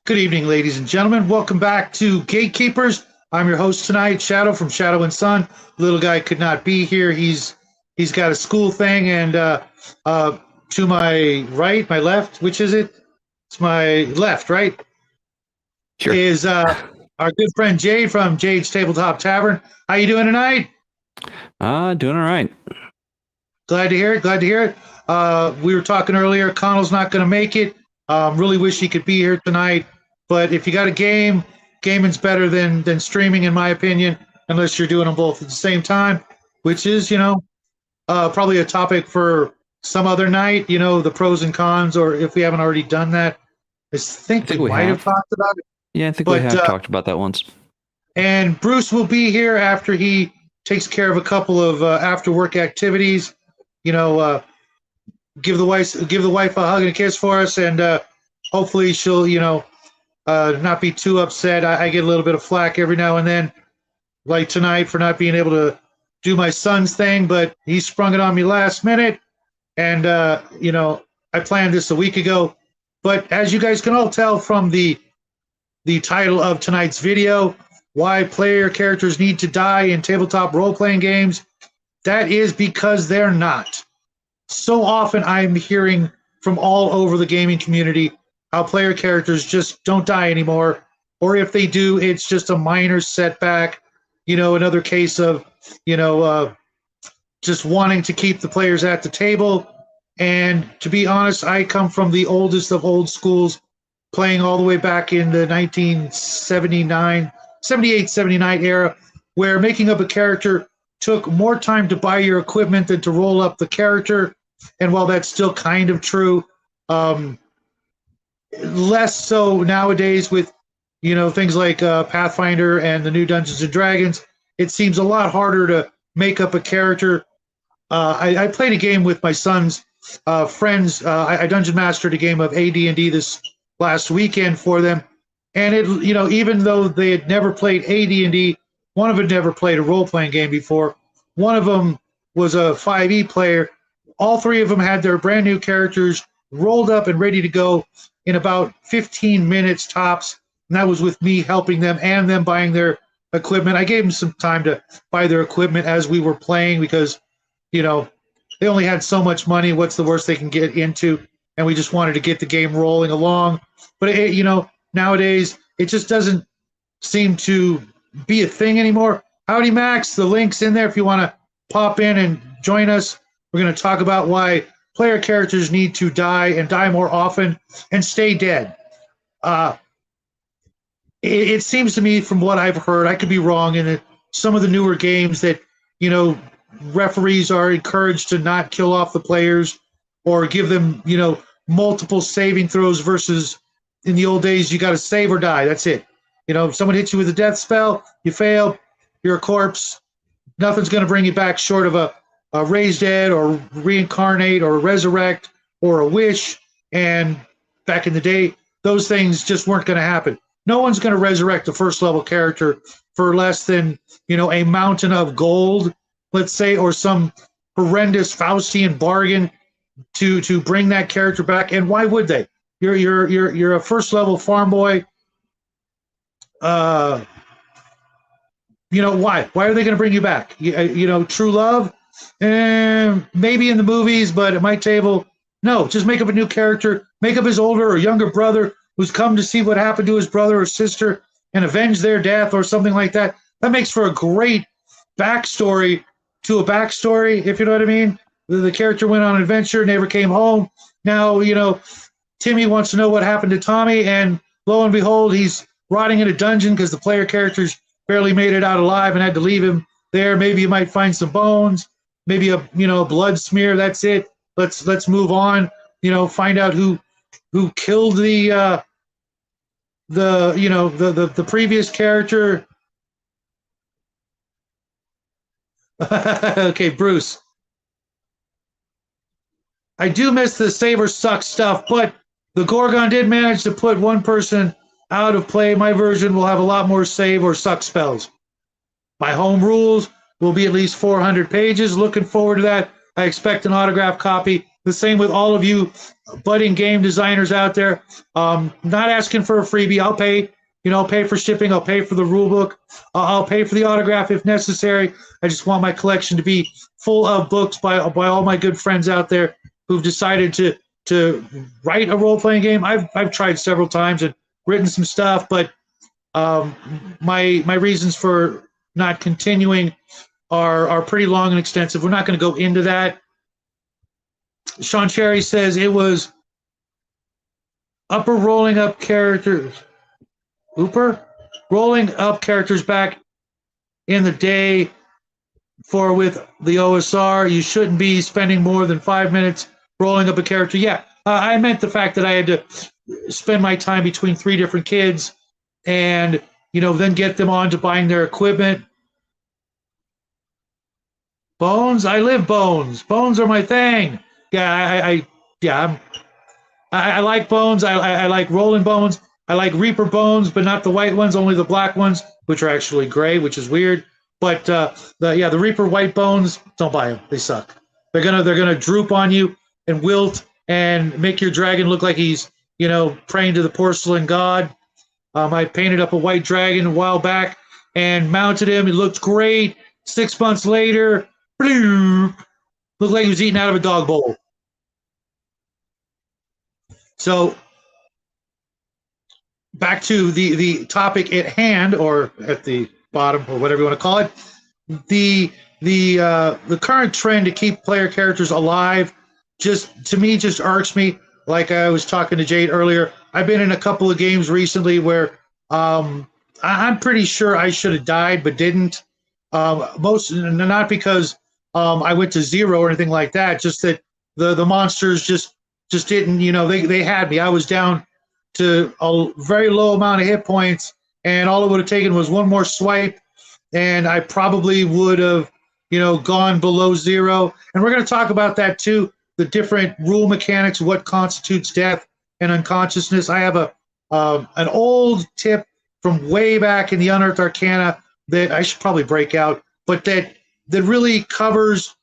Good evening, ladies and gentlemen. Welcome back to Gatekeepers. I'm your host tonight, Shadow from Shadow and Sun. Little guy could not be here. He's got a school thing, and to my right, my left, which is it? It's my left, right? Sure. Is our good friend Jade from Jade's Tabletop Tavern. How you doing tonight? Doing all right. Glad to hear it. Glad to hear it. We were talking earlier. Connell's not going to make it. Really wish he could be here tonight. But if you got a game, gaming's better than streaming, in my opinion, unless you're doing them both at the same time, which is, probably a topic for some other night, the pros and cons, or if we haven't already done that. I think we might have talked about it. Yeah, I think we have talked about that once. And Bruce will be here after he takes care of a couple of after-work activities. Give the wife a hug and a kiss for us, and hopefully she'll, not be too upset. I get a little bit of flack every now and then, like tonight, for not being able to do my son's thing, but he sprung it on me last minute, and I planned this a week ago. But as you guys can all tell from the title of tonight's video, why player characters need to die in tabletop role-playing games, that is because they're not. So often I'm hearing from all over the gaming community how player characters just don't die anymore, or if they do, it's just a minor setback, another case of, just wanting to keep the players at the table. And to be honest, I come from the oldest of old schools, playing all the way back in the 78, 79 era, where making up a character took more time to buy your equipment than to roll up the character. And while that's still kind of true, less so nowadays with, things like Pathfinder and the new Dungeons and Dragons. It seems a lot harder to make up a character. I played a game with my son's friends. I dungeon mastered a game of AD&D this last weekend for them. And it, even though they had never played AD&D, one of them never played a role-playing game before. One of them was a 5e player. All three of them had their brand new characters rolled up and ready to go in about 15 minutes tops. And that was with me helping them and them buying their equipment. I gave them some time to buy their equipment as we were playing because, they only had so much money. What's the worst they can get into? And we just wanted to get the game rolling along. But, nowadays, it just doesn't seem to be a thing anymore. Howdy, Max. The link's in there if you want to pop in and join us. We're going to talk about why player characters need to die and die more often and stay dead. It seems to me, from what I've heard, I could be wrong, in some of the newer games that, referees are encouraged to not kill off the players or give them, multiple saving throws versus in the old days, you got to save or die. That's it. If someone hits you with a death spell, you fail, you're a corpse. Nothing's going to bring you back short of a raise dead or reincarnate or resurrect or a wish. And back in the day, those things just weren't going to happen. No one's going to resurrect a first level character for less than, a mountain of gold, let's say, or some horrendous Faustian bargain to bring that character back. And why would they? You're a first level farm boy. Why? Why are they going to bring you back? True love? Maybe in the movies, but at my table, no. Just make up a new character. Make up his older or younger brother who's come to see what happened to his brother or sister and avenge their death or something like that. That makes for a great backstory to a backstory, if you know what I mean. The character went on an adventure, never came home. Now, Timmy wants to know what happened to Tommy, and lo and behold, he's rotting in a dungeon because the player characters barely made it out alive and had to leave him there. Maybe you might find some bones, maybe a blood smear. That's it. Let's move on. Find out who killed the previous character. Okay, Bruce. I do miss the save or suck stuff, but the Gorgon did manage to put one person out of play. My version will have a lot more save or suck spells. My home rules will be at least 400 pages. Looking forward to that. I expect an autographed copy the same with all of you budding game designers out there. Not asking for a freebie. I'll pay. I'll pay for shipping. I'll pay for the rule book. I'll pay for the autograph if necessary. I just want my collection to be full of books by all my good friends out there who've decided to write a role-playing game. I've tried several times and written some stuff, but my reasons for not continuing are pretty long and extensive. We're not going to go into that. Sean Cherry says it was rolling up characters back in the day with the OSR. You shouldn't be spending more than 5 minutes rolling up a character. Yeah, I meant the fact that I had to spend my time between 3 different kids and then get them on to buying their equipment. Bones, I live bones. Bones are my thing. Yeah, I like bones. I like rolling bones. I like Reaper bones, but not the white ones, only the black ones, which are actually gray, which is weird. But the Reaper white bones, don't buy them. They suck. They're gonna droop on you and wilt and make your dragon look like he's praying to the porcelain god. I painted up a white dragon a while back and mounted him. It looked great. 6 months later, bloop, looked like he was eating out of a dog bowl. So back to the topic at hand, or at the bottom, or whatever you want to call it. The current trend to keep player characters alive just irks me. Like I was talking to Jade earlier, I've been in a couple of games recently where I'm pretty sure I should have died but didn't. Not because I went to 0 or anything like that, just that the monsters just didn't, they had me. I was down to a very low amount of hit points, and all it would have taken was one more swipe, and I probably would have, gone below 0. And we're going to talk about that too, the different rule mechanics, what constitutes death and unconsciousness. I have an old tip from way back in the Unearthed Arcana that I should probably break out, but that really covers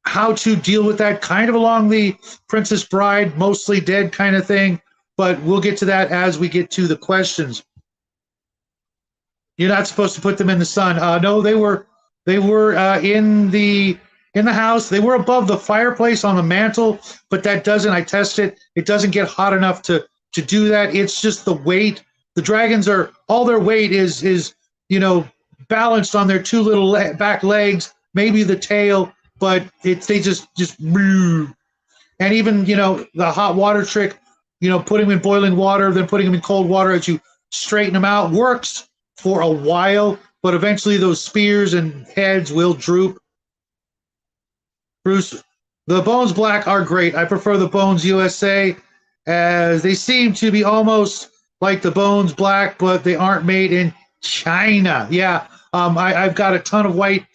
how to deal with that, kind of along the Princess Bride, mostly dead kind of thing. But we'll get to that as we get to the questions. You're not supposed to put them in the sun. No, they were in the house. They were above the fireplace on the mantle, but that doesn't. I tested. It doesn't get hot enough to do that. It's just the weight. The dragons all their weight is balanced on their 2 little back legs, maybe the tail, but they just and even the hot water trick. Putting them in boiling water, then putting them in cold water as you straighten them out works for a while, but eventually those spears and heads will droop. Bruce, the Bones Black are great. I prefer the Bones USA, as they seem to be almost like the Bones Black, but they aren't made in China. Yeah, I've got a ton of white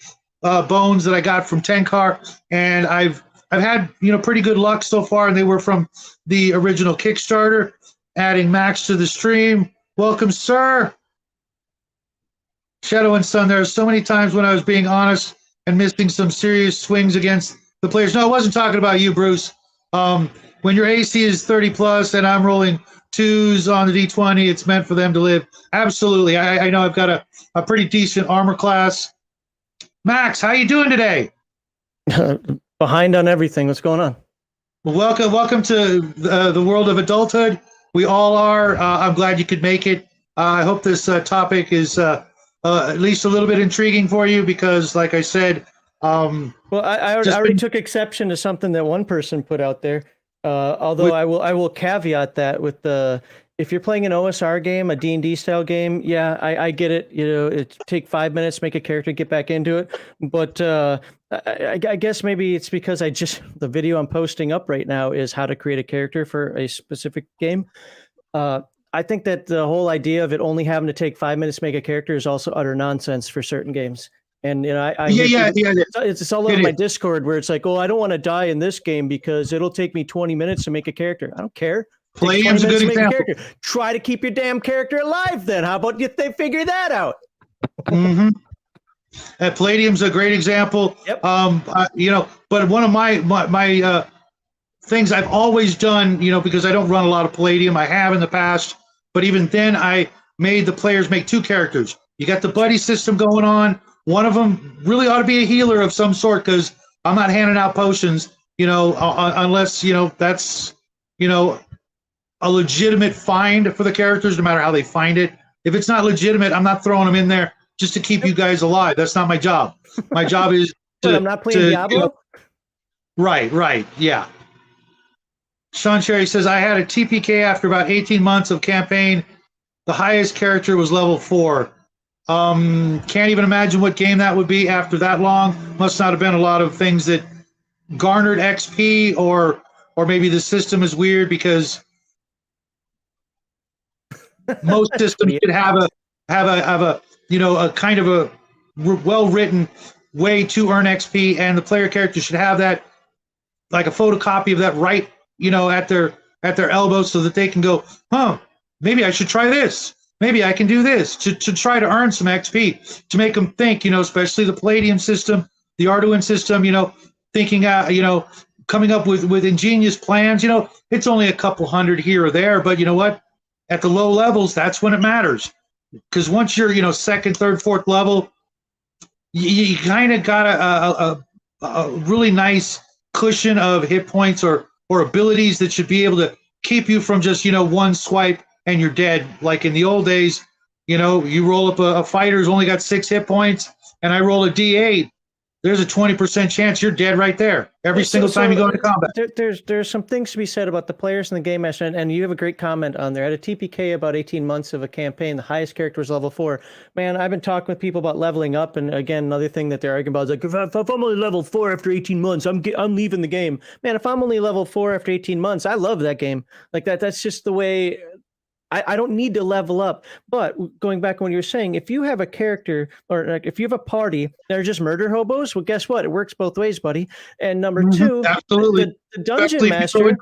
bones that I got from Tenkar, and I've had pretty good luck so far, and they were from the original Kickstarter. Adding Max to the stream. Welcome, sir. Shadow and Sun, there are so many times when I was being honest and missing some serious swings against the players. No, I wasn't talking about you, Bruce. When your AC is 30 plus and I'm rolling 2s on the D20, it's meant for them to live. Absolutely. I know I've got a pretty decent armor class. Max, how you doing today? Behind on everything. What's going on? Welcome to the world of adulthood. We all are. I'm glad you could make it. I hope this topic is at least a little bit intriguing for you, because, like I said, well, I already took exception to something that one person put out there. Although I will caveat that with if you're playing an OSR game, a D&D style game, yeah, I get it. It take 5 minutes, make a character, get back into it. But I guess maybe it's because the video I'm posting up right now is how to create a character for a specific game. I think that the whole idea of it only having to take 5 minutes to make a character is also utter nonsense for certain games. And it's all over my Discord where it's like, oh, I don't want to die in this game because it'll take me 20 minutes to make a character. I don't care. Palladium's a good example. Try to keep your damn character alive then. How about they figure that out? Mm-hmm. Palladium's a great example. Yep. But one of my things I've always done, because I don't run a lot of Palladium. I have in the past, but even then I made the players make 2 characters. You got the buddy system going on. One of them really ought to be a healer of some sort, because I'm not handing out potions, unless, that's, a legitimate find for the characters, no matter how they find it. If it's not legitimate, I'm not throwing them in there just to keep you guys alive. That's not my job. My job is but I'm not playing Diablo? Right, yeah. Sean Cherry says, I had a TPK after about 18 months of campaign. The highest character was level 4. Can't even imagine what game that would be after that long. Must not have been a lot of things that garnered XP, or maybe the system is weird, because most systems should have a kind of a well-written way to earn XP, and the player character should have that, like a photocopy of that, right, at their elbow, so that they can go, maybe I should try this. Maybe I can do this to try to earn some XP, to make them think, especially the Palladium system, the Arduino system, thinking, coming up with ingenious plans. It's only a couple hundred here or there, but you know what? At the low levels, that's when it matters. Because once you're, second, third, fourth level, you kind of got a really nice cushion of hit points or abilities that should be able to keep you from just, one swipe and you're dead. Like in the old days, you roll up a fighter who's only got 6 hit points, and I roll a D8. There's a 20% chance you're dead right there every single time you go into combat. There's some things to be said about the players and the game master, and you have a great comment on there. At a TPK about 18 months of a campaign, the highest character was level 4. Man, I've been talking with people about leveling up, and again, another thing that they're arguing about is like, if I'm only level 4 after 18 months, I'm leaving the game. Man, if I'm only level 4 after 18 months, I love that game. Like that's just the way. I don't need to level up. But going back to what you were saying, if you have a character, or like if you have a party that are just murder hobos, well, guess what? It works both ways, buddy. And number 2, absolutely, the dungeon master.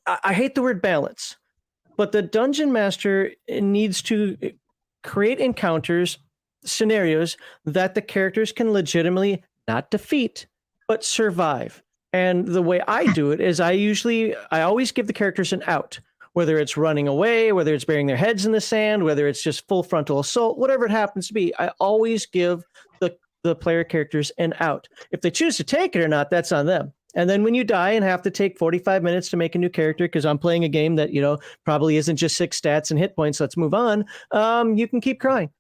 I hate the word balance, but the dungeon master needs to create encounters, scenarios that the characters can legitimately not defeat, but survive. And the way I do it is I always give the characters an out. Whether it's running away, whether it's burying their heads in the sand, whether it's just full frontal assault, whatever it happens to be, I always give the player characters an out. If they choose to take it or not, that's on them. And then when you die and have to take 45 minutes to make a new character, because I'm playing a game that, probably isn't just 6 stats and hit points, let's move on, you can keep crying.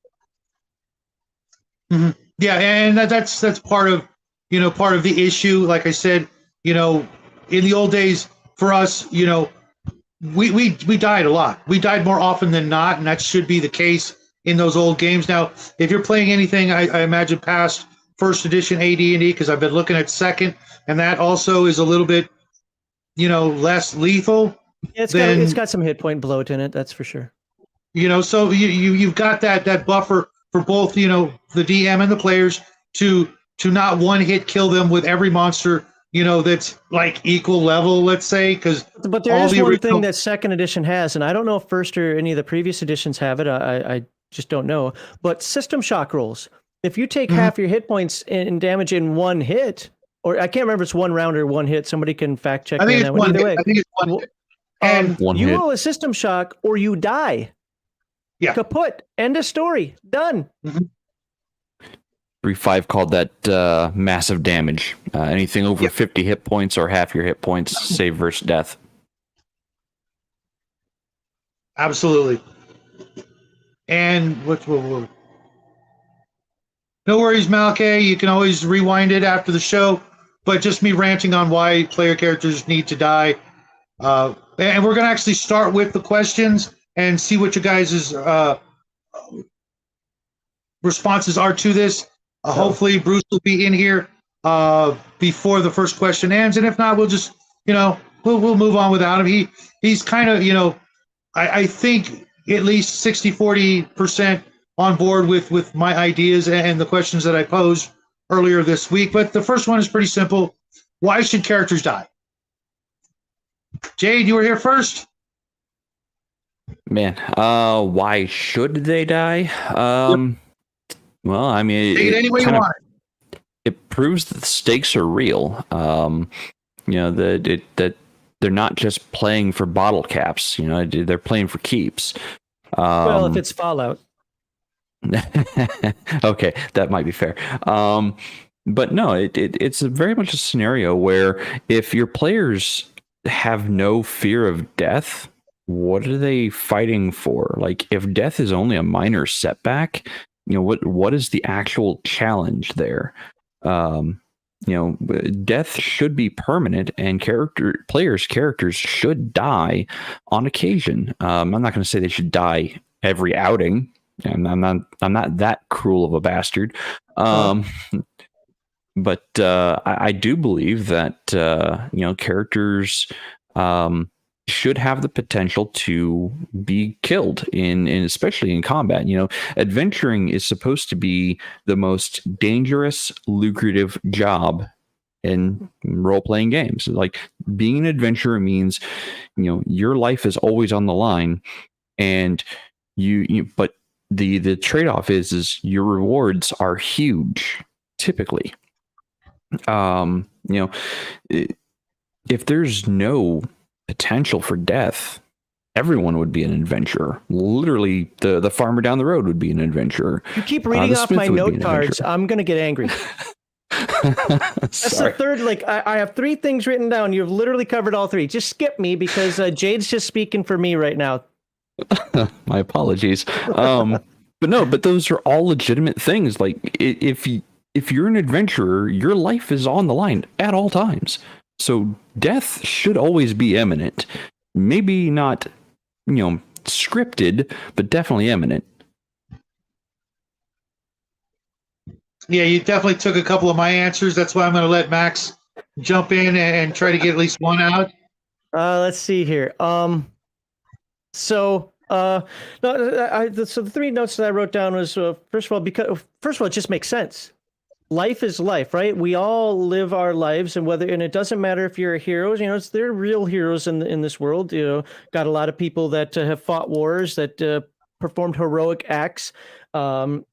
Mm-hmm. Yeah, and that's part of, part of the issue. Like I said, in the old days for us, we died a lot. We died more often than not, and that should be the case in those old games. Now, if you're playing anything, I imagine past first edition AD&D, because I've been looking at second, and that also is a little bit, less lethal. Yeah, it's got some hit point bloat in it, that's for sure. So you've got that buffer for both, the DM and the players to not one hit kill them with every monster, that's like equal level, let's say, but there is one thing that second edition has, and I don't know if first or any of the previous editions have it. I just don't know. But system shock rolls. If you take half your hit points in damage in one hit, or I can't remember if it's one round or one hit. Somebody can fact check me on that one. Either way, I think it's one hit. And you roll a system shock or you die. Yeah. Kaput. End of story. Done. 3.5 called that massive damage. Anything over 50 hit points or half your hit points, save versus death. Absolutely. And no worries, Malachi. You can always rewind it after the show. But just me ranting on why player characters need to die. And we're going to actually start with the questions and see what your guys' responses are to this. Hopefully Bruce will be in here before the first question ends, and if not, we'll just we'll move on without him. He's kind of I think at least 60-40% on board with my ideas and the questions that I posed earlier this week. But the first one is pretty simple: why should characters die? Jade, you were here first. Man, why should they die? Well, I mean, it proves that the stakes are real. that they're not just playing for bottle caps. They're playing for keeps. Well, if it's Fallout. Okay, that might be fair. But no, it's very much a scenario where if your players have no fear of death, what are they fighting for? Like, if death is only a minor setback, what is the actual challenge there? Death should be permanent, and players' characters should die on occasion. I'm not going to say they should die every outing, and I'm not that cruel of a bastard. But I do believe that characters should have the potential to be killed in especially in combat. Adventuring is supposed to be the most dangerous, lucrative job in role-playing games. Like, being an adventurer means your life is always on the line, and but the trade-off is your rewards are huge typically. If there's no potential for death, everyone would be an adventurer. Literally, the farmer down the road would be an adventurer. You keep reading off my note cards. I'm gonna get angry. That's the third. Like, I have 3 things written down. You've literally covered all 3. Just skip me, because Jade's just speaking for me right now. My apologies. But those are all legitimate things. Like, if you're an adventurer, your life is on the line at all times. So death should always be imminent. Maybe not, scripted, but definitely imminent. Yeah, you definitely took a couple of my answers. That's why I'm going to let Max jump in and try to get at least one out. Let's see here. So the 3 notes that I wrote down was first of all, it just makes sense. Life is life, right? We all live our lives, and it doesn't matter if you're a hero. They're real heroes in this world. Got a lot of people that have fought wars, that performed heroic acts, and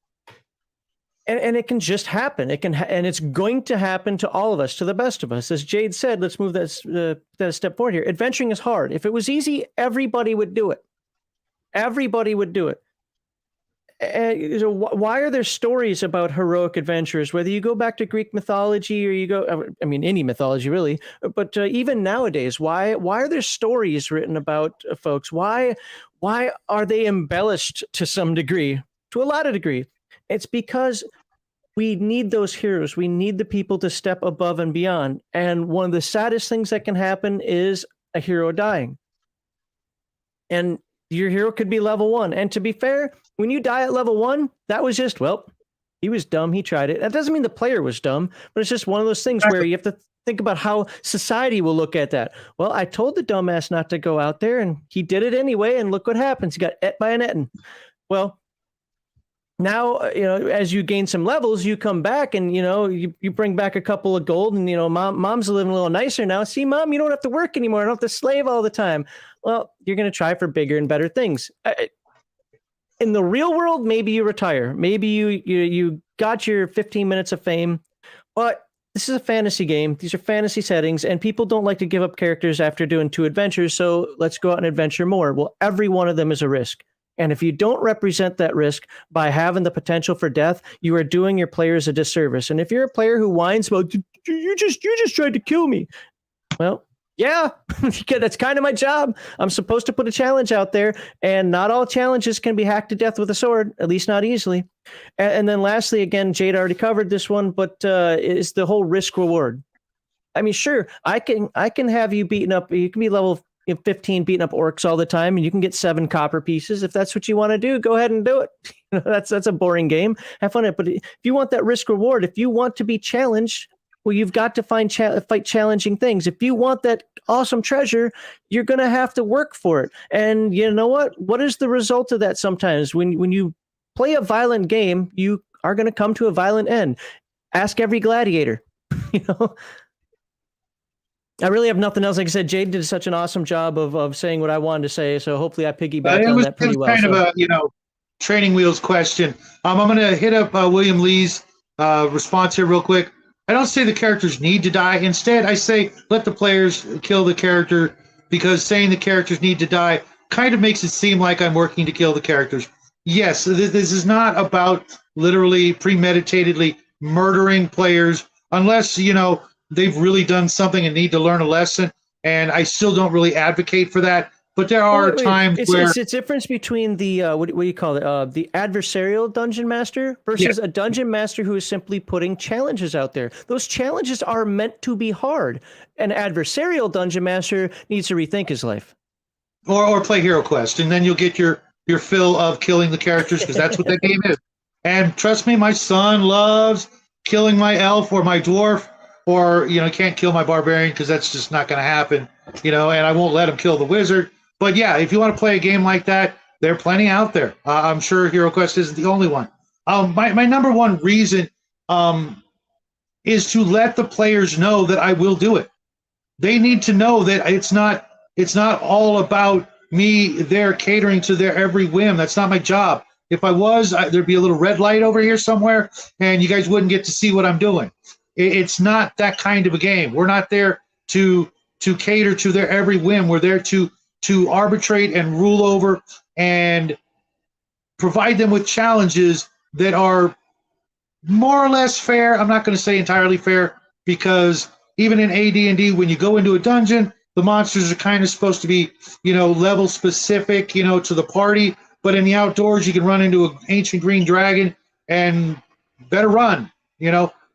it can just happen. And it's going to happen to all of us, to the best of us. As Jade said, let's move that a step forward here. Adventuring is hard. If it was easy, everybody would do it. Everybody would do it. Why are there stories about heroic adventurers? Whether you go back to Greek mythology or you go, any mythology really, but even nowadays, why are there stories written about folks? Why are they embellished to some degree, to a lot of degree? It's because we need those heroes. We need the people to step above and beyond. And one of the saddest things that can happen is a hero dying. And your hero could be level 1. And to be fair, when you die at level 1, that was just, he was dumb. He tried it. That doesn't mean the player was dumb, but it's just one of those things where you have to think about how society will look at that. Well, I told the dumbass not to go out there, and he did it anyway, and look what happens. He got et by an etin. Well, now, as you gain some levels, you come back and, you bring back a couple of gold, and, mom's living a little nicer now. See, Mom, you don't have to work anymore. I don't have to slave all the time. Well, you're going to try for bigger and better things. In the real world, maybe you retire. Maybe you got your 15 minutes of fame, but this is a fantasy game. These are fantasy settings, and people don't like to give up characters after doing 2 adventures, so let's go out and adventure more. Well, every one of them is a risk. And if you don't represent that risk by having the potential for death, you are doing your players a disservice. And if you're a player who whines about, you just tried to kill me. Well, yeah, that's kind of my job. I'm supposed to put a challenge out there, and not all challenges can be hacked to death with a sword, at least not easily. And then lastly, again, Jade already covered this one, but is the whole risk reward. Sure, I can have you beaten up. You can be level 15 beating up orcs all the time, and you can get 7 copper pieces. If that's what you want to do, go ahead and do it. That's a boring game. Have fun at it. But if you want that risk reward, if you want to be challenged, well, you've got to fight challenging things. If you want that awesome treasure, you're going to have to work for it. And you know what? What is the result of that sometimes? When you play a violent game, you are going to come to a violent end. Ask every gladiator. I really have nothing else. Like I said, Jade did such an awesome job of saying what I wanted to say. So hopefully I piggybacked on that pretty well. It was kind of a training wheels question. I'm going to hit up William Lee's response here real quick. I don't say the characters need to die. Instead, I say let the players kill the character, because saying the characters need to die kind of makes it seem like I'm working to kill the characters. Yes, this is not about literally premeditatedly murdering players unless, they've really done something and need to learn a lesson. And I still don't really advocate for that. But there are times where it's a difference between the what do you call it? The adversarial dungeon master versus a dungeon master who is simply putting challenges out there. Those challenges are meant to be hard. An adversarial dungeon master needs to rethink his life. Or play Hero Quest, and then you'll get your fill of killing the characters, because that's what that game is. And trust me, my son loves killing my elf or my dwarf, or can't kill my barbarian because that's just not going to happen. And I won't let him kill the wizard. But yeah, if you want to play a game like that, there are plenty out there. I'm sure Hero Quest isn't the only one. My number one reason is to let the players know that I will do it. They need to know that it's not all about me there catering to their every whim. That's not my job. If I was, there'd be a little red light over here somewhere, and you guys wouldn't get to see what I'm doing. It's not that kind of a game. We're not there to cater to their every whim. We're there to arbitrate and rule over and provide them with challenges that are more or less fair. I'm not going to say entirely fair, because even in AD&D, when you go into a dungeon, the monsters are kind of supposed to be, level specific, to the party. But in the outdoors, you can run into an ancient green dragon and better run.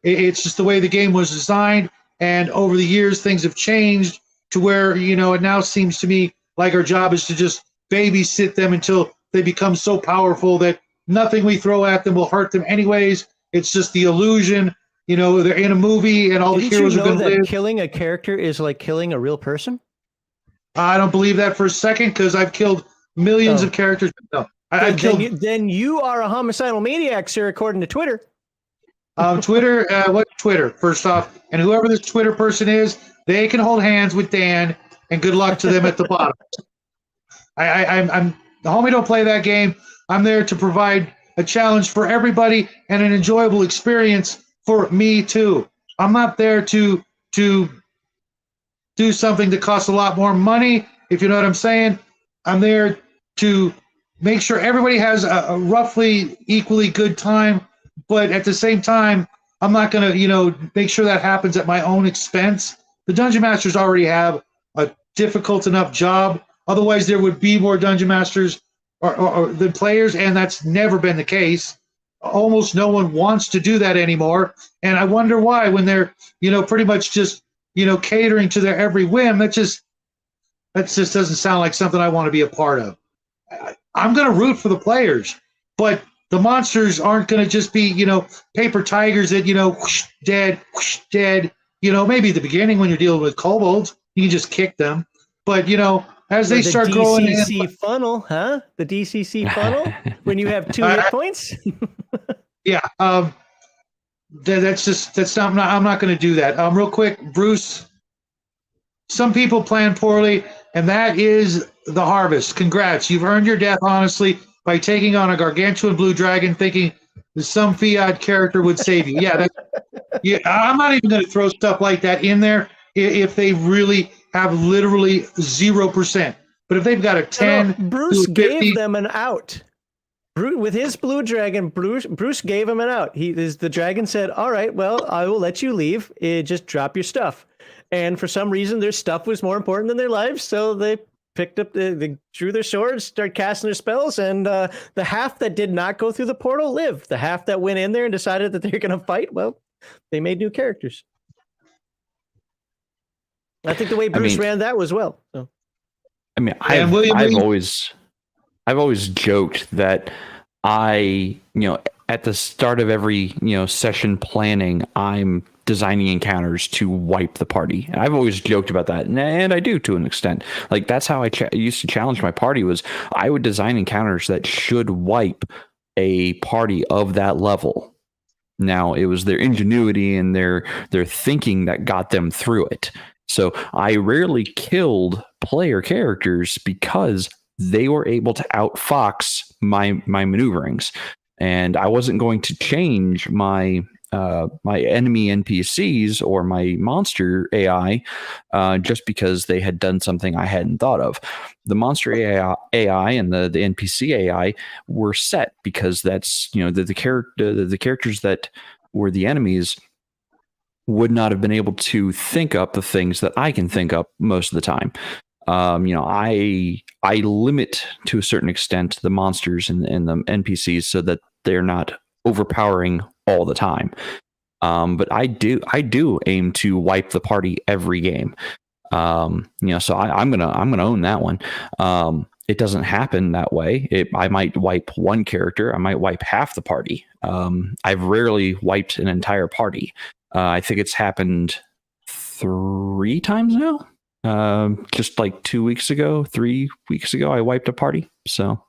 It's just the way the game was designed. And over the years, things have changed to where, it now seems to me like our job is to just babysit them until they become so powerful that nothing we throw at them will hurt them anyways. It's just the illusion. They're in a movie and all the heroes are going to live. Killing a character is like killing a real person? I don't believe that for a second, because I've killed millions of characters. No, I've killed. Then you are a homicidal maniac, sir, according to Twitter. Twitter, what's Twitter, first off? And whoever this Twitter person is, they can hold hands with Dan, and good luck to them at the bottom. I'm the homie. Don't play that game. I'm there to provide a challenge for everybody and an enjoyable experience for me too. I'm not there to do something that costs a lot more money, if you know what I'm saying. I'm there to make sure everybody has a roughly equally good time, but at the same time, I'm not going to, make sure that happens at my own expense. The Dungeon Masters already have a difficult enough job. Otherwise, there would be more Dungeon Masters or than players, and that's never been the case. Almost no one wants to do that anymore, and I wonder why, when they're, pretty much just, catering to their every whim. That just doesn't sound like something I want to be a part of. I'm going to root for the players, but the monsters aren't going to just be, paper tigers that, whoosh, dead, maybe at the beginning when you're dealing with kobolds, you can just kick them. But, as they start growing in. The DCC funnel, huh? The DCC funnel? When you have 2 hit points? Yeah. I'm not going to do that. Real quick, Bruce, some people plan poorly, and that is the harvest. Congrats. You've earned your death, honestly, by taking on a gargantuan blue dragon, thinking that some fiat character would save you. Yeah, I'm not even going to throw stuff like that in there if they really have literally 0%. But if they've got a 10, Bruce gave them an out. With his blue dragon, Bruce gave him an out. The dragon said, "All right, well, I will let you leave. Just drop your stuff." And for some reason, their stuff was more important than their lives, so they picked up, they drew their swords, started casting their spells, and the half that did not go through the portal lived. The half that went in there and decided that they're going to fight, well, they made new characters. I think the way Bruce ran that was well. So. I've always joked that at the start of every, session planning, I'm designing encounters to wipe the party. And I've always joked about that, and I do to an extent. Like, that's how I used to challenge my party, was I would design encounters that should wipe a party of that level. Now, it was their ingenuity and their thinking that got them through it. So I rarely killed player characters because they were able to outfox my maneuverings, and I wasn't going to change my my enemy NPCs or my monster AI just because they had done something I hadn't thought of. The monster AI and the NPC AI were set because that's the characters that were the enemies would not have been able to think up the things that I can think up most of the time. I limit to a certain extent the monsters and the NPCs so that they're not overpowering all the time. But I do aim to wipe the party every game. So I'm gonna own that one. It doesn't happen that way. I might wipe one character. I might wipe half the party. I've rarely wiped an entire party. I think it's happened 3 times now. Just like 3 weeks ago, I wiped a party. So.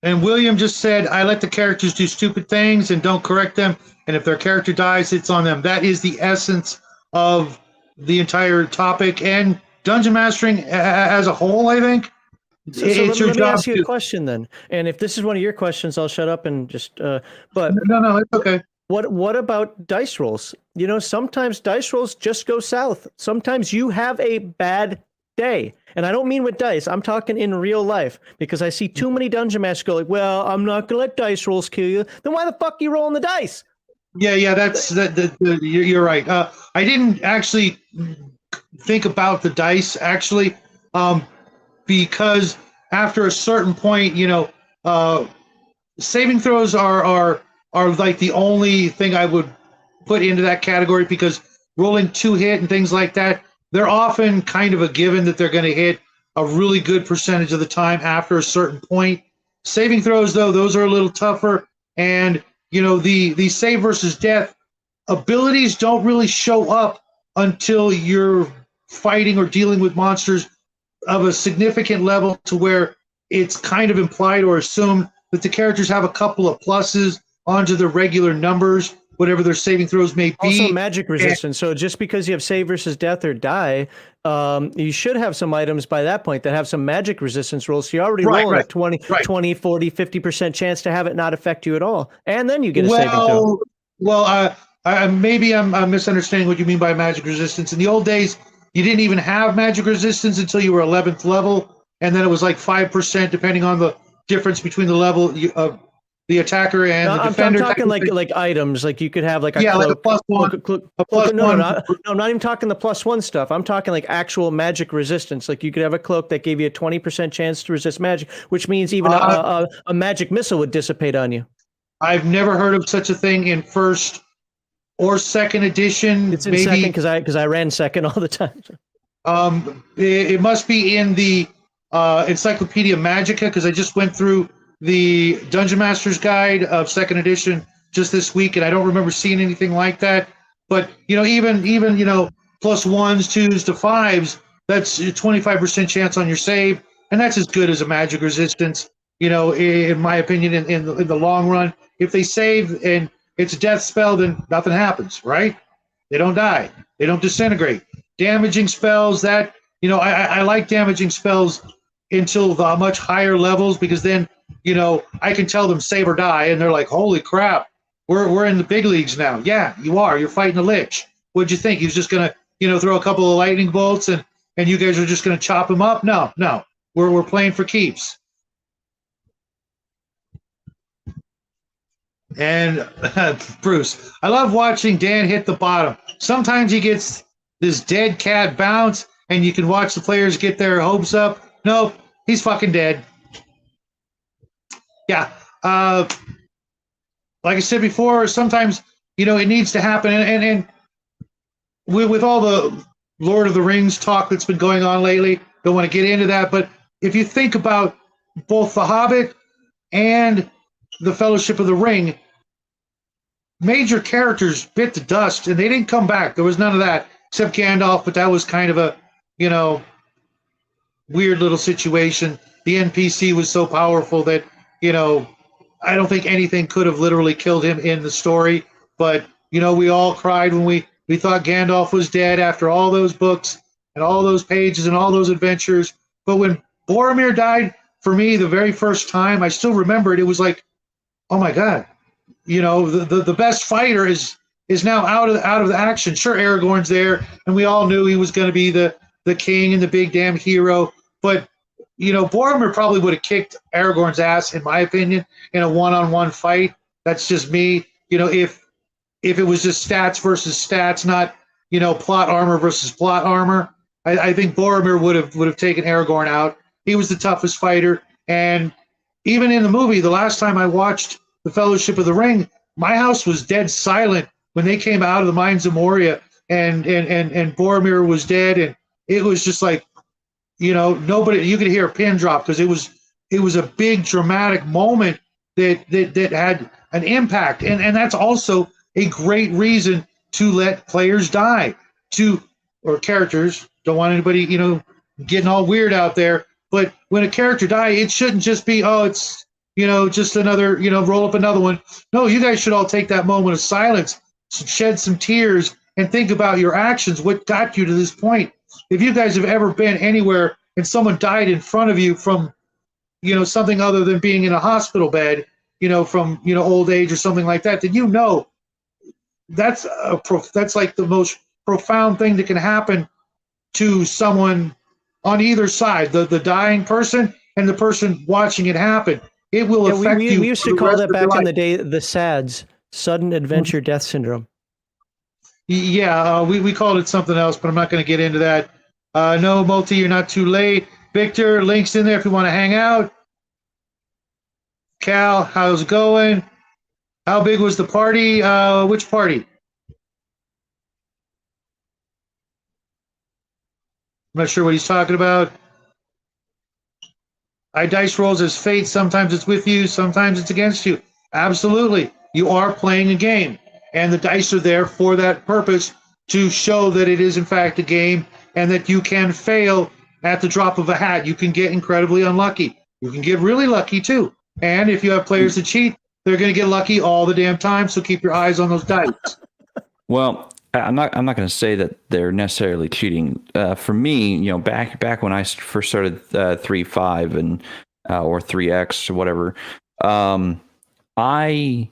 And William just said, I let the characters do stupid things and don't correct them. And if their character dies, it's on them. That is the essence of the entire topic and dungeon mastering as a whole, I think. So let me ask you a question then. And if this is one of your questions, I'll shut up and just. But no, it's okay. What about dice rolls? Sometimes dice rolls just go south. Sometimes you have a bad day. And I don't mean with dice. I'm talking in real life because I see too many dungeon masters go like, well, I'm not going to let dice rolls kill you. Then why the fuck are you rolling the dice? Yeah, that's you're right. I didn't actually think about the dice actually, because after a certain point, saving throws are like the only thing I would put into that category because rolling 2 hit and things like that, they're often kind of a given that they're going to hit a really good percentage of the time after a certain point. Saving throws, though, those are a little tougher. And, the save versus death abilities don't really show up until you're fighting or dealing with monsters of a significant level to where it's kind of implied or assumed that the characters have a couple of pluses onto their regular numbers, whatever their saving throws may be. Also magic resistance. So just because you have save versus death or die, you should have some items by that point that have some magic resistance rolls. So you're already rolling a 20, 40, 50% chance to have it not affect you at all. And then you get a saving throw. Well, maybe I'm misunderstanding what you mean by magic resistance. In the old days, you didn't even have magic resistance until you were 11th level. And then it was like 5% depending on the difference between the level of the attacker and the defender. I'm talking like items, like you could have like a cloak, like a plus one. No, I'm not even talking the +1 stuff. I'm talking like actual magic resistance. Like you could have a cloak that gave you a 20% chance to resist magic, which means even a magic missile would dissipate on you. I've never heard of such a thing in 1st or 2nd edition. It's in 2nd because I ran 2nd all the time. It must be in the Encyclopedia Magica because I just went through the Dungeon Master's Guide of 2nd edition just this week, and I don't remember seeing anything like that. But even +1s, 2s to 5s, that's a 25% chance on your save, and that's as good as a magic resistance. In my opinion, in the long run, if they save and it's a death spell, then nothing happens, right? They don't die, they don't disintegrate. Damaging spells, that I like damaging spells until the much higher levels because then I can tell them save or die, and they're like, "Holy crap, we're in the big leagues now." Yeah, you are. You're fighting a lich. What'd you think? He was just gonna, throw a couple of lightning bolts, and you guys are just gonna chop him up? No. We're playing for keeps. And Bruce, I love watching Dan hit the bottom. Sometimes he gets this dead cat bounce, and you can watch the players get their hopes up. Nope, he's fucking dead. Yeah, like I said before, sometimes it needs to happen, and with all the Lord of the Rings talk that's been going on lately, don't want to get into that. But if you think about both The Hobbit and the Fellowship of the Ring, major characters bit the dust, and they didn't come back. There was none of that except Gandalf, but that was kind of a weird little situation. The NPC was so powerful that I don't think anything could have literally killed him in the story. But, we all cried when we thought Gandalf was dead after all those books and all those pages and all those adventures. But when Boromir died, for me, the very first time, I still remember it. It was like oh my God, the best fighter is now out of the action. Sure, Aragorn's there, and we all knew he was going to be the king and the big damn hero. But Boromir probably would have kicked Aragorn's ass, in my opinion, in a one-on-one fight. That's just me. If it was just stats versus stats, not plot armor versus plot armor, I think Boromir would have taken Aragorn out. He was the toughest fighter, and even in the movie, the last time I watched The Fellowship of the Ring, my house was dead silent when they came out of the mines of Moria, and Boromir was dead, and it was just like, nobody, you could hear a pin drop, because it was a big dramatic moment that had an impact, and that's also a great reason to let players die, or characters. Don't want anybody getting all weird out there, but when a character dies, it shouldn't just be, oh, it's just another, roll up another one. No, you guys should all take that moment of silence, shed some tears, and think about your actions, what got you to this point. If you guys have ever been anywhere and someone died in front of you from, something other than being in a hospital bed, from, old age or something like that, then that's like the most profound thing that can happen to someone on either side, the dying person and the person watching it happen. It will affect you. We used to call that back in the day the SADS, sudden adventure death syndrome. Yeah, we called it something else, but I'm not going to get into that. No, Multi, you're not too late. Victor, link's in there if you want to hang out. Cal, how's it going? How big was the party? Which party? I'm not sure what he's talking about. I dice rolls as fate. Sometimes it's with you, sometimes it's against you. Absolutely. You are playing a game, and the dice are there for that purpose, to show that it is in fact a game, and that you can fail at the drop of a hat. You can get incredibly unlucky. You can get really lucky too. And if you have players that cheat, they're going to get lucky all the damn time, so keep your eyes on those dice. Well, I'm not going to say that they're necessarily cheating. For me, back when I first started 3.5 and or 3X or whatever, I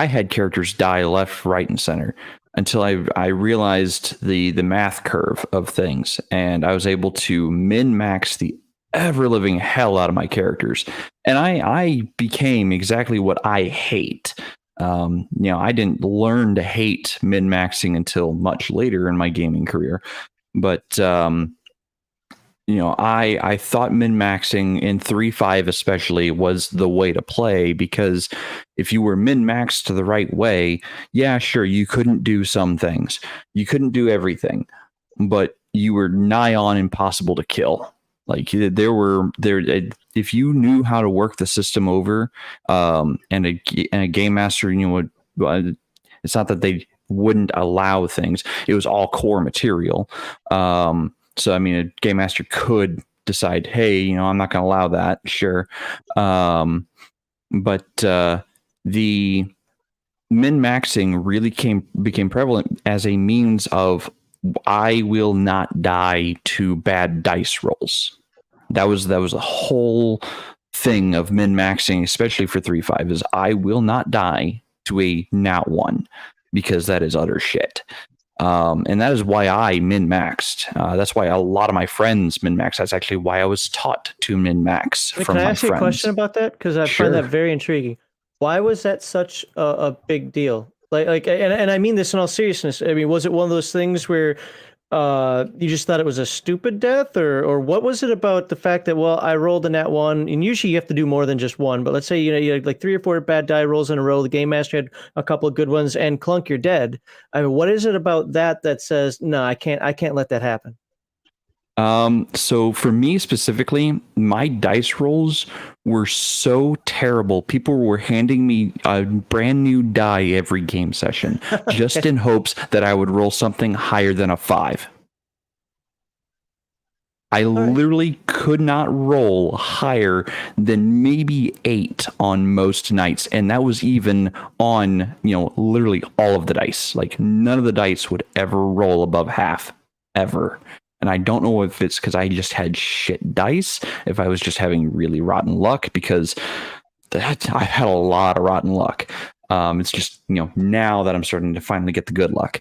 had characters die left, right, and center until I realized the math curve of things, and I was able to min-max the ever-living hell out of my characters, and I became exactly what I hate. I didn't learn to hate min-maxing until much later in my gaming career, but I thought min-maxing in 3.5 especially was the way to play, because if you were min-maxed the right way, yeah, sure, you couldn't do some things. You couldn't do everything, but you were nigh on impossible to kill. Like if you knew how to work the system over, and a game master, it's not that they wouldn't allow things. It was all core material. So, I mean, a game master could decide, hey, I'm not going to allow that. Sure. But the min-maxing really became prevalent as a means of, I will not die to bad dice rolls. That was a whole thing of min-maxing, especially for 3.5, is I will not die to a nat 1, because that is utter shit. And that is why I min-maxed. That's why a lot of my friends min-maxed. That's actually why I was taught to min-max from my friends. Can I ask you a question about that? Because I find that very intriguing. Why was that such a big deal? And I mean this in all seriousness. I mean, was it one of those things where you just thought it was a stupid death, or what was it about the fact that, well, I rolled a nat 1, and usually you have to do more than just one, but let's say you had like 3 or 4 bad die rolls in a row, the game master had a couple of good ones, and clunk, you're dead. I mean, what is it about that says, no, I can't let that happen? So for me specifically, my dice rolls were so terrible. People were handing me a brand new die every game session, just in hopes that I would roll something higher than a 5. I literally could not roll higher than maybe 8 on most nights. And that was even on, literally all of the dice. Like, none of the dice would ever roll above half, ever. And I don't know if it's because I just had shit dice, if I was just having really rotten luck, because I had a lot of rotten luck. It's just, now that I'm starting to finally get the good luck.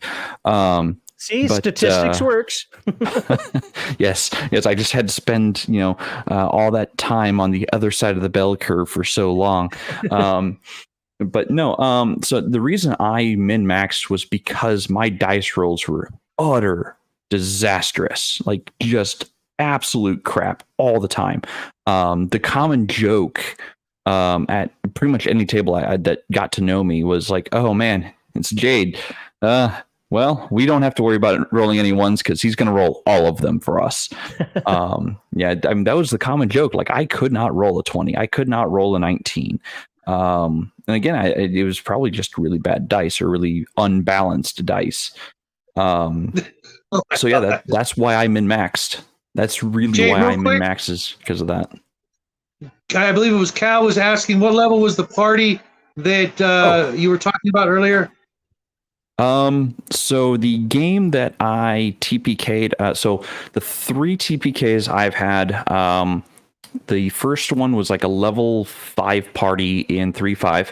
See, statistics works. Yes. I just had to spend, all that time on the other side of the bell curve for so long. But no, so the reason I min-maxed was because my dice rolls were utter disastrous, like just absolute crap all the time. The common joke at pretty much any table that got to know me was like, oh man, it's Jade. Well, we don't have to worry about rolling any ones because he's going to roll all of them for us. Yeah, I mean, that was the common joke. Like, I could not roll a 20. I could not roll a 19. And again, it was probably just really bad dice or really unbalanced dice. So yeah, that's why I min-maxed. That's really Jay, why I real quick, min-maxed, is because of that. I believe it was Cal was asking what level was the party that you were talking about earlier? So the game that I TPK'd, so the 3 TPKs I've had, the first one was like a level 5 party in 3.5.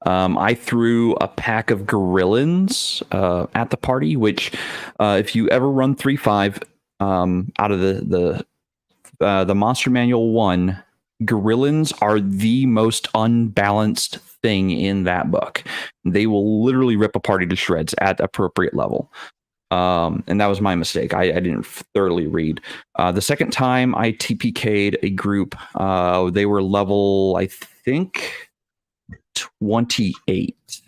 I threw a pack of gorillons at the party, which if you ever run 3.5, out of the Monster Manual 1, gorillons are the most unbalanced thing in that book. They will literally rip a party to shreds at appropriate level. And that was my mistake. I didn't thoroughly read. The second time I TPK'd a group, they were level, I think, 28.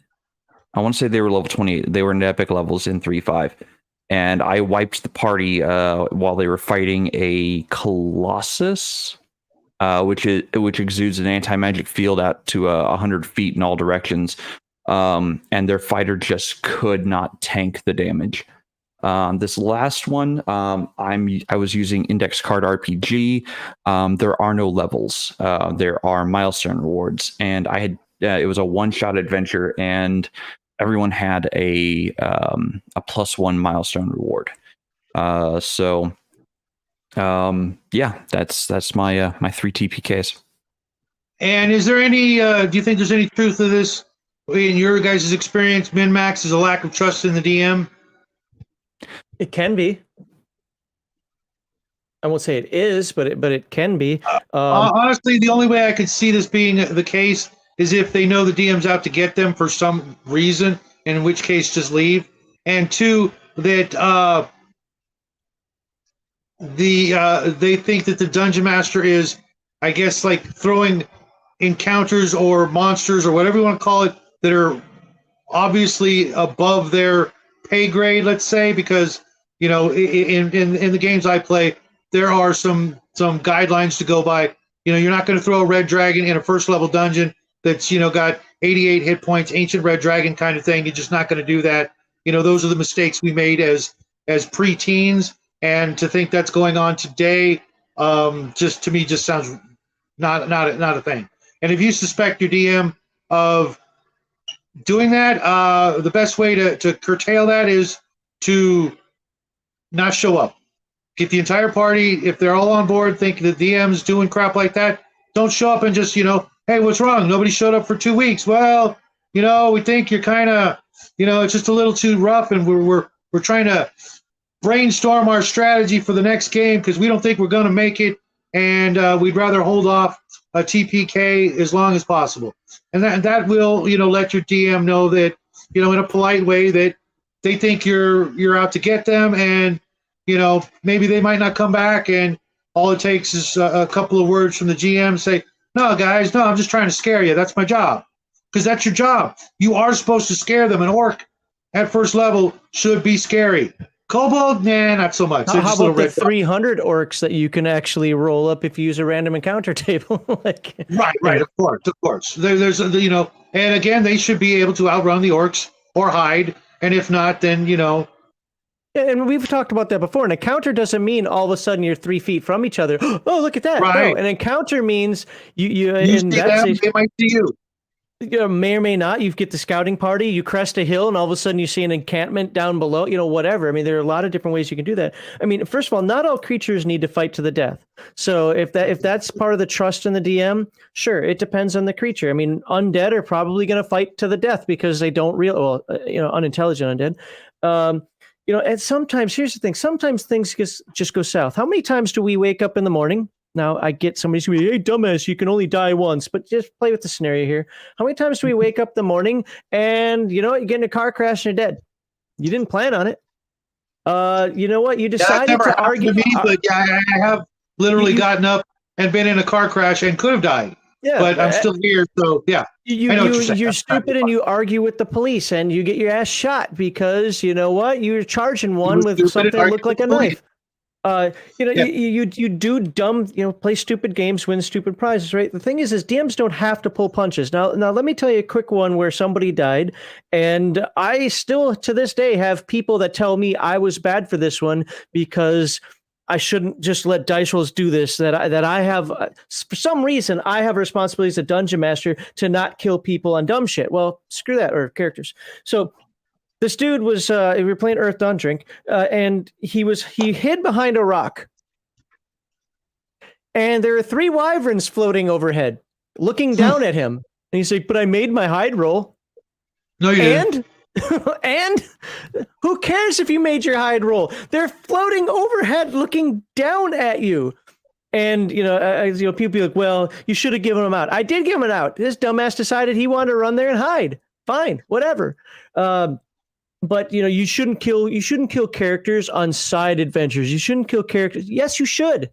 I want to say they were level 28. They were in epic levels in 3.5. And I wiped the party while they were fighting a Colossus, which exudes an anti-magic field out to 100 feet in all directions. And their fighter just could not tank the damage. This last one, I was using Index Card RPG. There are no levels. There are milestone rewards, and I had it was a one-shot adventure, and everyone had a +1 milestone reward. Yeah, that's my my 3 TPKs. And is there any? Do you think there's any truth to this in your guys' experience? Min-max is a lack of trust in the DM. It can be. I won't say it is, but it can be. Honestly, the only way I could see this being the case is if they know the DM's out to get them for some reason, in which case just leave. And 2, that they think that the dungeon master is, I guess, like throwing encounters or monsters or whatever you want to call it that are obviously above their pay grade, let's say, because in the games I play, there are some guidelines to go by. You're not going to throw a red dragon in a first level dungeon that's got 88 hit points, ancient red dragon kind of thing. You're just not going to do that. Those are the mistakes we made as pre-teens, and to think that's going on today, just to me just sounds not a thing. And if you suspect your DM of doing that, the best way to curtail that is to not show up. Get the entire party, if they're all on board, think the DM's doing crap like that, don't show up and just, hey, what's wrong? Nobody showed up for 2 weeks. Well, we think you're kind of, it's just a little too rough, and we're trying to brainstorm our strategy for the next game because we don't think we're going to make it, and we'd rather hold off a TPK as long as possible. And that will, let your DM know that, in a polite way, that they think you're out to get them, and maybe they might not come back, and all it takes is a couple of words from the GM. Say, no, guys, no, I'm just trying to scare you. That's my job, because that's your job. You are supposed to scare them. An orc at first level should be scary. Kobold, nah, not so much. How about the 300 orcs that you can actually roll up if you use a random encounter table? Right, of course. There's and again, they should be able to outrun the orcs or hide, and if not, then And we've talked about that before. An encounter doesn't mean all of a sudden you're 3 feet from each other. Oh, look at that! Right. No, an encounter means you see them, they might see you. may or may not. You get the scouting party, you crest a hill, and all of a sudden you see an encampment down below, whatever. I mean, there are a lot of different ways you can do that. I mean, first of all, not all creatures need to fight to the death. So if that's part of the trust in the DM, sure, it depends on the creature. I mean, undead are probably going to fight to the death because they don't unintelligent undead. And sometimes, here's the thing, sometimes things just go south. How many times do we wake up in the morning? Now, I get somebody's going to be, hey, dumbass, you can only die once, but just play with the scenario here. How many times do we wake up in the morning and, you get in a car crash and you're dead? You didn't plan on it. You know what? You decided to argue. To me, but yeah, I have literally gotten up and been in a car crash and could have died. Yeah, but I'm still here, so yeah. You're stupid and you argue with the police and you get your ass shot because, you know what? You're charging one with something that looked like a knife. You do dumb, play stupid games, win stupid prizes, right? The thing is DMs don't have to pull punches. Now let me tell you a quick one where somebody died, and I still to this day have people that tell me I was bad for this one because I shouldn't just let dice rolls do this. That I have for some reason I have responsibility as a dungeon master to not kill people on dumb shit. Well, screw that, or characters. So. This dude was, we were playing Earth Dawn Drink, and he hid behind a rock. And there are 3 wyverns floating overhead, looking down at him. And he's like, but I made my hide roll. No, you didn't. And who cares if you made your hide roll? They're floating overhead, looking down at you. And, people be like, well, you should have given him out. I did give him out. This dumbass decided he wanted to run there and hide. Fine, whatever. But you shouldn't kill characters on side adventures. You shouldn't kill characters. Yes, you should.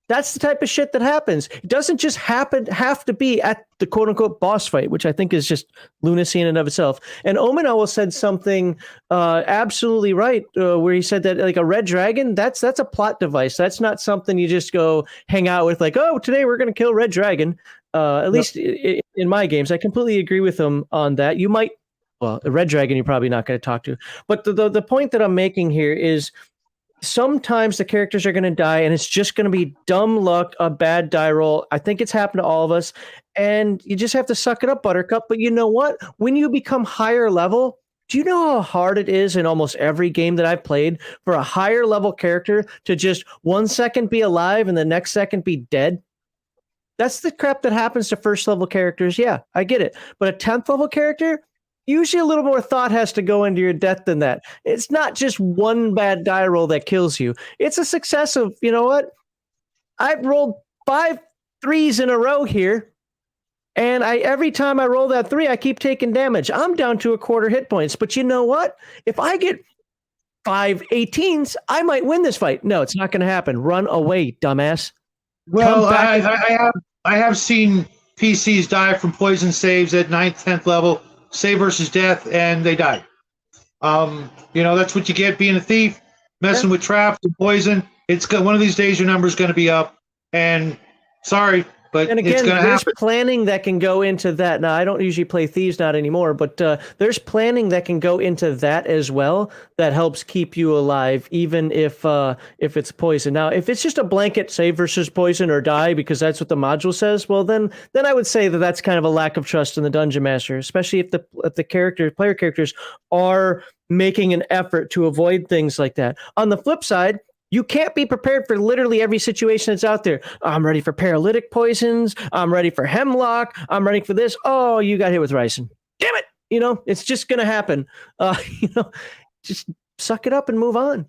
That's the type of shit that happens. It doesn't just have to be at the quote unquote boss fight, which I think is just lunacy in and of itself. And Omen Owl said something absolutely right, where he said that like a red dragon, that's a plot device. That's not something you just go hang out with like, oh, today we're going to kill red dragon. At least in my games, I completely agree with him on that. You might. Well, a red dragon you're probably not going to talk to. But the point that I'm making here is sometimes the characters are going to die and it's just going to be dumb luck, a bad die roll. I think it's happened to all of us. And you just have to suck it up, Buttercup. But you know what? When you become higher level, do you know how hard it is in almost every game that I've played for a higher level character to just 1 second be alive and the next second be dead? That's the crap that happens to first level characters. Yeah, I get it. But a 10th level character, usually a little more thought has to go into your death than that. It's not just one bad die roll that kills you. It's a success of, you know what? I've rolled 5 3s in a row here. And every time I roll that 3, I keep taking damage. I'm down to a quarter hit points. But you know what? If I get 5 18s, I might win this fight. No, it's not going to happen. Run away, dumbass. Well, I have seen PCs die from poison saves at 9th, 10th level. Save versus death, and they die. That's what you get being a thief, messing with traps and poison. It's one of these days your number's going to be up. And sorry, but and again, it's going to happen. There's planning that can go into that. Now, I don't usually play thieves, not anymore, but there's planning that can go into that as well. That helps keep you alive, even if it's poison. Now, if it's just a blanket save versus poison or die because that's what the module says, well, then I would say that that's kind of a lack of trust in the dungeon master, especially if the player characters are making an effort to avoid things like that. On the flip side, you can't be prepared for literally every situation that's out there. I'm ready for paralytic poisons. I'm ready for hemlock. I'm ready for this. Oh, you got hit with ricin. Damn it. It's just going to happen. Just suck it up and move on.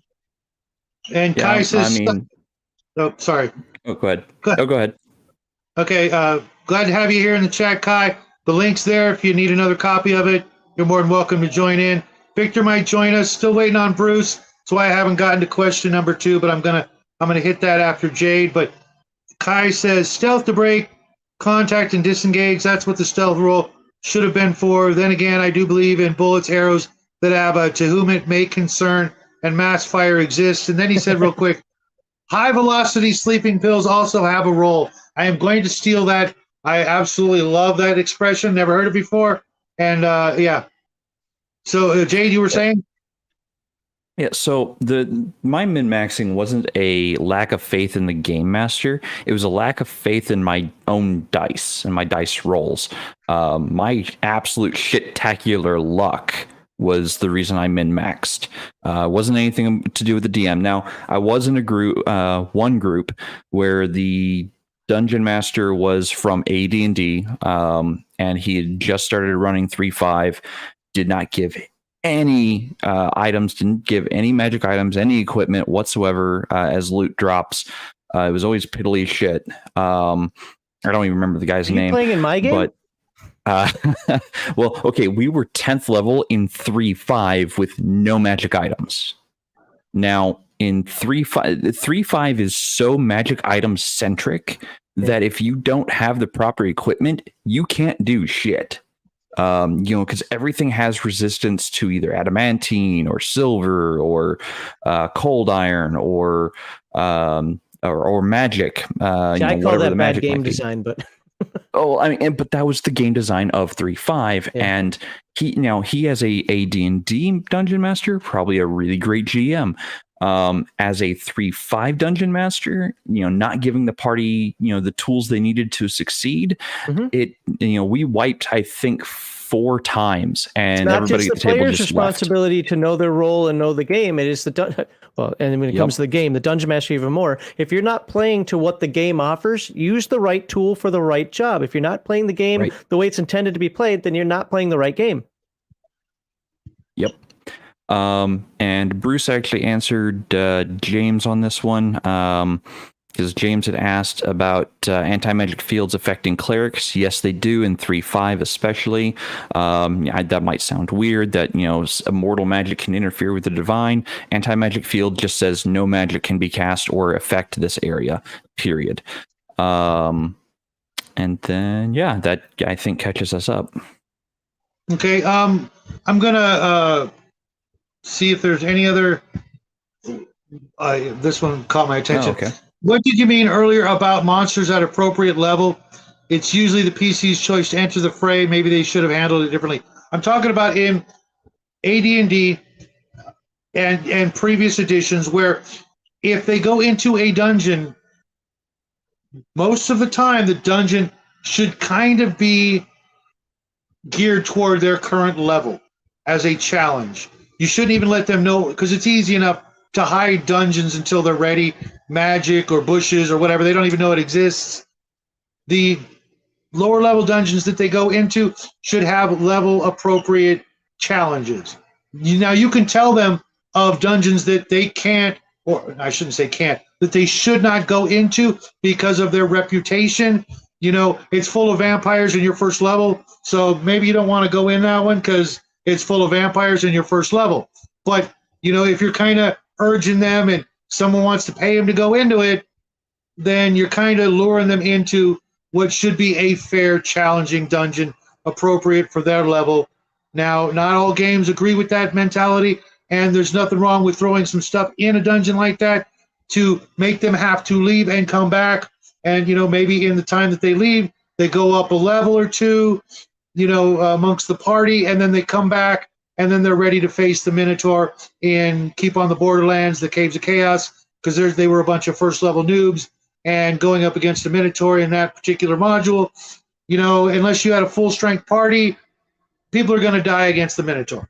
And Kai says, oh, sorry. Oh, go ahead. Go ahead. Okay. Glad to have you here in the chat, Kai. The link's there. If you need another copy of it, you're more than welcome to join in. Victor might join us. Still waiting on Bruce. That's why I haven't gotten to question number 2, but I'm gonna hit that after Jade. But Kai says stealth to break, contact and disengage. That's what the stealth roll should have been for. Then again, I do believe in bullets, arrows that have a to whom it may concern, and mass fire exists. And then he said real quick, high velocity sleeping pills also have a role. I am going to steal that. I absolutely love that expression. Never heard it before. And yeah. So Jade, you were saying? Yeah, so my min-maxing wasn't a lack of faith in the game master. It was a lack of faith in my own dice and my dice rolls. My absolute shit-tacular luck was the reason I min-maxed. Wasn't anything to do with the DM. Now, I was in a group, one group, where the dungeon master was from AD&D, and he had just started running 3.5, did not give any items, didn't give any magic items, any equipment whatsoever as loot drops. It was always piddly shit. I don't even remember the guy's name. Playing in my game? But well, okay, we were 10th level in 3.5 with no magic items. Now, in 3.5 is so magic item centric that if you don't have the proper equipment, you can't do shit. Because everything has resistance to either adamantine or silver or cold iron or magic. I call that bad game design, but oh, I mean, but that was the game design of 3.5, and he as a D&D dungeon master, probably a really great GM. As a 3.5 dungeon master, not giving the party, the tools they needed to succeed. We wiped, I think, 4 times, and everybody at the table just responsibility to know their role and know the game. It is and when it comes to the game, the dungeon master even more. If you're not playing to what the game offers, use the right tool for the right job. If you're not playing the game the way it's intended to be played, then you're not playing the right game. Yep. And Bruce actually answered James on this one, because James had asked about anti-magic fields affecting clerics. Yes, they do in 3.5 especially. That might sound weird that, immortal magic can interfere with the divine. Anti-magic field just says no magic can be cast or affect this area, period. And then, that I think catches us up. Okay, I'm going to see if there's any other... this one caught my attention. Oh, okay. What did you mean earlier about monsters at appropriate level? It's usually the PC's choice to enter the fray. Maybe they should have handled it differently. I'm talking about in AD&D and previous editions where if they go into a dungeon, most of the time the dungeon should kind of be geared toward their current level as a challenge. You shouldn't even let them know, because it's easy enough to hide dungeons until they're ready, magic or bushes or whatever. They don't even know it exists. The lower level dungeons that they go into should have level appropriate challenges. Now you can tell them of dungeons that they can't, or I shouldn't say can't, that they should not go into because of their reputation. It's full of vampires in your first level, so maybe you don't want to go in that one because it's full of vampires in your first level. But if you're kind of urging them and someone wants to pay them to go into it, then you're kind of luring them into what should be a fair, challenging dungeon appropriate for their level. Now, not all games agree with that mentality, and there's nothing wrong with throwing some stuff in a dungeon like that to make them have to leave and come back. And, maybe in the time that they leave, they go up a level or two, amongst the party, and then they come back, and then they're ready to face the Minotaur and keep on the Borderlands, the Caves of Chaos, because they were a bunch of first-level noobs, and going up against the Minotaur in that particular module, unless you had a full-strength party, people are going to die against the Minotaur.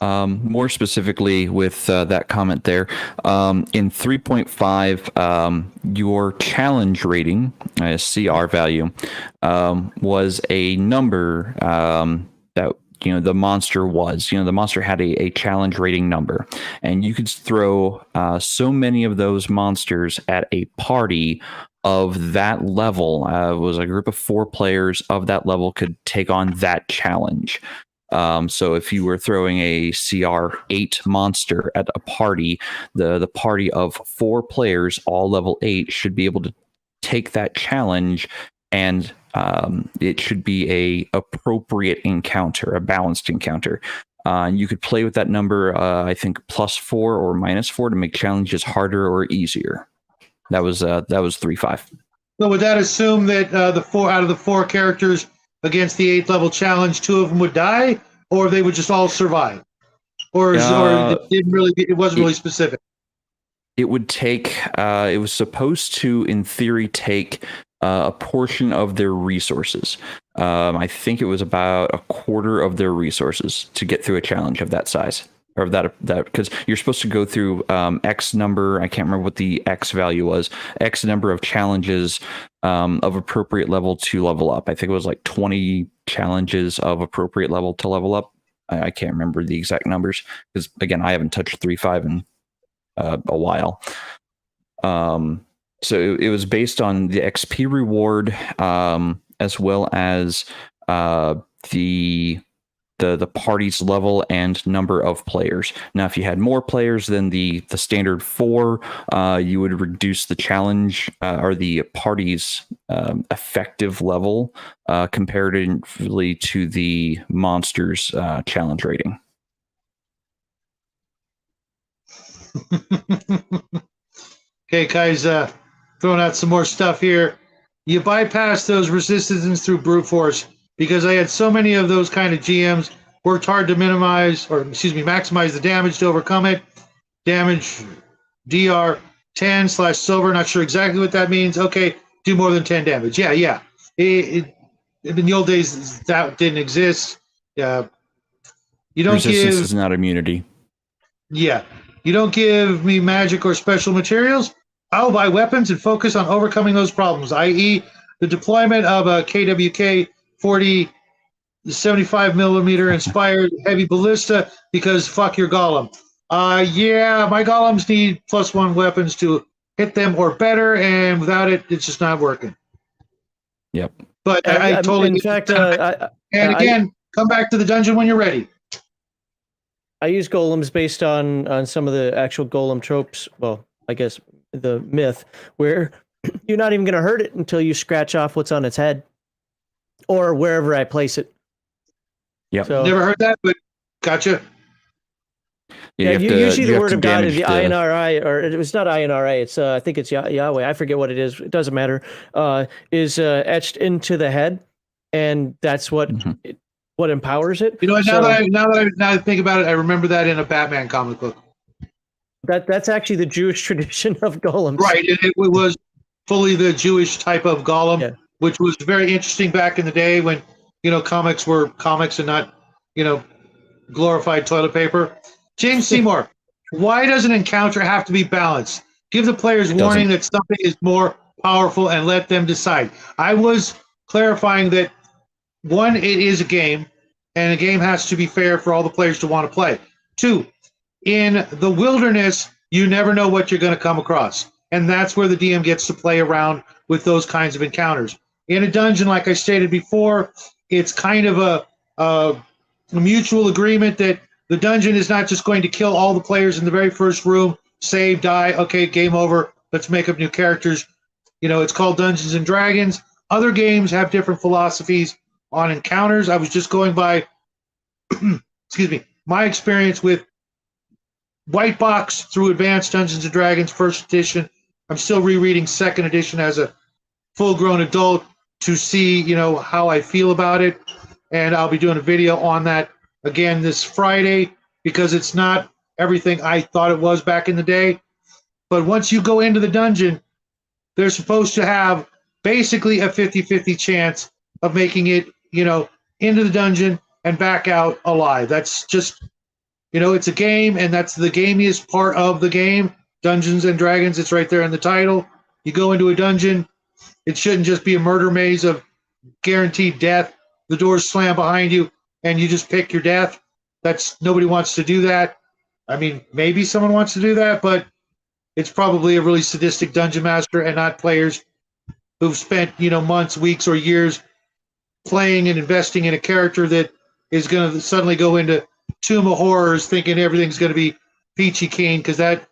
More specifically with that comment there, in 3.5, your challenge rating, CR value, was a number that the monster was. The monster had a challenge rating number, and you could throw so many of those monsters at a party of that level. It was a group of 4 players of that level could take on that challenge. So if you were throwing a CR 8 monster at a party, the party of 4 players, all level 8, should be able to take that challenge, and it should be a appropriate encounter, a balanced encounter. You could play with that number, I think +4 or -4 to make challenges harder or easier. That was 3.5. So would that assume that the 4 out of the 4 characters against the 8th level challenge, 2 of them would die, or they would just all survive? or it didn't really? It wasn't really specific. It would take. It was supposed to, in theory, take a portion of their resources. I think it was about a quarter of their resources to get through a challenge of that size, or that because you're supposed to go through X number. I can't remember what the X value was. X number of challenges of appropriate level to level up. I think it was like 20 challenges of appropriate level to level up. I can't remember the exact numbers because again, I haven't touched 3.5 in a while. So it was based on the XP reward, as well as the party's level and number of players. Now, if you had more players than the standard 4, you would reduce the challenge or the party's effective level comparatively to the monster's challenge rating. Okay, guys, throwing out some more stuff here. You bypass those resistances through brute force because I had so many of those kind of GMs worked hard to maximize the damage to overcome it. Damage DR 10/silver. Not sure exactly what that means. Okay, do more than 10 damage. Yeah. In the old days, that didn't exist. You don't Resistance is not immunity. Yeah. You don't give me magic or special materials. I'll buy weapons and focus on overcoming those problems, i.e. the deployment of a KWK 40 75 millimeter inspired heavy ballista because fuck your golem. Yeah, my golems need +1 weapons to hit them or better, and without it, it's just not working. Yep. But I totally. In fact, come back to the dungeon when you're ready. I use golems based on some of the actual golem tropes. Well, I guess the myth where you're not even going to hurt it until you scratch off what's on its head or wherever I place it. Yeah, so, never heard that, but gotcha. Yeah, usually the word of God is the INRI, or it's not INRI. It's I think it's Yahweh. I forget what it is. It doesn't matter. Is etched into the head, and that's what what empowers it. You know, now that I think about it, I remember that in a Batman comic book. That's actually the Jewish tradition of golems. Right, it was fully the Jewish type of golem, which was very interesting back in the day when comics were comics and not glorified toilet paper. James Seymour, why does an encounter have to be balanced? Give the players warning that something is more powerful and let them decide. I was clarifying that, one, it is a game, and a game has to be fair for all the players to want to play. 2, in the wilderness, you never know what you're going to come across, and that's where the DM gets to play around with those kinds of encounters. In a dungeon, like I stated before, it's kind of a mutual agreement that the dungeon is not just going to kill all the players in the very first room, save, die, okay, game over, let's make up new characters. It's called Dungeons and Dragons. Other games have different philosophies on encounters. I was just going by, my experience with White Box through Advanced Dungeons and Dragons, first edition. I'm still rereading second edition as a full-grown adult to see, how I feel about it. And I'll be doing a video on that again this Friday because it's not everything I thought it was back in the day. But once you go into the dungeon, they're supposed to have basically a 50-50 chance of making it, into the dungeon and back out alive. That's just, it's a game, and that's the gamiest part of the game. Dungeons and Dragons, it's right there in the title. You go into a dungeon, it shouldn't just be a murder maze of guaranteed death. The doors slam behind you, and you just pick your death. Nobody wants to do that. I mean, maybe someone wants to do that, but it's probably a really sadistic dungeon master and not players who've spent, months, weeks, or years playing and investing in a character that is going to suddenly go into Tomb of Horrors thinking everything's going to be peachy keen because that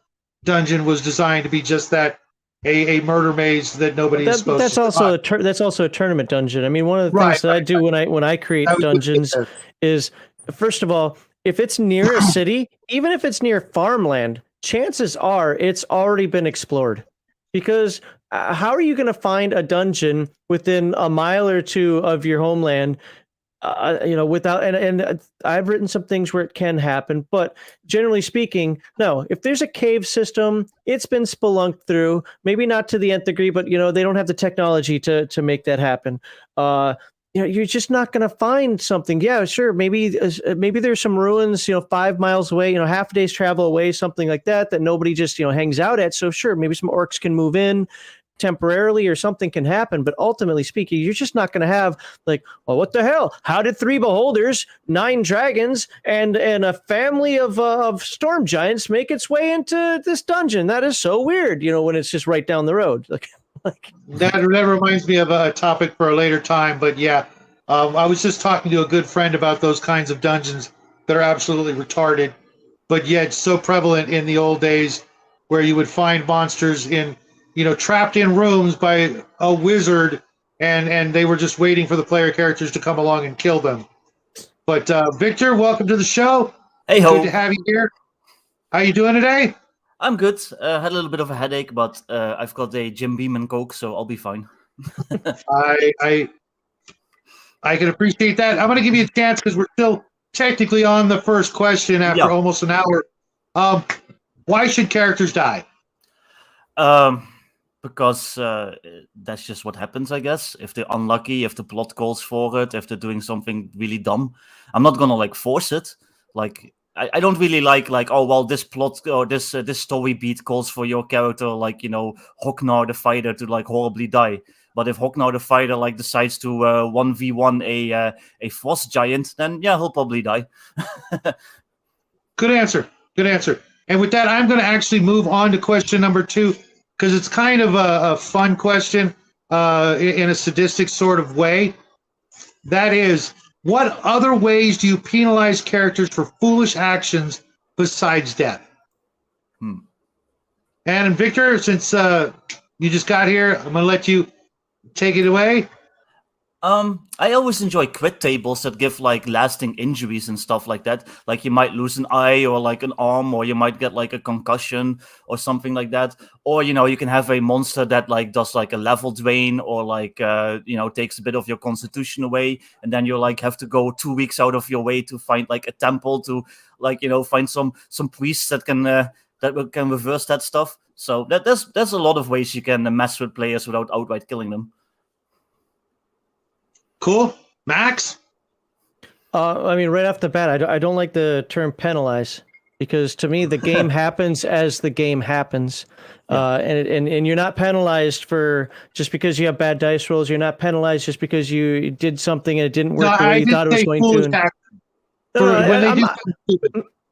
dungeon was designed to be just that, a murder maze that nobody is supposed to. That's also a tournament dungeon. I mean, one of the things that I do when I create dungeons is, first of all, if it's near a city, even if it's near farmland, chances are it's already been explored. Because how are you going to find a dungeon within a mile or two of your homeland without and I've written some things where it can happen, but generally speaking, no. If there's a cave system, it's been spelunked through. Maybe not to the nth degree, but they don't have the technology to make that happen. You're just not going to find something. Yeah, sure. Maybe there's some ruins, 5 miles away, half a day's travel away, something like that nobody just hangs out at. So sure, maybe some orcs can move in temporarily or something can happen, but ultimately speaking, you're just not going to have like, well, what the hell? How did 3 beholders, 9 dragons, and a family of storm giants make its way into this dungeon? That is so weird, when it's just right down the road. Like that reminds me of a topic for a later time, but yeah, I was just talking to a good friend about those kinds of dungeons that are absolutely retarded, but yet so prevalent in the old days, where you would find monsters trapped in rooms by a wizard, and they were just waiting for the player characters to come along and kill them. But Victor, welcome to the show. Hey ho. Good to have you here. How you doing today? I'm good. Had a little bit of a headache, but I've got a Jim Beam and Coke, so I'll be fine. I can appreciate that. I'm going to give you a chance because we're still technically on the first question after almost an hour. Why should characters die? Because that's just what happens, I guess. If they're unlucky, if the plot calls for it, if they're doing something really dumb, I'm not gonna force it. I don't really like oh well, this plot or this story beat calls for your character Hognar the fighter to horribly die. But if Hognar the fighter decides to 1v1 a frost giant, then yeah, he'll probably die. Good answer. And with that, I'm going to actually move on to question number 2, because it's kind of a fun question in a sadistic sort of way. That is, what other ways do you penalize characters for foolish actions besides death? And Victor, since you just got here, I'm going to let you take it away. I always enjoy crit tables that give lasting injuries and stuff like that. Like you might lose an eye or an arm, or you might get a concussion or something like that. Or you can have a monster that does a level drain or takes a bit of your constitution away, and then you have to go 2 weeks out of your way to find a temple to find some priests that can reverse that stuff. So there's a lot of ways you can mess with players without outright killing them. Cool. Max? Right off the bat, I don't like the term penalize, because to me, the game happens as the game happens. And you're not penalized for just because you have bad dice rolls. You're not penalized just because you did something and it didn't work the way you thought it was going to.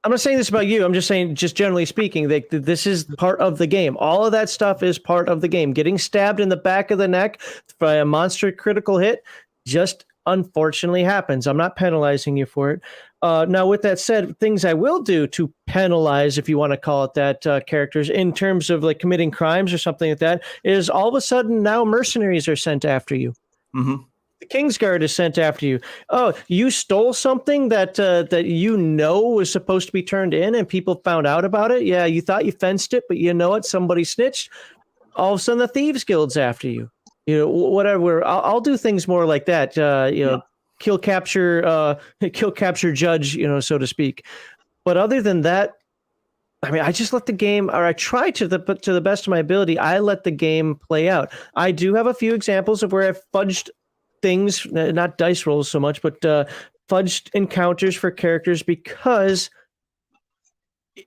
I'm not saying this about you. I'm just saying, just generally speaking, this is part of the game. All of that stuff is part of the game. Getting stabbed in the back of the neck by a monster critical hit just unfortunately happens. I'm not penalizing you for it. Now, with that said, things I will do to penalize, if you want to call it that, characters in terms of committing crimes or something like that, is all of a sudden now mercenaries are sent after you. Mm-hmm. The Kingsguard is sent after you. Oh, you stole something that was supposed to be turned in, and people found out about it. Yeah, you thought you fenced it, but somebody snitched. All of a sudden, the Thieves Guild's after you. Whatever. I'll do things more like that. Kill capture judge. So to speak. But other than that, I just let the game, or I try to the best of my ability. I let the game play out. I do have a few examples of where I've fudged things, not dice rolls so much, but fudged encounters for characters because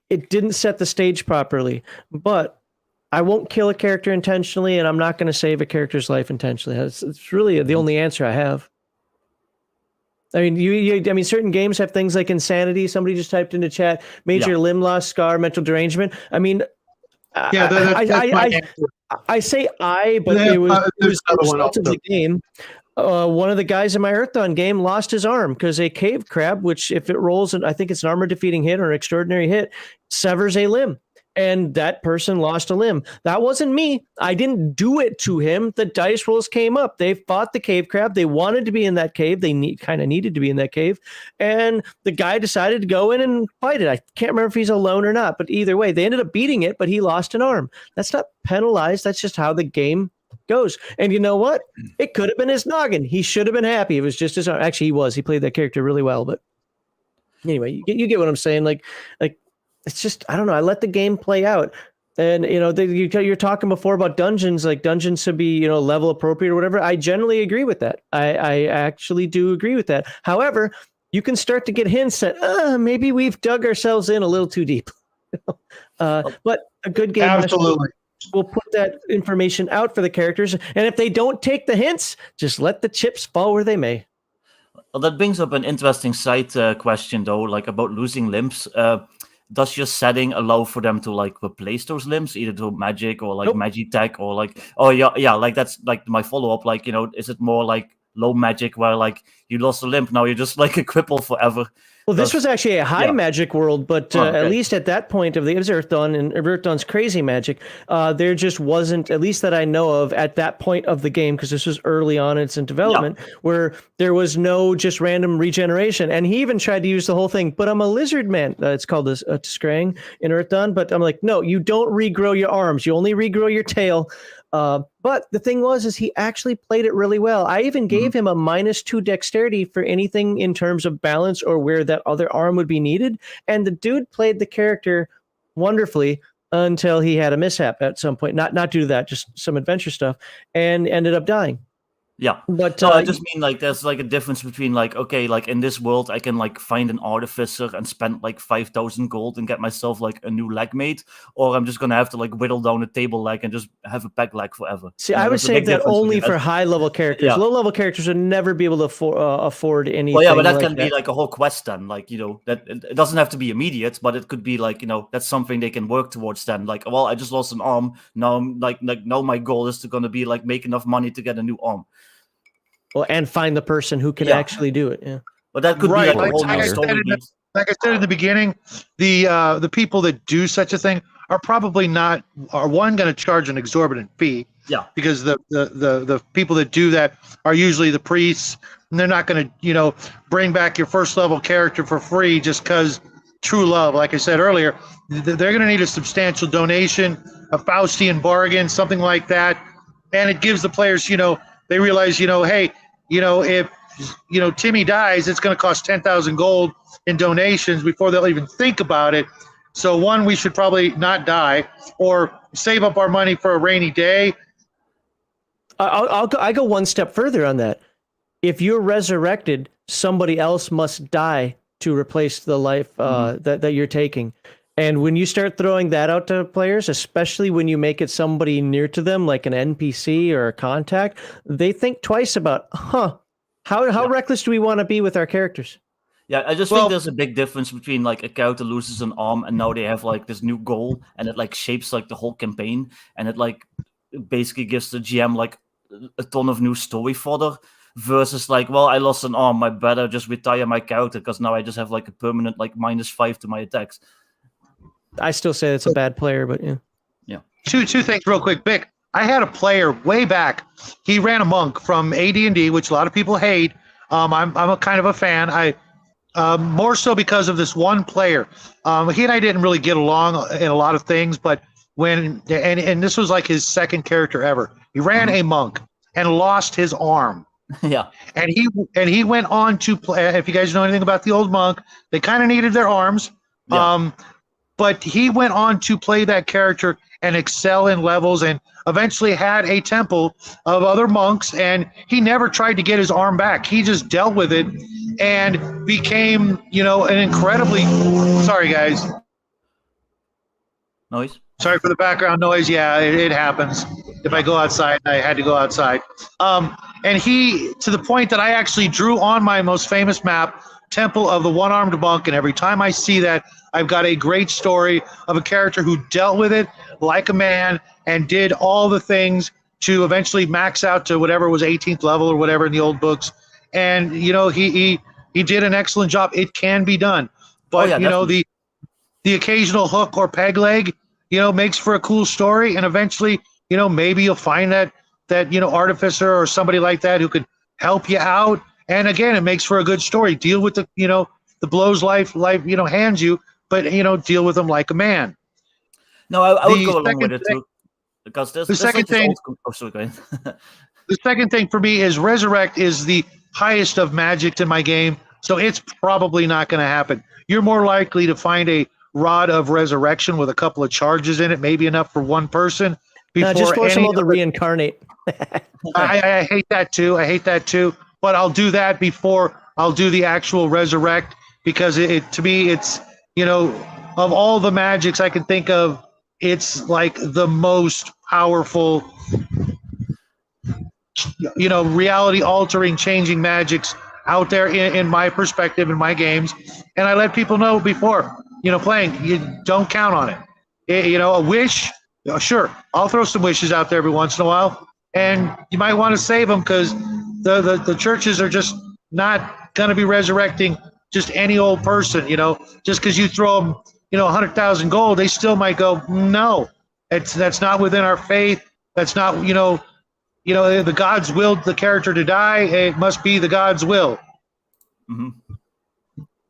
it didn't set the stage properly. But I won't kill a character intentionally, and I'm not going to save a character's life intentionally. It's really the only answer I have. Certain games have things like insanity. Somebody just typed into chat, major limb loss, scar, mental derangement. I say but it was the result of the game. One of the guys in my Earthdawn game lost his arm because a cave crab, which if it rolls, and I think it's an armor defeating hit or an extraordinary hit, severs a limb. And that person lost a limb. That wasn't me. I didn't do it to him. The dice rolls came up. They fought the cave crab. They wanted to be in that cave. They kind of needed to be in that cave. And the guy decided to go in and fight it. I can't remember if he's alone or not, but either way, they ended up beating it, but he lost an arm. That's not penalized. That's just how the game goes. And you know what? It could have been his noggin. He should have been happy. It was just his. Actually, he was. He played that character really well. But anyway, you get what I'm saying. Like it's just, I don't know. I let the game play out. And, you're talking before about dungeons, like dungeons should be, level appropriate or whatever. I generally agree with that. I actually do agree with that. However, you can start to get hints that maybe we've dug ourselves in a little too deep. But a good game Absolutely. will put that information out for the characters. And if they don't take the hints, just let the chips fall where they may. Well, that brings up an interesting side question, though, like about losing limbs. Does your setting allow for them to like replace those limbs, either through magic or like Nope. magitech, or like, oh yeah, like that's like my follow-up, like, is it more like low magic where like you lost a limb, now you're just like a cripple forever? Well, this was actually a high Yeah. magic world, but Okay. at least at that point of the Earthdawn and Earthdawn's crazy magic, there just wasn't, at least that I know of, at that point of the game, because this was early on in its development, where there was no just random regeneration. And he even tried to use the whole thing, but I'm a lizard man. It's called a Scrang in Earthdawn, but I'm like, no, you don't regrow your arms. You only regrow your tail. But the thing is he actually played it really well. I even gave him a -2 dexterity for anything in terms of balance or where that other arm would be needed. And the dude played the character wonderfully until he had a mishap at some point. Not due to that, just some adventure stuff, and ended up dying. Yeah. But No, I just mean like there's like a difference between like, okay, like in this world I can like find an artificer and spend like 5,000 gold and get myself like a new leg made, or I'm just gonna have to like whittle down a table leg and just have a peg leg forever. See, I would there's a save big that difference only between for that. high level characters. Yeah. Low level characters would never be able to afford anything. Well, yeah, but that like can be like a whole quest then. Like, that it doesn't have to be immediate, but it could be like, that's something they can work towards then. Like, well, I just lost an arm. Now I'm like now my goal is to gonna be like make enough money to get a new arm. Well, and find the person who can actually do it. Yeah. But that could Right, be like a whole like new I said story. Like I said in the beginning, the people that do such a thing are probably not going to charge an exorbitant fee. Yeah. Because the people that do that are usually the priests, and they're not going to bring back your first level character for free just because true love. Like I said earlier, they're going to need a substantial donation, a Faustian bargain, something like that, and it gives the players they realize hey, if Timmy dies, it's going to cost 10,000 gold in donations before they'll even think about it. So one, we should probably not die or save up our money for a rainy day. I go one step further on that. If you're resurrected, somebody else must die to replace the life that you're taking. And when you start throwing that out to players, especially when you make it somebody near to them, like an NPC or a contact, they think twice about, how reckless do we want to be with our characters? Yeah, I just think there's a big difference between like a character loses an arm and now they have like this new goal and it like shapes like the whole campaign and it like basically gives the GM like a ton of new story fodder versus like, well, I lost an arm, I better just retire my character because now I just have like a permanent like -5 to my attacks. I still say it's a bad player, but yeah. Yeah. Two things real quick, Vic. I had a player way back. He ran a monk from AD&D, which a lot of people hate. I'm a kind of a fan. I more so because of this one player. He and I didn't really get along in a lot of things, but and this was like his second character ever. He ran a monk and lost his arm. Yeah. And he went on to play. If you guys know anything about the old monk, they kind of needed their arms. Yeah. But he went on to play that character and excel in levels and eventually had a temple of other monks, and he never tried to get his arm back. He just dealt with it and became, an incredibly – sorry, guys. Noise? Sorry for the background noise. Yeah, it happens. If I go outside, I had to go outside. And he, to the point that I actually drew on my most famous map, Temple of the One-Armed Monk, and every time I see that, I've got a great story of a character who dealt with it like a man and did all the things to eventually max out to whatever was 18th level or whatever in the old books. And, he did an excellent job. It can be done. But, the occasional hook or peg leg, makes for a cool story. And eventually, maybe you'll find that artificer or somebody like that who could help you out. And again, it makes for a good story. Deal with the blows life, hands you, but, deal with them like a man. No, I would go along with it too. Because The second thing, sorry, go ahead. the second thing for me is resurrect is the highest of magics in my game, so it's probably not going to happen. You're more likely to find a rod of resurrection with a couple of charges in it, maybe enough for one person. Just Before force them any all to other- reincarnate. I hate that too. I hate that too. But I'll do that before I'll do the actual resurrect, because it to me it's, you know, of all the magics I can think of, it's like the most powerful, you know, reality altering, changing magics out there in my perspective in my games. And I let people know before, you know, playing, you don't count on it. You know, a wish, sure, I'll throw some wishes out there every once in a while, and you might want to save them, because the churches are just not going to be resurrecting just any old person. You know, just because you throw them, you know, 100,000 gold, they still might go, no, that's not within our faith. That's not, you know, the gods willed the character to die. It must be the gods' will. Mm-hmm.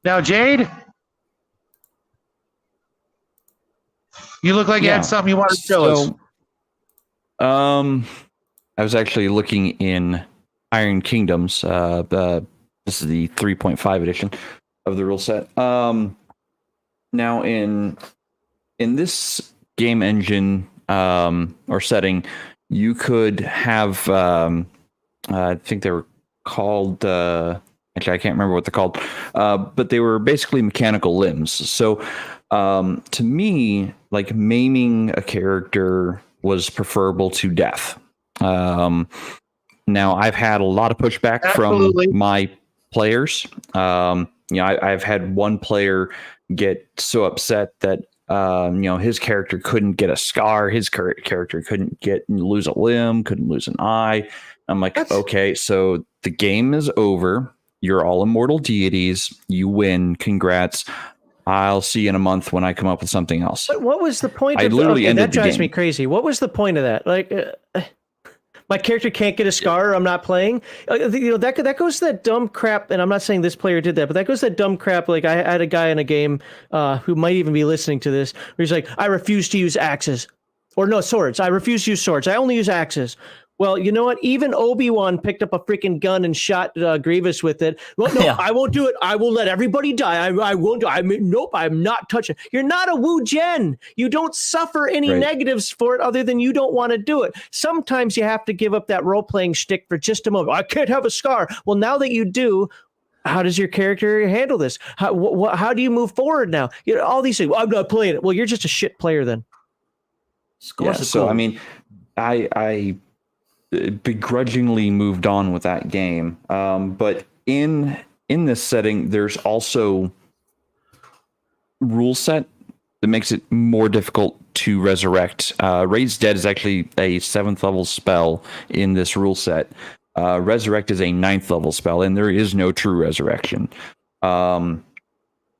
Now, Jade, you look like you had something you wanted to show us. I was actually looking in Iron Kingdoms. This is the 3.5 edition of the rule set. Now in this game engine or setting, you could have I think they were called actually I can't remember what they're called, but they were basically mechanical limbs. So to me, like, maiming a character was preferable to death. Now I've had a lot of pushback from my players. I've had one player get so upset that his character couldn't get a scar, his character couldn't lose a limb, couldn't lose an eye. I'm like, okay, so the game is over. You're all immortal deities. You win. Congrats. I'll see you in a month when I come up with something else. But what was the point? I literally ended that the drives game. me crazy. What was the point of that? Like, my character can't get a scar, or I'm not playing. That goes to that dumb crap. And I'm not saying this player did that, but that goes to that dumb crap. Like, I had a guy in a game who might even be listening to this, where he's like, I refuse to use axes, or no, swords. I refuse to use swords. I only use axes. Well, you know what? Even Obi-Wan picked up a freaking gun and shot Grievous with it. Well, no, I won't do it. I will let everybody die. I won't do it. Nope, I'm not touching it. You're not a Wu Gen. You don't suffer any negatives for it other than you don't want to do it. Sometimes you have to give up that role-playing shtick for just a moment. I can't have a scar. Well, now that you do, how does your character handle this? How do you move forward now? You know, all these things. Well, I'm not playing it. Well, you're just a shit player then. So, I mean, I begrudgingly moved on with that game, but in this setting there's also rule set that makes it more difficult to resurrect. Raise Dead is actually a 7th level spell in this rule set. Resurrect is a 9th level spell, and there is no true resurrection. And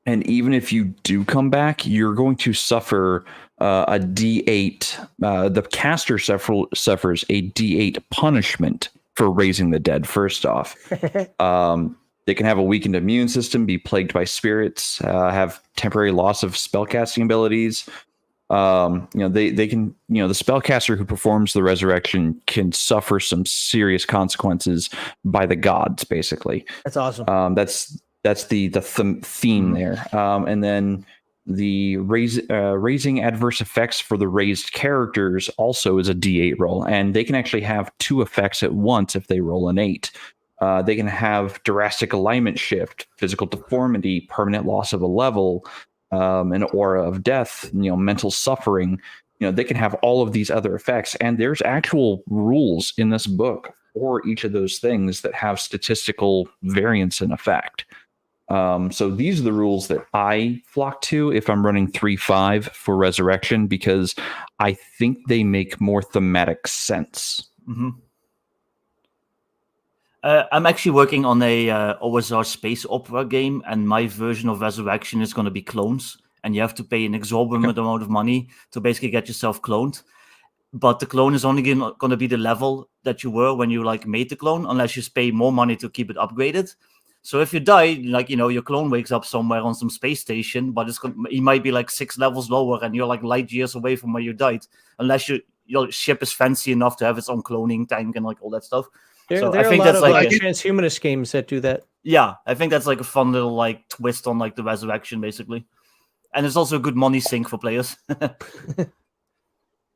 even if you do come back, you're going to suffer a D8. The caster suffers a D8 punishment for raising the dead, first off. They can have a weakened immune system, be plagued by spirits, have temporary loss of spellcasting abilities. They can, the spellcaster who performs the resurrection can suffer some serious consequences by the gods, basically. That's awesome. That's the theme there. And then the raising adverse effects for the raised characters also is a D8 roll, and they can actually have 2 effects at once if they roll an 8. They can have drastic alignment shift, physical deformity, permanent loss of a level, an aura of death, mental suffering. They can have all of these other effects, and there's actual rules in this book for each of those things that have statistical variance in effect. So these are the rules that I flock to if I'm running 3.5 for Resurrection, because I think they make more thematic sense. Mm-hmm. I'm actually working on a OSR space opera game, and my version of Resurrection is going to be clones, and you have to pay an exorbitant amount of money to basically get yourself cloned. But the clone is only going to be the level that you were when you made the clone, unless you pay more money to keep it upgraded. So if you die, your clone wakes up somewhere on some space station, but he might be 6 levels lower, and you're light years away from where you died, unless you your ship is fancy enough to have its own cloning tank and like all that stuff. There So are I a think lot that's of like transhumanist games that do that. yeah, I think that's like a fun little like twist on like the resurrection basically, and it's also a good money sink for players.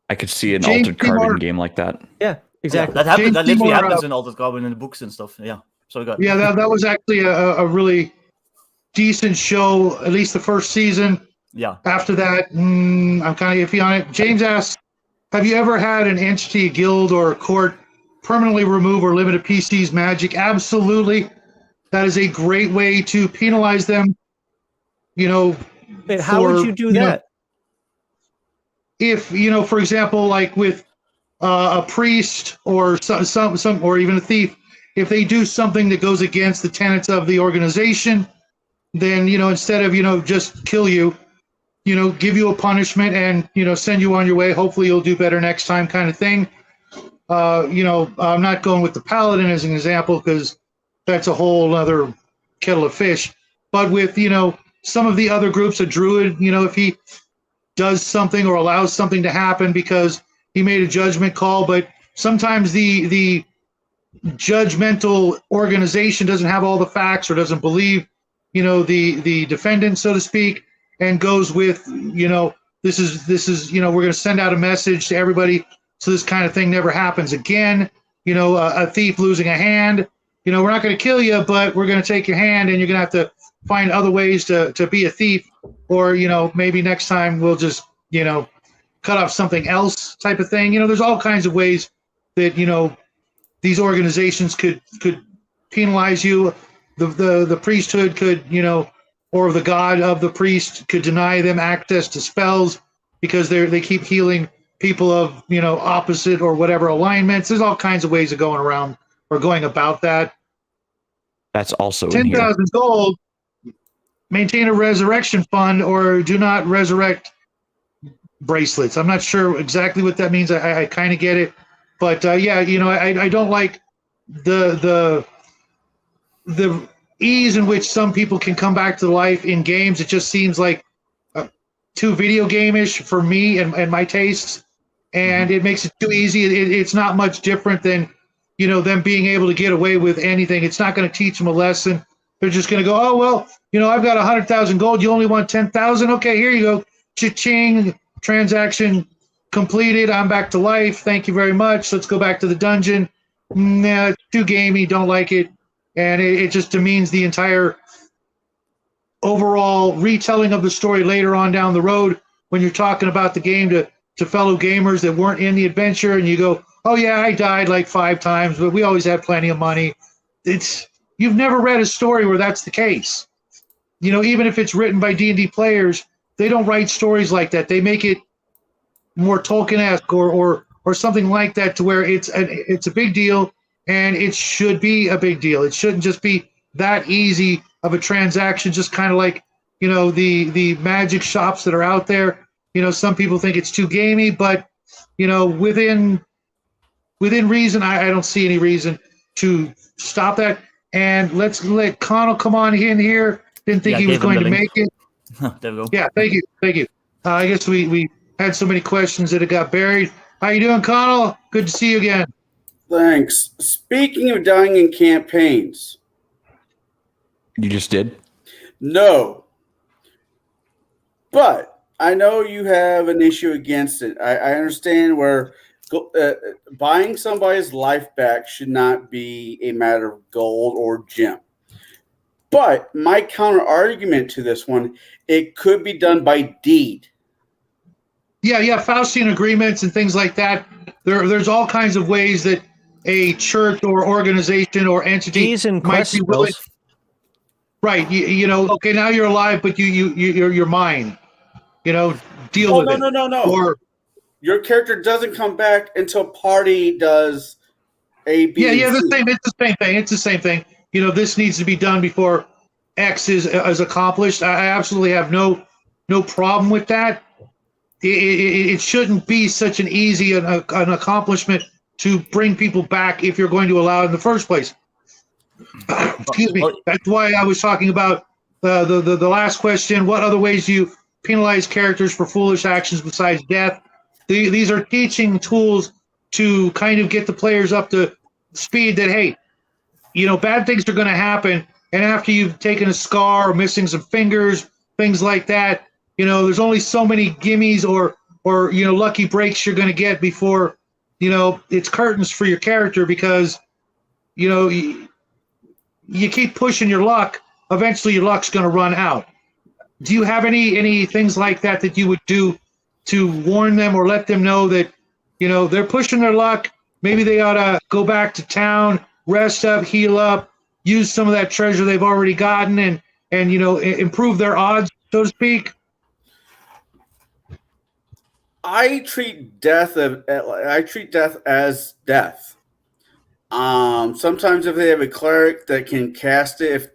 I could see an James Altered Carbon Seymour- game like that. Yeah, exactly. That happens. James That literally Seymour, happens in Altered Carbon in the books and stuff. Yeah. So good. Yeah, that was actually a really decent show, at least the first season. Yeah. After that, I'm kind of iffy on it. James asks, have you ever had an entity, a guild, or a court permanently remove or limit a PC's magic? Absolutely. That is a great way to penalize them. And how would you do that? If, for example, like with a priest or some or even a thief, if they do something that goes against the tenets of the organization, then, instead of, just kill you, give you a punishment and, send you on your way. Hopefully you'll do better next time kind of thing. I'm not going with the paladin as an example because that's a whole other kettle of fish. But with, some of the other groups, a druid, if he does something or allows something to happen because he made a judgment call, but sometimes the judgmental organization doesn't have all the facts or doesn't believe, the defendant, so to speak, and goes with, this is, we're going to send out a message to everybody so this kind of thing never happens again. A thief losing a hand, we're not going to kill you, but we're going to take your hand and you're going to have to find other ways to be a thief, or, maybe next time we'll just, cut off something else type of thing. There's all kinds of ways that, these organizations could penalize you. The priesthood could, or the god of the priest could deny them access to spells because they keep healing people of, opposite or whatever alignments. There's all kinds of ways of going around or going about that. That's also in here. 10,000 gold. Maintain a resurrection fund or do not resurrect bracelets. I'm not sure exactly what that means. I kind of get it. But yeah, I don't like the ease in which some people can come back to life in games. It just seems like too video game-ish for me and my tastes, and it makes it too easy. It's not much different than them being able to get away with anything. It's not going to teach them a lesson. They're just going to go, oh well, I've got 100,000 gold. You only want 10,000. Okay, here you go. Cha-ching. Transaction completed. I'm back to life. Thank you very much. Let's go back to the dungeon. Nah, it's too gamey. Don't like it. And it just demeans the entire overall retelling of the story later on down the road when you're talking about the game to fellow gamers that weren't in the adventure, and you go, oh yeah, I died like 5 times, but we always had plenty of money. You've never read a story where that's the case. Even if it's written by D&D players, they don't write stories like that. They make it more Tolkien-esque or something like that, to where it's a big deal, and it should be a big deal. It shouldn't just be that easy of a transaction, just kind of like, the magic shops that are out there. Some people think it's too gamey, but, within reason, I don't see any reason to stop that. And let's let Connell come on in here. Didn't think he was going to make it. There we go. Yeah, thank you. I guess we had so many questions that it got buried. How you doing, Connell? Good to see you again. Thanks. Speaking of dying in campaigns. You just did? No. But I know you have an issue against it. I understand where buying somebody's life back should not be a matter of gold or gem. But my counter argument to this one, it could be done by deed. Yeah, Faustian agreements and things like that. There's all kinds of ways that a church or organization or entity Deeds and might quest be willing. spells. Right. Okay, now you're alive, but you're mine. Deal with it. No. Or your character doesn't come back until party does A, B, yeah, and C. It's the same thing. This needs to be done before X is accomplished. I absolutely have no problem with that. It shouldn't be such an easy an accomplishment to bring people back if you're going to allow it in the first place. Excuse me. That's why I was talking about the last question. What other ways do you penalize characters for foolish actions besides death? these are teaching tools to kind of get the players up to speed that, hey, bad things are going to happen. And after you've taken a scar or missing some fingers, things like that, there's only so many gimmies or lucky breaks you're going to get before, it's curtains for your character because, you keep pushing your luck. Eventually your luck's going to run out. Do you have any things like that you would do to warn them or let them know that, they're pushing their luck? Maybe they ought to go back to town, rest up, heal up, use some of that treasure they've already gotten and improve their odds, so to speak? I treat death as death. Sometimes if they have a cleric that can cast it, if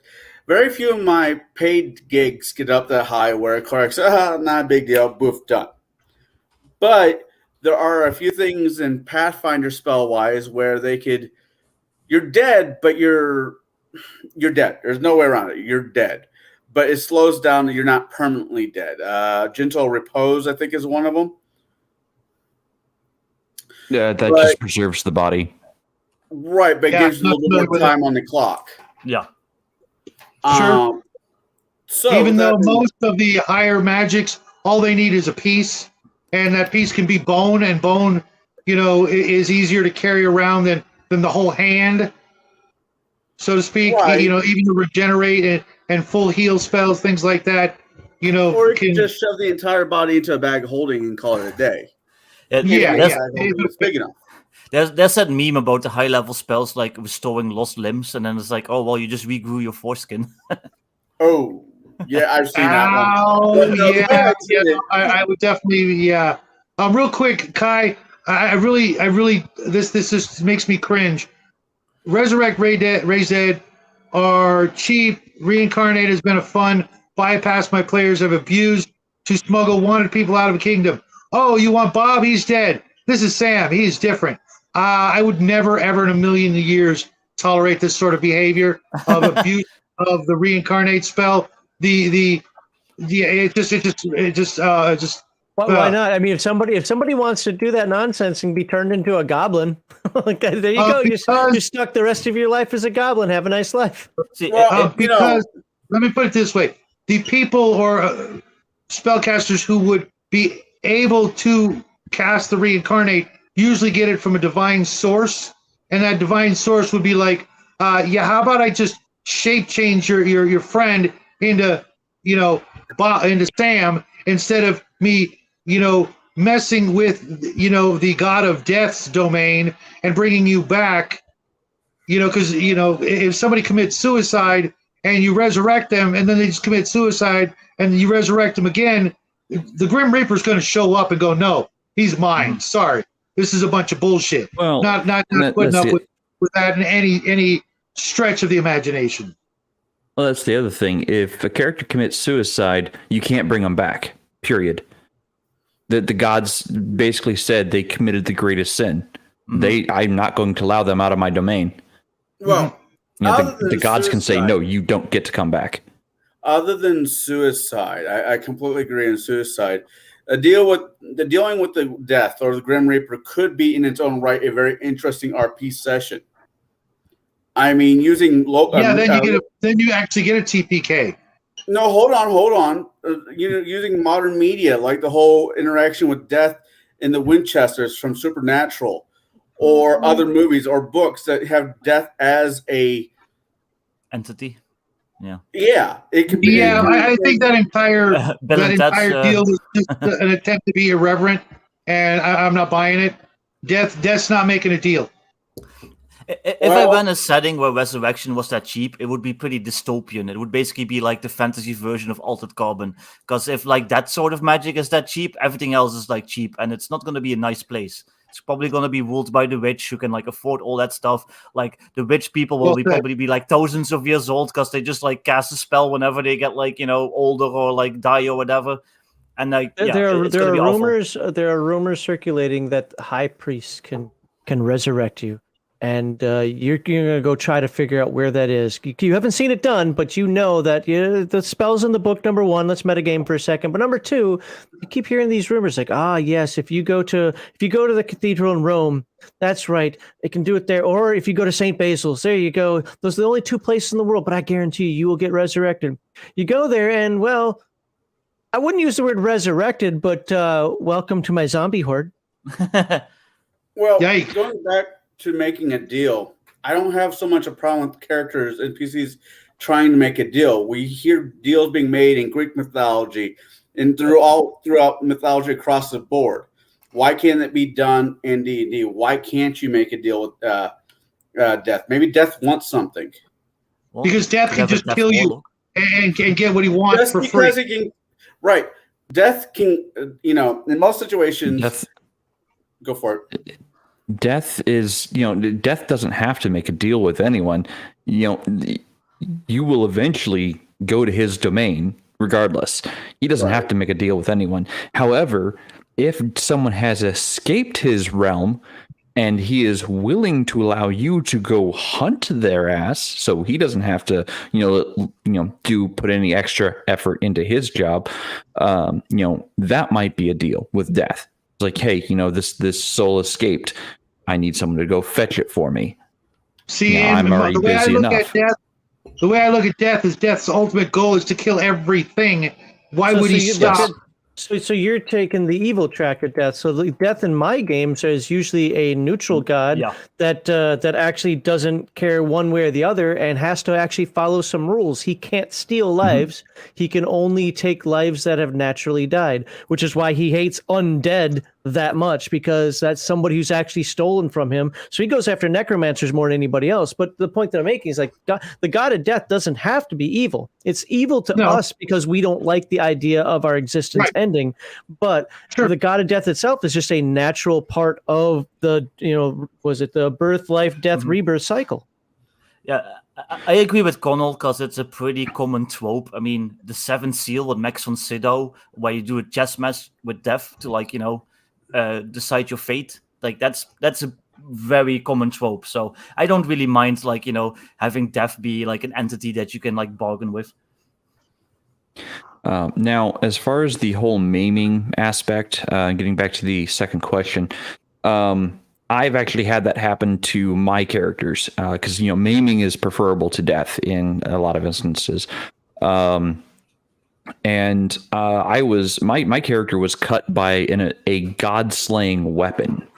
very few of my paid gigs get up that high where a cleric says, not a big deal, boof, done. But there are a few things in Pathfinder spell-wise where you're dead, but you're dead. There's no way around it. You're dead. But it slows down that you're not permanently dead. Gentle Repose, I think, is one of them. Yeah, that just preserves the body. Right, but gives you a little more time on the clock. Yeah. Sure. So even though most of the higher magics, all they need is a piece, and that piece can be bone, and bone, is easier to carry around than the whole hand, so to speak. Right. Even to regenerate and full heal spells, things like that. Or you can just shove the entire body into a bag of holding and call it a day. It's big enough. There's that meme about the high level spells like restoring lost limbs, and then it's like, oh well, you just regrew your foreskin. Oh, yeah, I've seen that one. I would definitely, yeah. Real quick, Kai, I really, this just makes me cringe. Resurrect, Raise Dead are cheap. Reincarnate has been a fun bypass my players have abused to smuggle wanted people out of a kingdom. Oh, you want Bob? He's dead. This is Sam. He's different. I would never, ever in a million years tolerate this sort of behavior of abuse of the reincarnate spell. Why not? I mean, if somebody wants to do that nonsense and be turned into a goblin, like, there you go. You're stuck the rest of your life as a goblin. Have a nice life. Let me put it this way: the people or spellcasters who would be able to cast the reincarnate usually get it from a divine source, and that divine source would be like, how about I just shape change your friend into into Sam instead of me messing with the god of death's domain and bringing you back, because if somebody commits suicide and you resurrect them and then they just commit suicide and you resurrect them again, the Grim Reaper is going to show up and go, no, he's mine. Sorry, this is a bunch of bullshit. Well, not putting up with that in any stretch of the imagination. Well, that's the other thing. If a character commits suicide, you can't bring them back. Period. The gods basically said they committed the greatest sin. Mm-hmm. I'm not going to allow them out of my domain. Well, the gods can say, no, you don't get to come back. Other than suicide, I completely agree on suicide. Dealing with the death or the Grim Reaper could be in its own right a very interesting RP session. I mean, using then you actually get a TPK. No, hold on. Using modern media, like the whole interaction with death in the Winchesters from Supernatural, or other movies or books that have death as a entity. Yeah, it could be. Yeah, I think that entire deal was just an attempt to be irreverent, and I'm not buying it. Death's not making a deal. If I ran a setting where resurrection was that cheap, it would be pretty dystopian. It would basically be like the fantasy version of Altered Carbon. Because if like that sort of magic is that cheap, everything else is like cheap, and it's not going to be a nice place. It's probably going to be ruled by the rich who can like afford all that stuff. Like the rich people will probably be like thousands of years old because they just like cast a spell whenever they get like older or like die or whatever. And like there are rumors circulating that high priests can resurrect you. and you're gonna go try to figure out where that is. You haven't seen it done, but you know that the spell's in the book. Number one, let's metagame for a second. But number two, you keep hearing these rumors like, yes, if you go to the cathedral in Rome, that's right, it can do it there. Or if you go to St. Basil's, there you go. Those are the only two places in the world, but I guarantee you will get resurrected. You go there, and well, I wouldn't use the word resurrected, but welcome to my zombie horde. Well, Yikes. going back to making a deal, I don't have so much a problem with characters and PCs trying to make a deal. We hear deals being made in Greek mythology and throughout mythology across the board. Why can't it be done in D&D? Why can't you make a deal with Death? Maybe Death wants something. Well, Because Death can just kill you and get what he wants Just for because free. he can, right? Death can, in most situations, go for it. Death is, Death doesn't have to make a deal with anyone. You will eventually go to his domain regardless. He doesn't have to make a deal with anyone. However, if someone has escaped his realm and he is willing to allow you to go hunt their ass, so he doesn't have to, put any extra effort into his job, that might be a deal with Death. It's like, hey, this soul escaped. I need someone to go fetch it for me. See, I'm already busy enough. The way I look at Death is Death's ultimate goal is to kill everything. Why would he stop? So you're taking the evil track of Death. So the Death in my games is usually a neutral god that actually doesn't care one way or the other and has to actually follow some rules. He can't steal lives. He can only take lives that have naturally died, which is why he hates undead that much, because that's somebody who's actually stolen from him. So he goes after necromancers more than anybody else. But the point that I'm making is, like, the god of Death doesn't have to be evil. It's evil to us because we don't like the idea of our existence ending. But the god of Death itself is just a natural part of the, was it the birth, life, death, rebirth cycle? Yeah, I agree with Connell, because it's a pretty common trope. I mean, the Seventh Seal with Max von Sydow, where you do a chess match with Death to, decide your fate. Like, that's a very common trope. So I don't really mind, having Death be like an entity that you can bargain with. Now, as far as the whole maiming aspect, getting back to the second question, I've actually had that happen to my characters, because maiming is preferable to death in a lot of instances. And my character was cut by a god-slaying weapon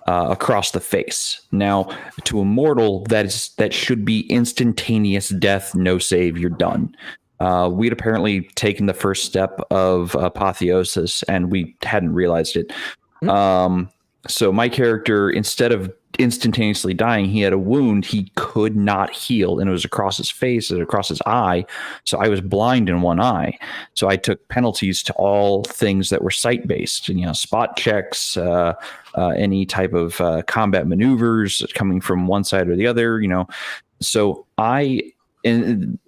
across the face. Now, to a mortal, that should be instantaneous death, no save, you're done. We'd apparently taken the first step of apotheosis, and we hadn't realized it. So my character, instead of instantaneously dying, he had a wound he could not heal, and it was across his face and across his eye. So I was blind in one eye. So I took penalties to all things that were sight-based, spot checks, any type of combat maneuvers coming from one side or the other, So and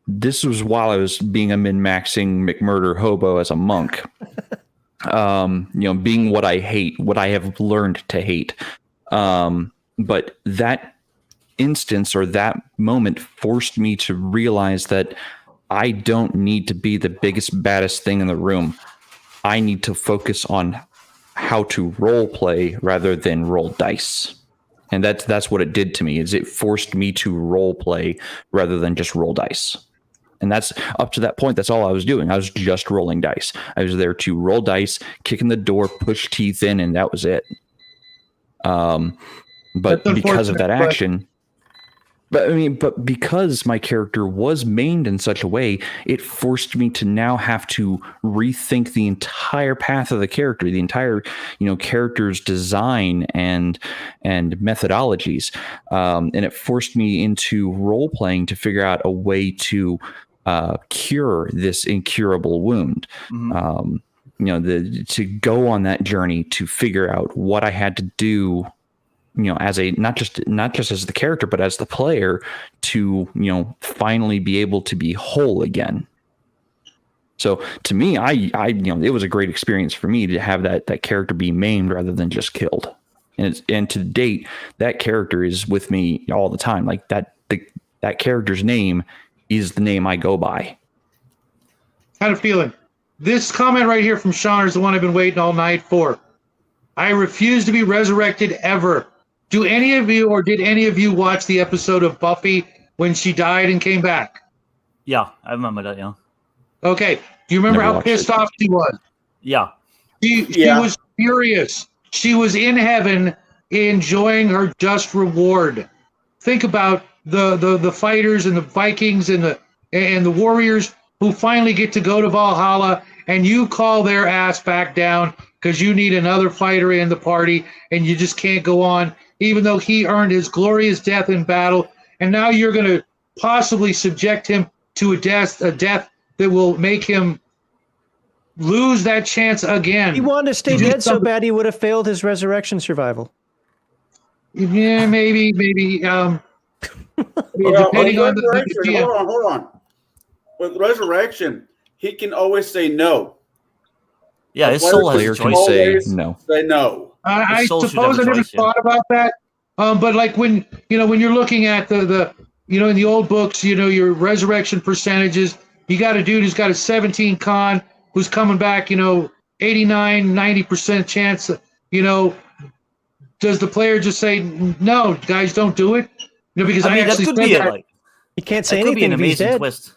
this was while I was being a min-maxing McMurder hobo as a monk. Being what I hate, what I have learned to hate. But that instance or that moment forced me to realize that I don't need to be the biggest, baddest thing in the room. I need to focus on how to role play rather than roll dice. And that's what it did to me, is it forced me to role play rather than just roll dice. And that's up to that point. That's all I was doing. I was just rolling dice. I was there to roll dice, kick in the door, push teeth in, and that was it. But because of that action, but because my character was maimed in such a way, it forced me to now have to rethink the entire path of the character, the entire, character's design and methodologies. And it forced me into role playing to figure out a way to cure this incurable wound. To go on that journey to figure out what I had to do, as a not just as the character, but as the player, to finally be able to be whole again. So to me, I it was a great experience for me to have that character be maimed rather than just killed. and to date, that character is with me all the time. Like that character's name is the name I go by. Kind of feeling. This comment right here from Sean is the one I've been waiting all night for. I refuse to be resurrected ever. Do any of you, or did any of you watch the episode of Buffy when she died and came back? Yeah, I remember that. Yeah. Okay. Do you remember Never how watched pissed it. off she was? Yeah. She was furious. She was in heaven enjoying her just reward. Think about the fighters and the Vikings and the warriors who finally get to go to Valhalla, and you call their ass back down because you need another fighter in the party and you just can't go on, even though he earned his glorious death in battle. And now you're going to possibly subject him to a death that will make him lose that chance again. He wanted to stay dead so bad he would have failed his resurrection survival. Yeah, maybe. Depending on the hold on. With resurrection, he can always say no. Yeah, his soul has a Player can choice. say no. Say no. I soul should suppose I have a never choice, yeah. thought about that. But like when you're looking at the in the old books, your resurrection percentages, you got a dude who's got a 17 con who's coming back, 89, 90% chance. Does the player just say no, guys, don't do it? Because I actually that could said be that. He can't say That could be anything an if he's amazing dead. twist.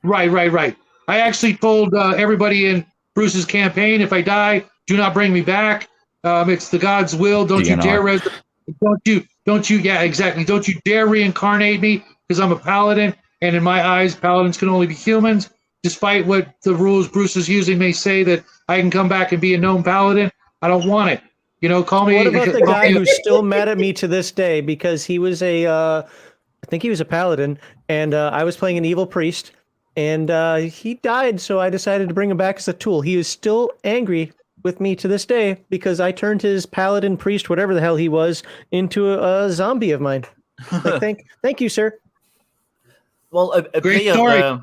Right. I actually told everybody in Bruce's campaign, if I die, do not bring me back. It's the God's will. Don't you dare don't you yeah, exactly. Don't you dare reincarnate me because I'm a paladin, and in my eyes, paladins can only be humans. Despite what the rules Bruce is using may say that I can come back and be a gnome paladin, I don't want it. Call me. What about the guy who's still mad at me to this day because he was I think he was a paladin, and I was playing an evil priest, and he died, so I decided to bring him back as a tool. He is still angry with me to this day because I turned his paladin priest, whatever the hell he was, into a zombie of mine. Like, thank you, sir. Well, a Great player, story.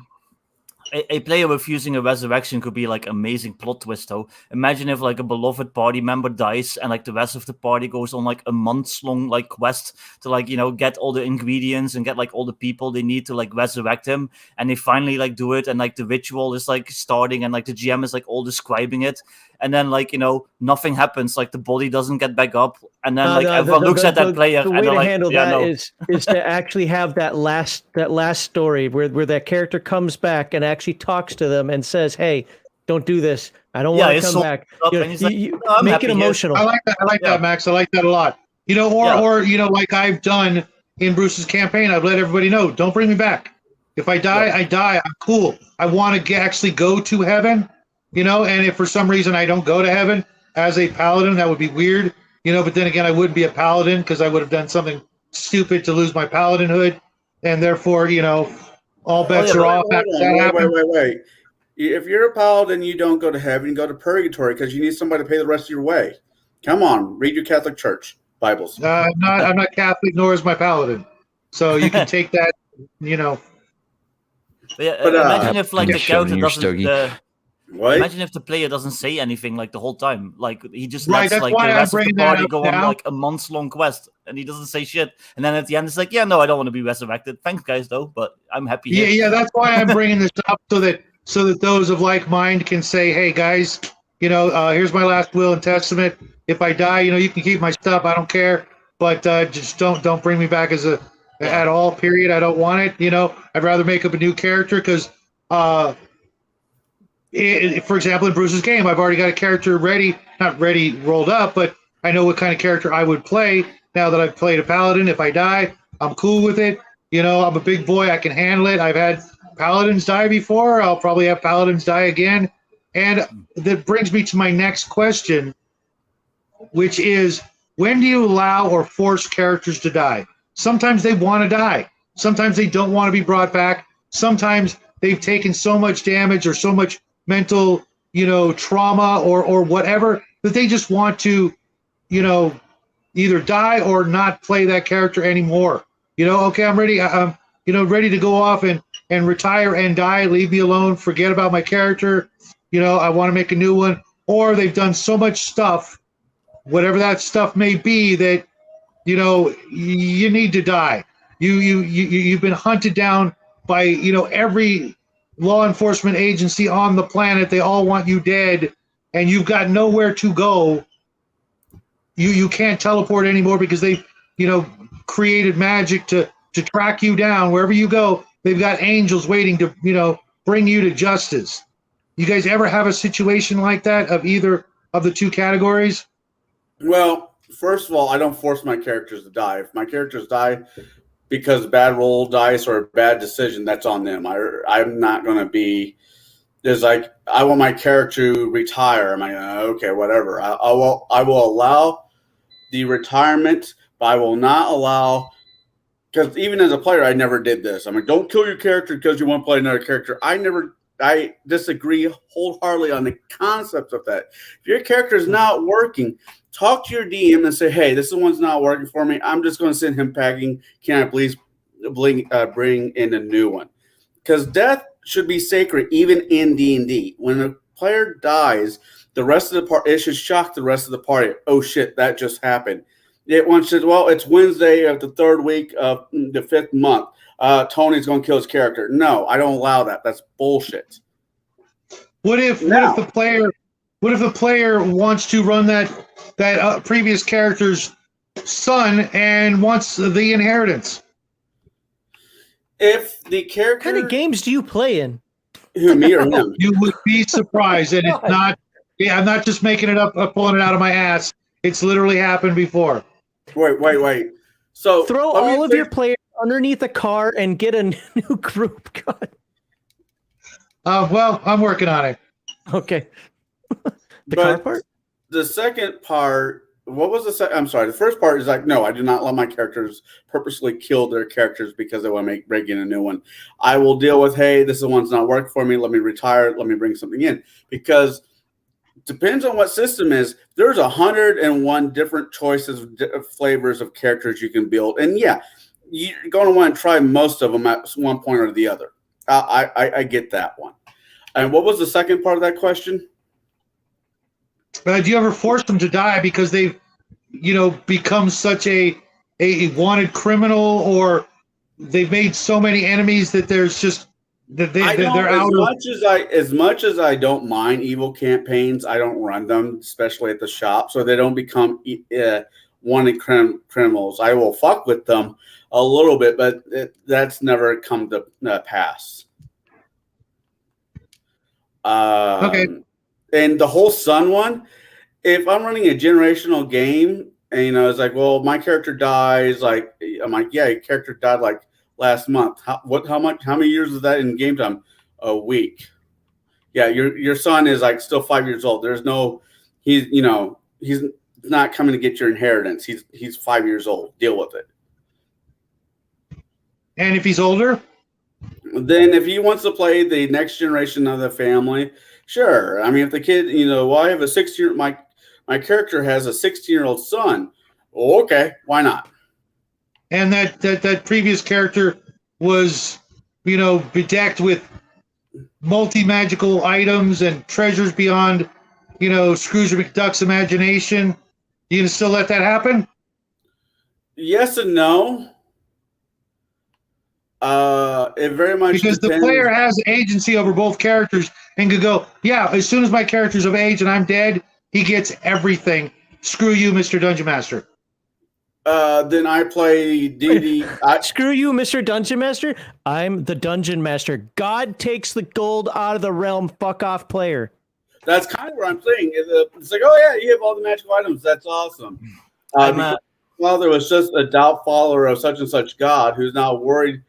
a player refusing a resurrection could be like amazing plot twist though. Imagine if like a beloved party member dies and like the rest of the party goes on like a months long like quest to like get all the ingredients and get like all the people they need to like resurrect him, and they finally like do it, and like the ritual is like starting and like the GM is like all describing it, and then like nothing happens, like the body doesn't get back up, and then like everyone looks at that player the and way they're to like, handle yeah, that no. is to actually have that last story where that character comes back and actually talks to them and says, hey, don't do this, I don't want to come back. And he's like, "No, I'm make happy it here." emotional. I like that, Max. I like that a lot. Or like I've done in Bruce's campaign, I've let everybody know, don't bring me back. If I die, I die. I'm cool. I want to actually go to heaven, and if for some reason I don't go to heaven as a paladin, that would be weird, but then again, I wouldn't be a paladin because I would have done something stupid to lose my paladinhood, and therefore, all bets are off. Wait. If you're a paladin, you don't go to heaven, you go to purgatory because you need somebody to pay the rest of your way. Come on, read your Catholic Church Bibles. I'm not Catholic, nor is my paladin, so you can take that. But imagine if like the character doesn't. What? Imagine if the player doesn't say anything like the whole time, like he just Right, lets that's like the why I'm rest of the bringing that party up go on now. like a months long quest, and he doesn't say shit. And then at the end, it's like, yeah, no, I don't want to be resurrected. Thanks, guys, though, but I'm happy. Here. Yeah, that's why I'm bringing this up so that those of like mind can say, hey guys, here's my last will and testament. If I die, you can keep my stuff. I don't care, but just don't bring me back at all. Period. I don't want it. I'd rather make up a new character because. For example, in Bruce's game, I've already got a character not ready, rolled up, but I know what kind of character I would play now that I've played a paladin. If I die, I'm cool with it. I'm a big boy. I can handle it. I've had paladins die before. I'll probably have paladins die again. And that brings me to my next question, which is, when do you allow or force characters to die? Sometimes they want to die. Sometimes they don't want to be brought back. Sometimes they've taken so much damage or so much mental, trauma or whatever that they just want to, either die or not play that character anymore. Okay, I'm ready. I'm, ready to go off and retire and die. Leave me alone. Forget about my character. I want to make a new one. Or they've done so much stuff whatever that stuff may be, that you need to die. You've been hunted down by every law enforcement agency on the planet. They all want you dead, and you've got nowhere to go. You can't teleport anymore because they've created magic to track you down wherever you go. They've got angels waiting to bring you to justice. You guys ever have a situation like that of either of the two categories? Well, first of all, I don't force my characters to die. If my characters die because bad roll dice or a bad decision, that's on them. I'm not going to be. There's like, I want my character to retire. I'm like, okay, whatever. I will allow the retirement, but I will not allow. Because even as a player, I never did this. I'm like, don't kill your character because you want to play another character. I disagree wholeheartedly on the concept of that. If your character is not working, talk to your DM and say, hey, this one's not working for me. I'm just going to send him packing. Can I please bring in a new one? Because death should be sacred even in D&D. When a player dies, the rest of the party, it should shock the rest of the party. Oh, shit, that just happened. It once says, well, it's Wednesday of the third week of the 5th month. Tony's going to kill his character. No, I don't allow that. That's bullshit. What if the player wants to run that previous character's son and wants the inheritance? If the character, What kind of games do you play in? who, me or him? You would be surprised, and it's not. Yeah, I'm not just making it up, pulling it out of my ass. It's literally happened before. Wait. So throw all of your players underneath a car and get a new group. God. Well, I'm working on it. Okay. The car part? The second part, what was the second? I'm sorry. The first part is like, no, I do not let my characters purposely kill their characters because they want to break in a new one. I will deal with, hey, this one's not working for me. Let me retire. Let me bring something in. Because depends on what system is. There's 101 different choices, flavors of characters you can build. And yeah, you're going to want to try most of them at one point or the other. I get that one. And what was the second part of that question? Do you ever force them to die because they've, become such a wanted criminal, or they've made so many enemies that there's just that they're out as much as I don't mind evil campaigns, I don't run them, especially at the shop, so they don't become wanted criminals. I will fuck with them a little bit, but that's never come to pass. Okay. And the whole son one, if I'm running a generational game and it's like, well, my character dies, like, I'm like, yeah, your character died like last month. How many years is that in game time? A week. Yeah, your son is like still 5 years old. There's no, he's not coming to get your inheritance. He's 5 years old. Deal with it. And if he's older? Then if he wants to play the next generation of the family, sure. I mean, if the kid, I have a 6-year, my character has a 16-year-old son. Oh, okay, why not? And that previous character was, bedecked with multi-magical items and treasures beyond, Scrooge McDuck's imagination. You gonna still let that happen? Yes and no. It very much because depends. The player has agency over both characters and could go, yeah, as soon as my character's of age and I'm dead, he gets everything. Screw you, Mr. Dungeon Master. Then I play D&D. Screw you, Mr. Dungeon Master. I'm the Dungeon Master. God takes the gold out of the realm. Fuck off, player. That's kind of what I'm saying. It's like, oh yeah, you have all the magical items. That's awesome. Well, there was just a doubt follower of such and such god who's now worried,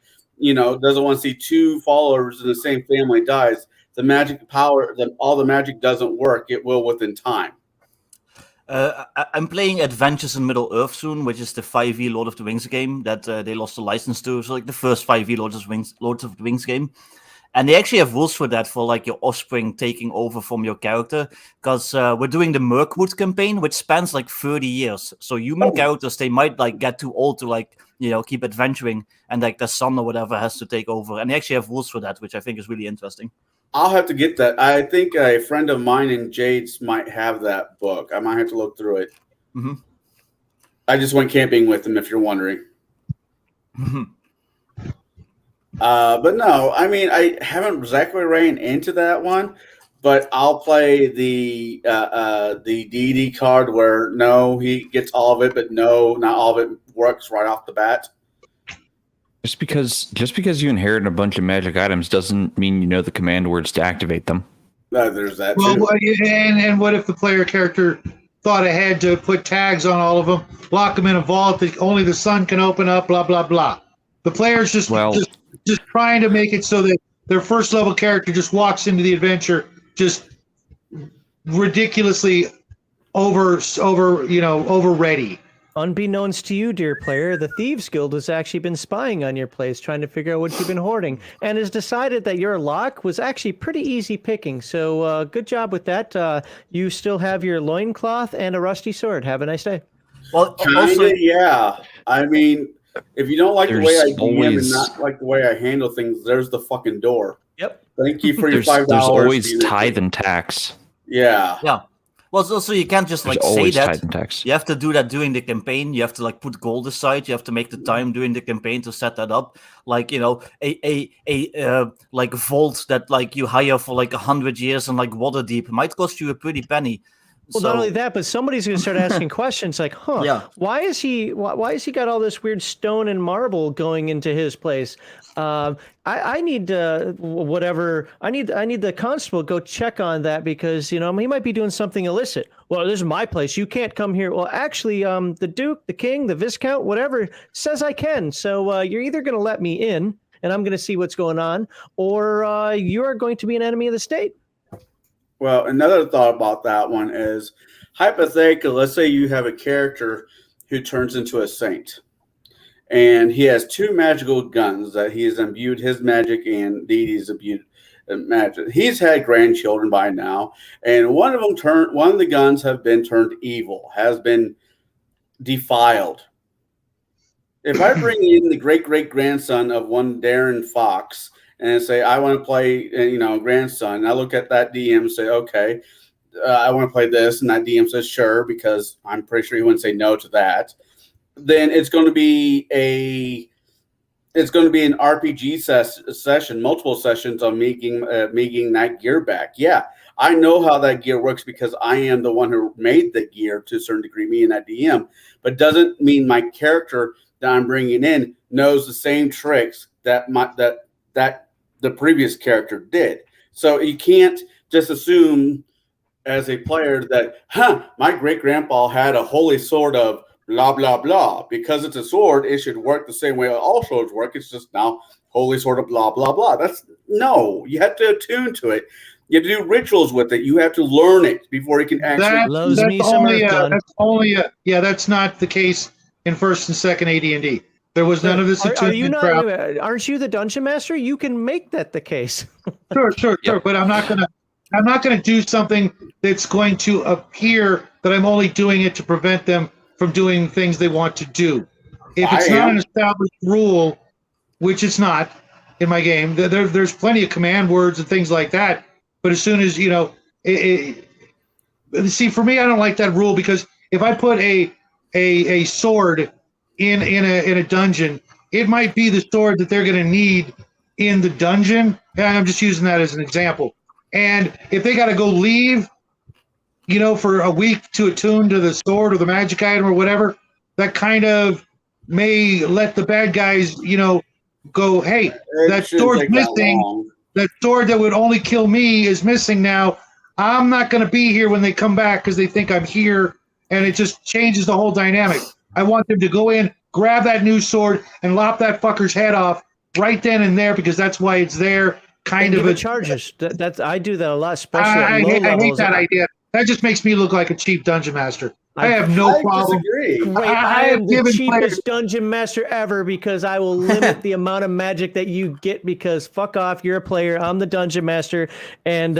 doesn't want to see 2 followers in the same family dies. The magic power, all the magic doesn't work. It will within time. I'm playing Adventures in Middle-earth soon, which is the 5e Lord of the Rings game that they lost the license to. So like the first 5e Lord of the Rings game. And they actually have rules for that, for like your offspring taking over from your character. Because we're doing the Mirkwood campaign, which spans like 30 years. So human characters, they might like get too old to like, keep adventuring. And like their son or whatever has to take over. And they actually have rules for that, which I think is really interesting. I'll have to get that. I think a friend of mine in Jade's might have that book. I might have to look through it. Mm-hmm. I just went camping with him, if you're wondering. Mm-hmm. But no, I mean, I haven't exactly ran into that one, but I'll play the DD card where no, he gets all of it, but no, not all of it works right off the bat. Just because you inherit a bunch of magic items doesn't mean you know the command words to activate them. There's that too. Well, and what if the player character thought ahead to put tags on all of them, lock them in a vault that only the sun can open up, blah blah blah. The player's just trying to make it so that their first level character just walks into the adventure just ridiculously over ready. Unbeknownst to you, dear player, the Thieves Guild has actually been spying on your place, trying to figure out what you've been hoarding, and has decided that your lock was actually pretty easy picking. So good job with that. You still have your loincloth and a rusty sword. Have a nice day. Well, also, yeah. I mean, if you don't like the way I DM and not like the way I handle things, there's the fucking door. Yep. Thank you for your $5. There's always tithe and tax. Yeah. Yeah. Well, so you can't just like say that. Tax. You have to do that during the campaign. You have to like put gold aside. You have to make the time during the campaign to set that up. Like, you know, a like vault that like you hire for like 100 years and like Waterdeep might cost you a pretty penny. Well, not only that, but somebody's going to start asking questions like, why is he got all this weird stone and marble going into his place? I need whatever. I need the constable go check on that because, you know, he might be doing something illicit. Well, this is my place. You can't come here. Well, actually, the Duke, the King, the Viscount, whatever says I can. So you're either going to let me in and I'm going to see what's going on, or you are going to be an enemy of the state. Well, another thought about that one is, hypothetically, let's say you have a character who turns into a saint, and he has two magical guns that he has imbued his magic and Didi's imbued magic. He's had grandchildren by now, and one of the guns have been turned evil, has been defiled. If I bring in the great-great-grandson of one Darren Fox and say, I want to play, grandson, and I look at that DM and say, okay, I want to play this, and that DM says, sure, because I'm pretty sure he wouldn't say no to that, then it's going to be an RPG session, multiple sessions on making that gear back. Yeah, I know how that gear works because I am the one who made the gear to a certain degree, me and that DM, but doesn't mean my character that I'm bringing in knows the same tricks that the previous character did. So you can't just assume as a player that, my great-grandpa had a holy sword of blah, blah, blah. Because it's a sword, it should work the same way all swords work. It's just now holy sword of blah, blah, blah. No, you have to attune to it. You have to do rituals with it. You have to learn it before you can actually... That's not the case in first and second AD&D. There was none of this attunement crap. Aren't you the dungeon master? You can make that the case. Sure. But I'm not gonna do something that's going to appear that I'm only doing it to prevent them from doing things they want to do. If it's not an established rule, which it's not in my game, there's plenty of command words and things like that. But as soon as see, for me, I don't like that rule because if I put a sword in a dungeon, it might be the sword that they're going to need in the dungeon. And I'm just using that as an example. And if they got to go leave, for a week to attune to the sword or the magic item or whatever, that kind of may let the bad guys, go, hey, that sword's missing. That sword that would only kill me is missing now. I'm not going to be here when they come back because they think I'm here. And it just changes the whole dynamic. I want them to go in, grab that new sword, and lop that fucker's head off right then and there because that's why it's there. Kind of a charges. I do that a lot, especially at low levels. I hate that idea. That just makes me look like a cheap dungeon master. I have no problem. Great. I am the cheapest dungeon master ever because I will limit the amount of magic that you get because fuck off, you're a player, I'm the dungeon master, and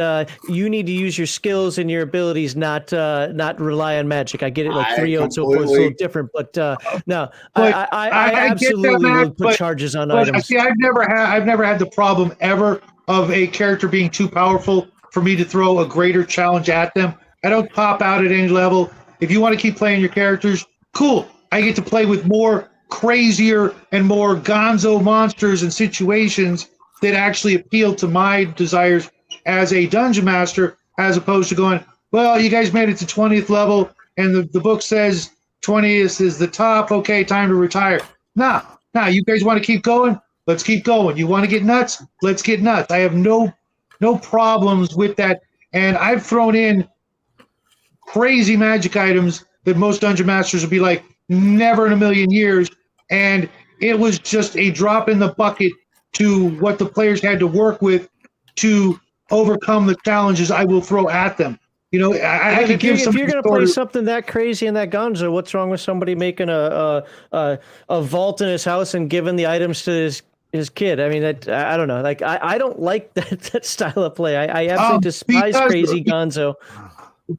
you need to use your skills and your abilities, not rely on magic. I get it, like 3-0, so it's a little different, but no, I absolutely will put charges on items. See, I've never had the problem ever of a character being too powerful for me to throw a greater challenge at them. I don't pop out at any level. if you want to keep playing your characters, cool. I get to play with more crazier and more gonzo monsters and situations that actually appeal to my desires as a dungeon master, as opposed to going, well, you guys made it to 20th level and the book says 20th is the top. Okay, time to retire. Nah, you guys want to keep going? Let's keep going. You want to get nuts? Let's get nuts. I have no problems with that. And I've thrown in crazy magic items that most dungeon masters would be like, never in a million years. And it was just a drop in the bucket to what the players had to work with to overcome the challenges I will throw at them. You know, I could give if you're going to play something that crazy in that gonzo, what's wrong with somebody making a vault in his house and giving the items to his kid? I mean, I don't know. Like, I don't like that style of play. I absolutely despise crazy gonzo.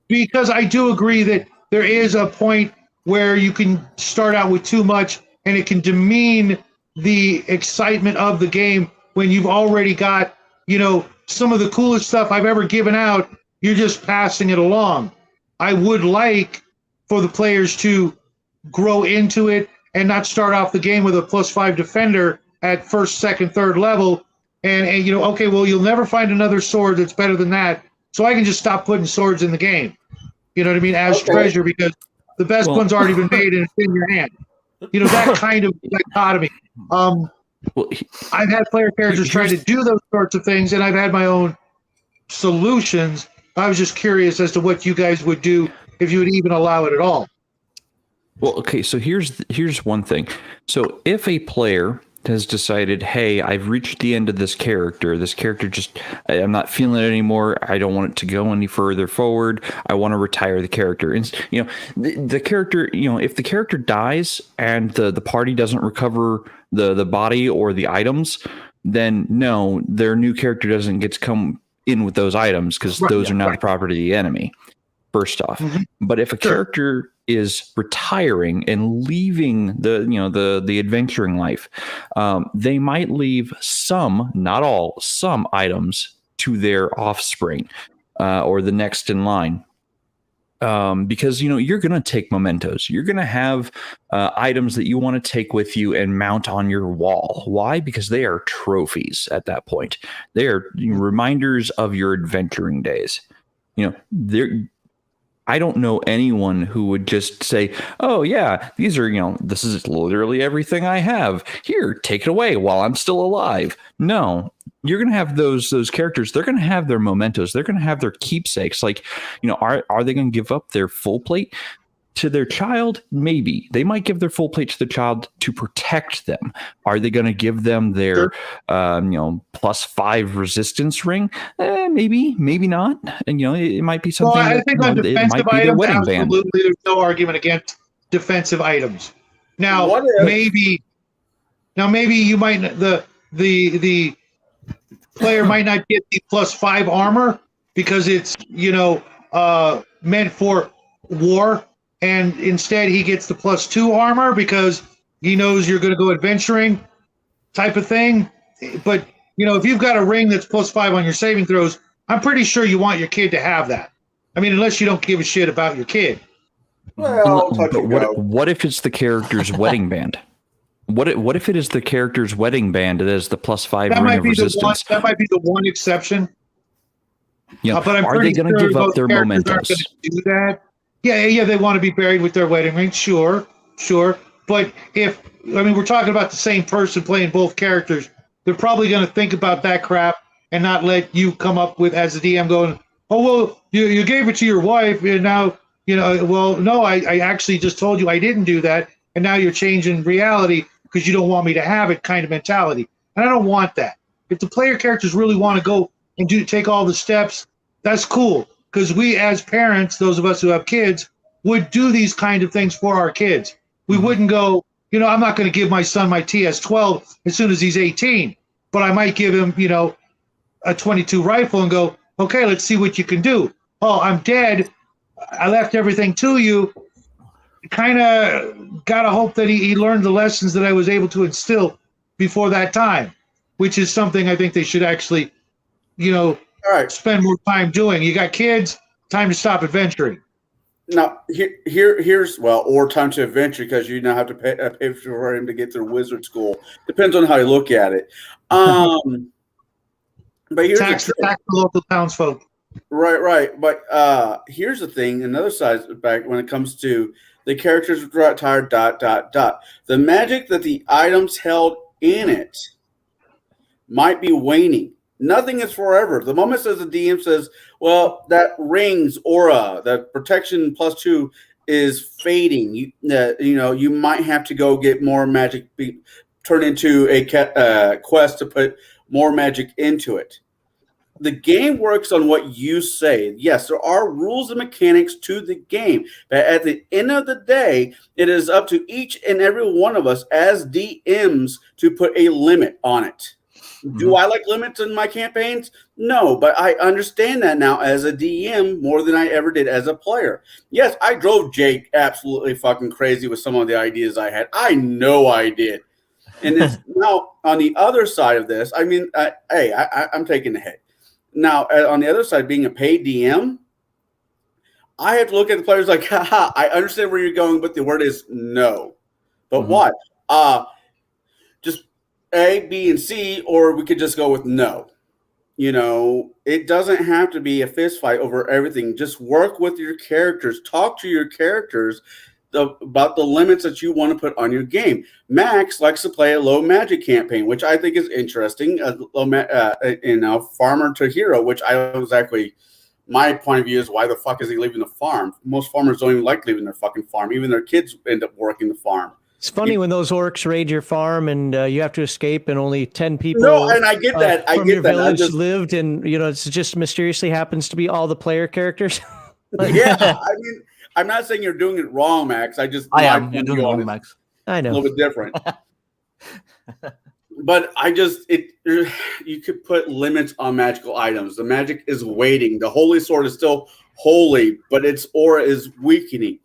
Because I do agree that there is a point where you can start out with too much and it can demean the excitement of the game when you've already got, you know, some of the coolest stuff I've ever given out. You're just passing it along. I would like for the players to grow into it and not start off the game with a +5 defender at first, second, third level. And you know, okay, well, you'll never find another sword that's better than that. So I can just stop putting swords in the game. You know what I mean? As treasure, because the best one's already been made and it's in your hand. You know, that kind of dichotomy. I've had player characters try to do those sorts of things, and I've had my own solutions. I was just curious as to what you guys would do if you would even allow it at all. Well, okay, so here's one thing. So if a player has decided, hey, I've reached the end of this character just, I'm not feeling it anymore, I don't want it to go any further forward, I want to retire the character. And, you know, the character, you know, if the character dies and the party doesn't recover the body or the items, then no, their new character doesn't get to come in with those items because those are now the property of the enemy, first off. But if a character is retiring and leaving the adventuring life, they might leave some, not all, some items to their offspring or the next in line. Because, you know, you're going to take mementos. You're going to have items that you want to take with you and mount on your wall. Why? Because they are trophies at that point. They are reminders of your adventuring days. You know, I don't know anyone who would just say, oh, yeah, these are, you know, this is literally everything I have. Here, take it away while I'm still alive. No, you're going to have those characters. They're going to have their mementos. They're going to have their keepsakes. Like, you know, are they going to give up their full plate to their child? Maybe. They might give their full plate to the child to protect them. Are they going to give them their, +5 resistance ring? Maybe, maybe not. And, you know, it might be something. Well, I think on defensive items, absolutely, there's no argument against defensive items. Now, maybe you might the player might not get the +5 armor because it's, you know, meant for war. And instead he gets the +2 armor because he knows you're going to go adventuring type of thing. But, you know, if you've got a ring that's +5 on your saving throws, I'm pretty sure you want your kid to have that. I mean, unless you don't give a shit about your kid. Well, what if it's the character's wedding band? What if it is the character's wedding band that is the +5 ring of resistance? That might be the one exception. You know, but I'm are they going to give up their mementos? Do that? Yeah, they want to be buried with their wedding ring. Sure. But we're talking about the same person playing both characters. They're probably going to think about that crap and not let you come up with, as the DM, going, oh, well, you gave it to your wife, and now, you know, well, no, I actually just told you I didn't do that, and now you're changing reality because you don't want me to have it kind of mentality. And I don't want that. If the player characters really want to go and take all the steps, that's cool. Because we as parents, those of us who have kids, would do these kind of things for our kids. We wouldn't go, you know, I'm not going to give my son my TS-12 as soon as he's 18, but I might give him, you know, a .22 rifle and go, okay, let's see what you can do. Oh, I'm dead. I left everything to you. Kind of got to hope that he learned the lessons that I was able to instill before that time, which is something I think they should actually, you know, spend more time doing. You got kids, time to stop adventuring. Now here's or Time to Adventure, because you now have to pay for him to get through wizard school. Depends on how you look at it. But here's tax the local townsfolk. Right. But here's the thing. Another side back when it comes to the characters are retired. ... The magic that the items held in it might be waning. Nothing is forever. The moment says the DM says, well, that ring's aura, that protection +2 is fading. You might have to go get more magic, turn into a quest to put more magic into it. The game works on what you say. Yes, there are rules and mechanics to the game, but at the end of the day, it is up to each and every one of us as DMs to put a limit on it. Do I like limits in my campaigns? No, but I understand that now as a DM more than I ever did as a player. Yes, I drove Jake absolutely fucking crazy with some of the ideas I had. I know I did. And it's now on the other side of this, I mean, I'm taking the hit. Now, on the other side, being a paid DM, I have to look at the players like, haha, I understand where you're going, but the word is no. But what? Just A, B, and C, or we could just go with no. It doesn't have to be a fist fight over everything. Just work with your characters. Talk to your characters about the limits that you want to put on your game. Max likes to play a low magic campaign, which I think is interesting. Farmer to hero, which I was actually, my point of view is, why the fuck is he leaving the farm? Most farmers don't even like leaving their fucking farm. Even their kids end up working the farm. It's funny when those orcs raid your farm and you have to escape, and only 10 people. No, and I get that. From your village lived, and it's just mysteriously happens to be all the player characters. Yeah, I mean, I'm not saying you're doing it wrong, Max. I am. You're doing it wrong, Max. I know. A little bit different. But you could put limits on magical items. The magic is waiting. The holy sword is still holy, but its aura is weakening.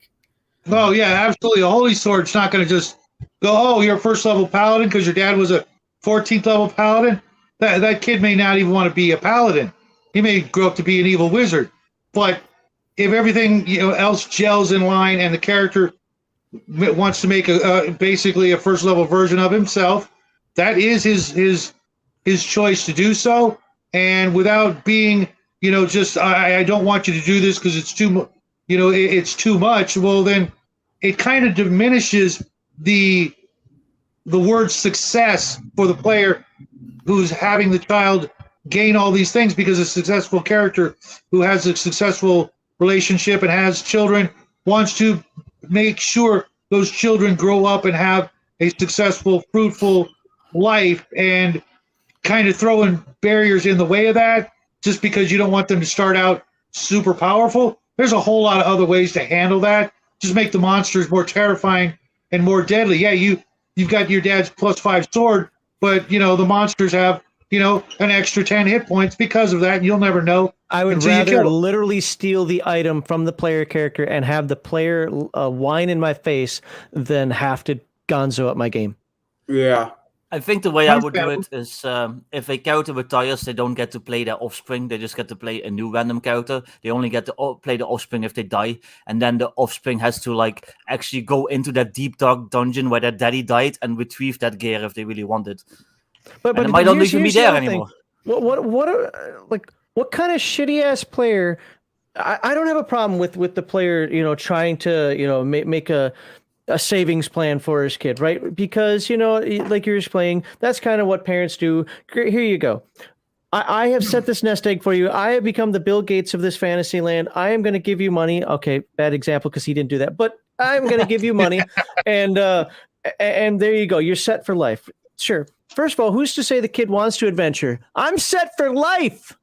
Oh, yeah, absolutely. A holy sword's not going to just go, oh, you're a first level paladin because your dad was a 14th level paladin. That kid may not even want to be a paladin. He may grow up to be an evil wizard. But if everything else gels in line and the character wants to make basically a first level version of himself, that is his choice to do so. And without being, just I don't want you to do this because it's too, it's too much. Well, then it kind of diminishes the word success for the player who's having the child gain all these things, because a successful character who has a successful relationship and has children wants to make sure those children grow up and have a successful, fruitful life, and kind of throwing barriers in the way of that just because you don't want them to start out super powerful. There's a whole lot of other ways to handle that. Just make the monsters more terrifying and more deadly. Yeah, you've got your dad's +5 sword, but the monsters have an extra 10 hit points because of that, and you'll never know. I would rather literally steal the item from the player character and have the player whine in my face than have to gonzo up my game. Yeah. I think the way I would do it is if a character retires, they don't get to play their offspring. They just get to play a new random character. They only get to play the offspring if they die. And then the offspring has to actually go into that deep dark dungeon where their daddy died and retrieve that gear if they really want it. But it might not even be there anymore. What kind of shitty ass player? I don't have a problem with the player, trying to, make a savings plan for his kid, right? Because, like you're explaining, that's kind of what parents do. Here you go. I have set this nest egg for you. I have become the Bill Gates of this fantasy land. I am going to give you money. Okay, bad example because he didn't do that, but I'm going to give you money, and there you go. You're set for life. Sure. First of all, who's to say the kid wants to adventure? I'm set for life.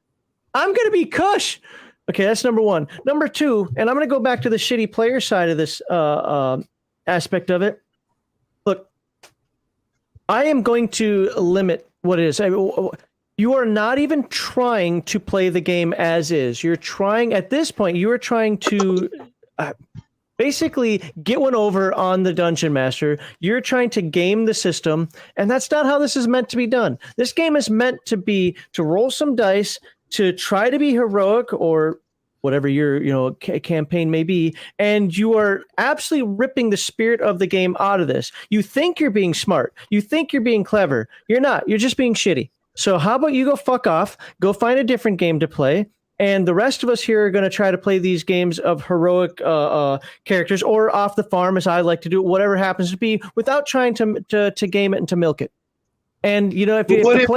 I'm going to be cush. Okay, that's number one. Number two, and I'm going to go back to the shitty player side of this aspect of it. Look, I am going to limit what it is. You are not even trying to play the game as is. You're trying, at this point, you are trying to basically get one over on the dungeon master. You're trying to game the system, and that's not how this is meant to be done. This game is meant to be to roll some dice, to try to be heroic or whatever your campaign may be, and you are absolutely ripping the spirit of the game out of this. You think you're being smart, you think you're being clever. You're not. You're just being shitty. So how about you go fuck off, go find a different game to play, and the rest of us here are going to try to play these games of heroic characters, or off the farm, as I like to do, whatever happens to be, without trying to game it and to milk it. And what if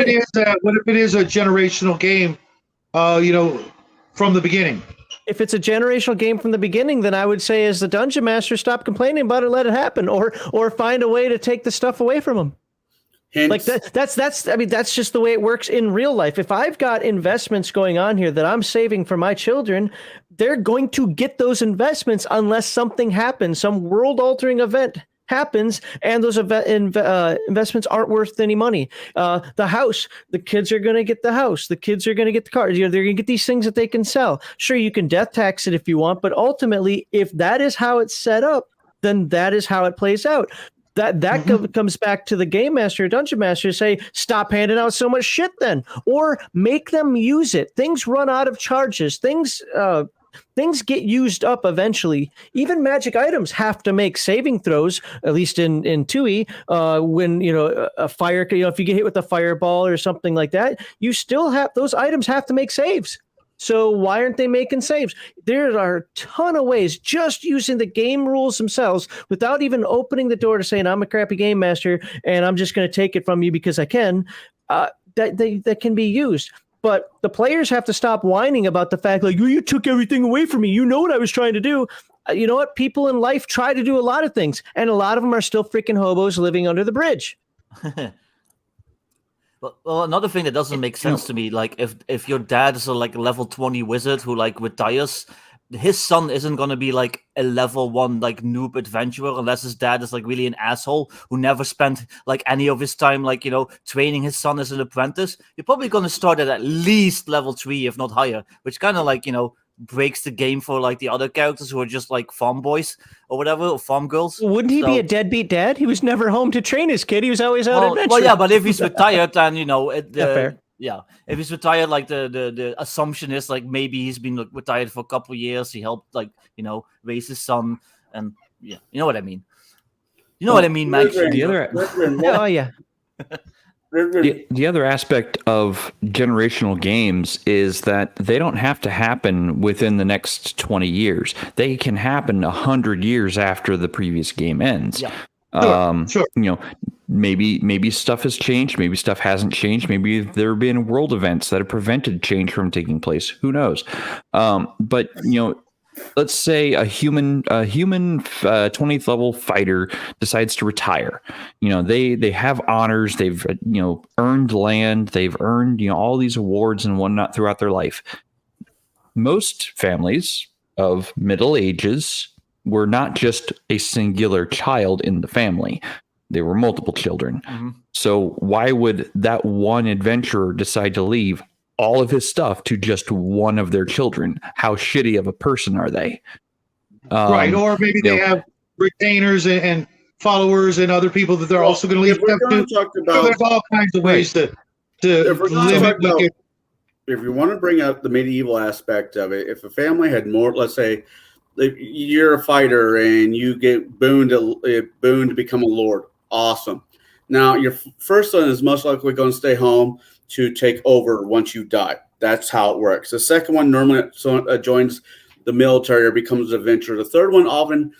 it is a generational game, from the beginning? If it's a generational game from the beginning, then I would say, as the dungeon master, stop complaining about it, let it happen, or find a way to take the stuff away from them. Hence, like that's just the way it works in real life. If I've got investments going on here that I'm saving for my children, they're going to get those investments unless something happens, some world-altering event happens, and those investments aren't worth any money. The house, the kids are going to get the house. The kids are going to get the car. They're going to get these things that they can sell. Sure, you can death tax it if you want, but ultimately, if that is how it's set up, then that is how it plays out. That comes back to the game master, dungeon master, say, stop handing out so much shit then, or make them use it. Things run out of charges. Things get used up eventually. Even magic items have to make saving throws, at least in 2E, when a fire, if you get hit with a fireball or something like that, you still have, those items have to make saves. So why aren't they making saves? There are a ton of ways, just using the game rules themselves, without even opening the door to saying, I'm a crappy game master and I'm just going to take it from you because I can, that can be used. But the players have to stop whining about the fact, like, you took everything away from me. You know what I was trying to do. You know what? People in life try to do a lot of things, and a lot of them are still freaking hobos living under the bridge. Well, another thing that doesn't make sense to me, like if your dad is a level 20 wizard who retires, his son isn't going to be a level 1 noob adventurer unless his dad is really an asshole who never spent any of his time training his son as an apprentice. You're probably going to start at least level 3, if not higher, which kind of breaks the game for the other characters who are just farm boys or whatever, or farm girls. Wouldn't he be a deadbeat dad? He was never home to train his kid. He was always out adventuring. Well, yeah, but if he's retired, then fair. Yeah, if he's retired, the assumption is maybe he's been retired for a couple of years. He helped raise his son, and yeah, you know what I mean. You know what I mean, Max? Oh yeah. The other aspect of generational games is that they don't have to happen within the next 20 years. They can happen 100 years after the previous game ends. Yeah. Sure. Maybe stuff has changed. Maybe stuff hasn't changed. Maybe there have been world events that have prevented change from taking place. Who knows? But let's say a human 20th level fighter decides to retire. They have honors. They've earned land. They've earned all these awards and whatnot throughout their life. Most families of middle ages were not just a singular child in the family. They were multiple children. Mm-hmm. So why would that one adventurer decide to leave all of his stuff to just one of their children? How shitty of a person are they? Right. Or maybe they have retainers and followers and other people that they're also going to leave stuff to. There's all kinds of ways to limit. If you want to bring up the medieval aspect of it, if a family had more, let's say, you're a fighter and you get booned to become a lord. Awesome. Now, your first son is most likely going to stay home to take over once you die. That's how it works. The second one normally joins the military or becomes an adventurer. The third one often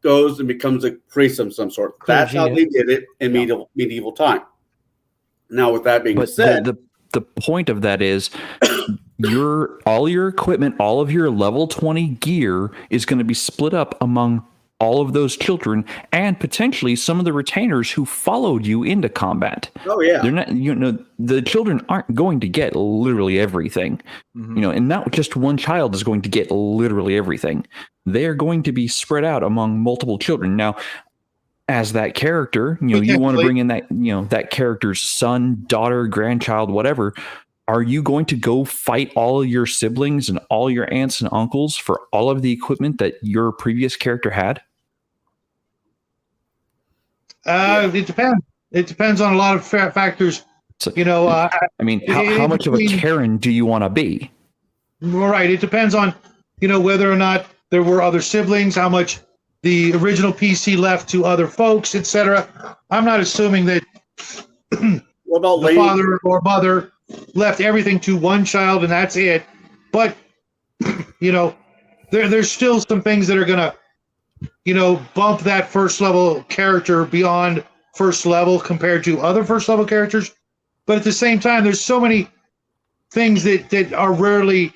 goes and becomes a priest of some sort. That's how they did it in medieval time. Now, with that being said, the point of that is all your equipment, all of your level 20 gear is going to be split up among all of those children and potentially some of the retainers who followed you into combat. Oh yeah. They're not, the children aren't going to get literally everything, and not just one child is going to get literally everything. They are going to be spread out among multiple children. Now, as that character, you want to bring in that, that character's son, daughter, grandchild, whatever. Are you going to go fight all of your siblings and all your aunts and uncles for all of the equipment that your previous character had? It depends. It depends on a lot of factors. So, how much of a Karen do you want to be? Right. It depends on whether or not there were other siblings, how much the original PC left to other folks, etc. I'm not assuming that What about the father or mother left everything to one child and that's it. But there's still some things that are gonna, bump that first level character beyond first level compared to other first level characters. But at the same time, there's so many things that are rarely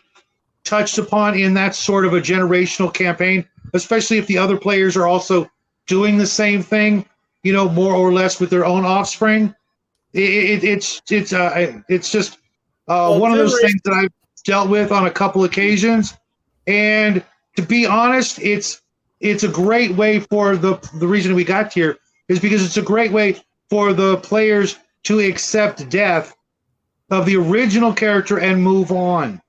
touched upon in that sort of a generational campaign, especially if the other players are also doing the same thing, more or less with their own offspring. It's just one of those things that I've dealt with on a couple occasions. And to be honest, it's a great way for the reason we got here is because it's a great way for the players to accept death of the original character and move on.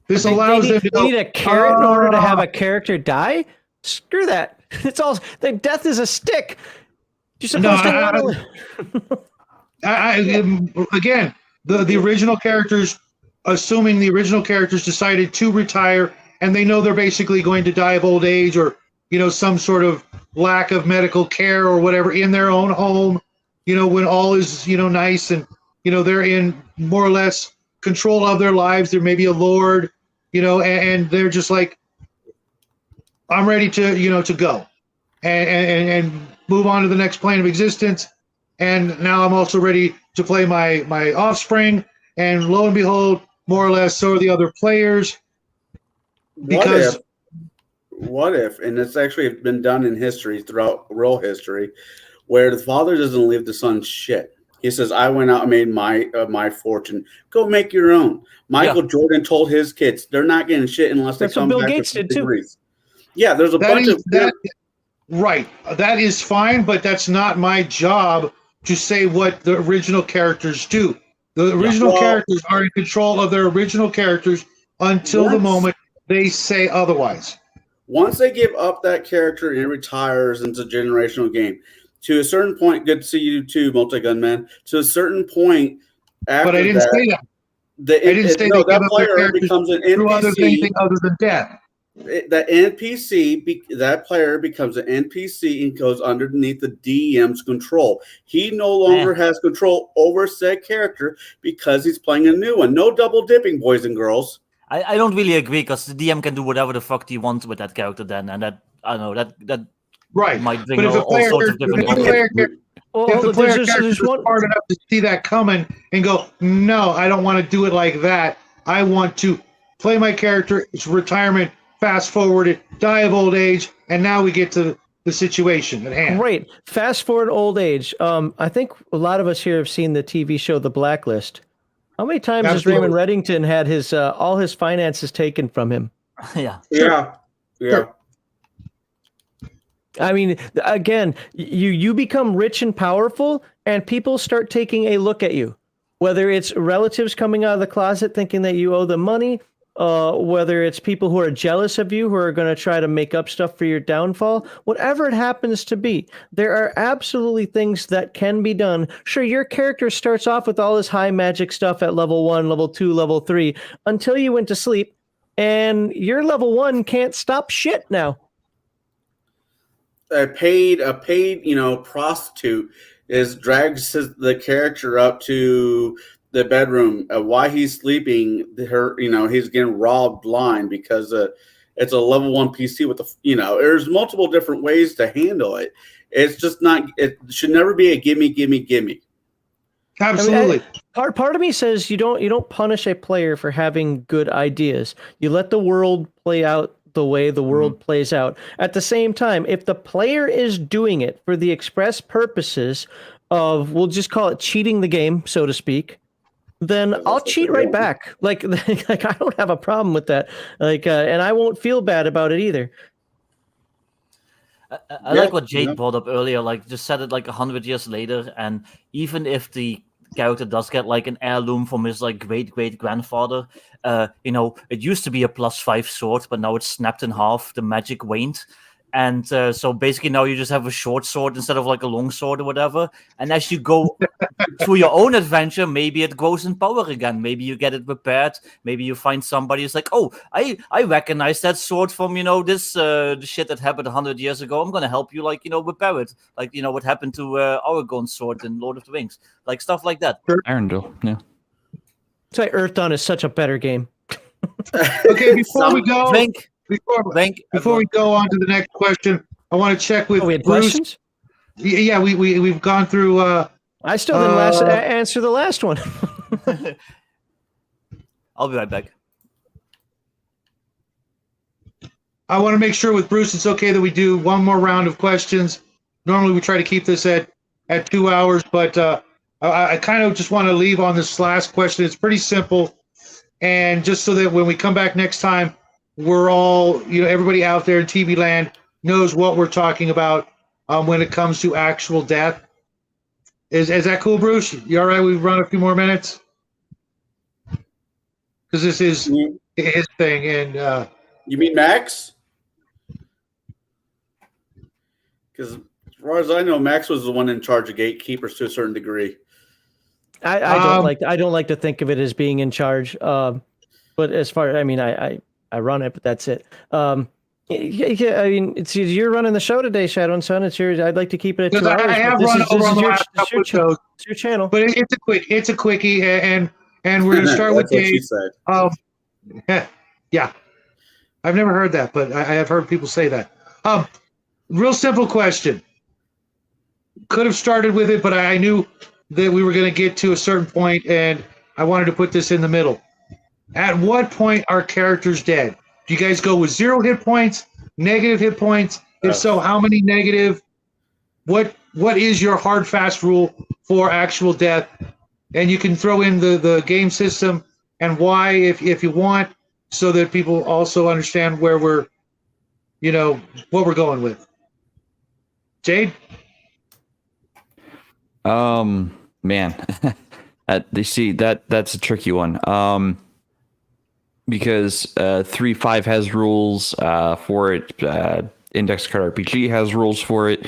This allows them to they need a carrot in order to have a character die? Screw that. It's all death is a stick. You're supposed to again, the original characters, assuming the original characters decided to retire and they know they're basically going to die of old age or some sort of lack of medical care or whatever in their own home, when all is nice and they're in more or less control of their lives. There may be a lord, and they're just like, I'm ready to to go and move on to the next plane of existence. And now I'm also ready to play my offspring. And lo and behold, more or less, so are the other players. Because what if, and it's actually been done in history throughout real history, where the father doesn't leave the son shit. He says, I went out and made my fortune. Go make your own. Michael Jordan told his kids, they're not getting shit unless they come back with degrees. Yeah, there's a bunch of that. Right. That is fine, but that's not my job to say what the original characters do. The original characters are in control of their original characters until the moment they say otherwise. Once they give up that character and it retires into a generational game, to a certain point, good to see you too, Multi-Gun Man. To a certain point, after but I didn't say that. That player becomes an NPC. Other than death. That player becomes an NPC and goes underneath the DM's control. He no longer has control over said character because he's playing a new one. No double dipping, boys and girls. I don't really agree because the DM can do whatever the fuck he wants with that character then, and that I don't know that right might bring all sorts of different. If the player is smart enough to see that coming and go, no, I don't want to do it like that. I want to play my character. It's retirement. Fast forward it, die of old age, and now we get to the situation at hand. Great. Fast forward old age. I think a lot of us here have seen the TV show The Blacklist. How many times has Raymond Reddington had his all his finances taken from him? Yeah. I mean, again, you become rich and powerful, and people start taking a look at you. Whether it's relatives coming out of the closet thinking that you owe them money, whether it's people who are jealous of you, who are going to try to make up stuff for your downfall, whatever it happens to be, there are absolutely things that can be done. Sure, your character starts off with all this high magic stuff at level 1, level 2, level 3, until you went to sleep, and your level 1 can't stop shit now. A paid, prostitute drags the character up to the bedroom. While he's sleeping, he's getting robbed blind because it's a level 1 PC with there's multiple different ways to handle it. It's just not. It should never be a gimme. Absolutely. Part of me says you don't punish a player for having good ideas. You let the world play out the way the world plays out. At the same time, if the player is doing it for the express purposes of, we'll just call it cheating the game, so to speak, then I'll cheat right back. Like I don't have a problem with that. And I won't feel bad about it either. I like what Jake brought up earlier, just said it 100 years later, and even if the character does get an heirloom from his great grandfather, it used to be a +5 sword, but now it's snapped in half, the magic waned. And so basically now you just have a short sword instead of like a long sword or whatever. And as you go through your own adventure, maybe it grows in power again. Maybe you get it repaired. Maybe you find somebody who's like, oh, I recognize that sword from, this the shit that happened 100 years ago. I'm going to help you, repair it. Like, what happened to Aragorn's sword in Lord of the Rings. Like stuff like that. Arundel, yeah. That's why Earthdawn is such a better game. Okay, before we go, Think. before we go on to the next question, I want to check with we had Bruce. questions? Yeah, we've gone through. I still didn't answer the last one. I'll be right back. I want to make sure with Bruce it's okay that we do one more round of questions. Normally we try to keep this at 2 hours, but I kind of just want to leave on this last question. It's pretty simple, and just so that when we come back next time, we're all, everybody out there in TV land knows what we're talking about when it comes to actual death. Is that cool, Bruce? You all right? We run a few more minutes because this is his thing. And you mean Max? Because as far as I know, Max was the one in charge of Gatekeepers to a certain degree. I don't like to think of it as being in charge. But as far, I run it, but that's it. Yeah, I mean, you're running the show today, Shadow and Sun. It's yours. I'd like to keep it at 2 hours. I have run over on the last couple of shows. It's your channel. But it's a quickie, and we're going to start with Dave. Yeah, I've never heard that, but I have heard people say that. Real simple question. Could have started with it, but I knew that we were going to get to a certain point, and I wanted to put this in the middle. At what point are characters dead? Do you guys go with 0 hit points, negative hit points? If so, how many negative? What is your hard, fast rule for actual death? And you can throw in the game system and why, if you want, so that people also understand where we're, what we're going with. Jade? Man, that's a tricky one. Because 3.5 has rules for it. Index Card RPG has rules for it.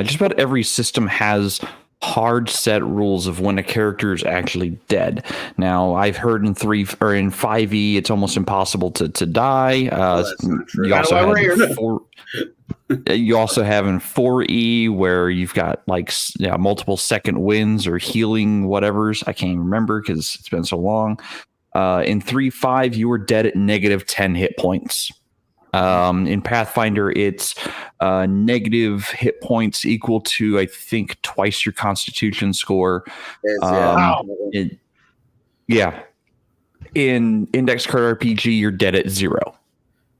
Just about every system has hard set rules of when a character is actually dead. Now, I've heard in 5e, it's almost impossible to die. You also have in 4e where you've got multiple second wins or healing whatevers. I can't even remember because it's been so long. In 3.5, you were dead at negative 10 hit points. In Pathfinder, it's negative hit points equal to, I think, twice your Constitution score. In Index Card RPG, you're dead at 0.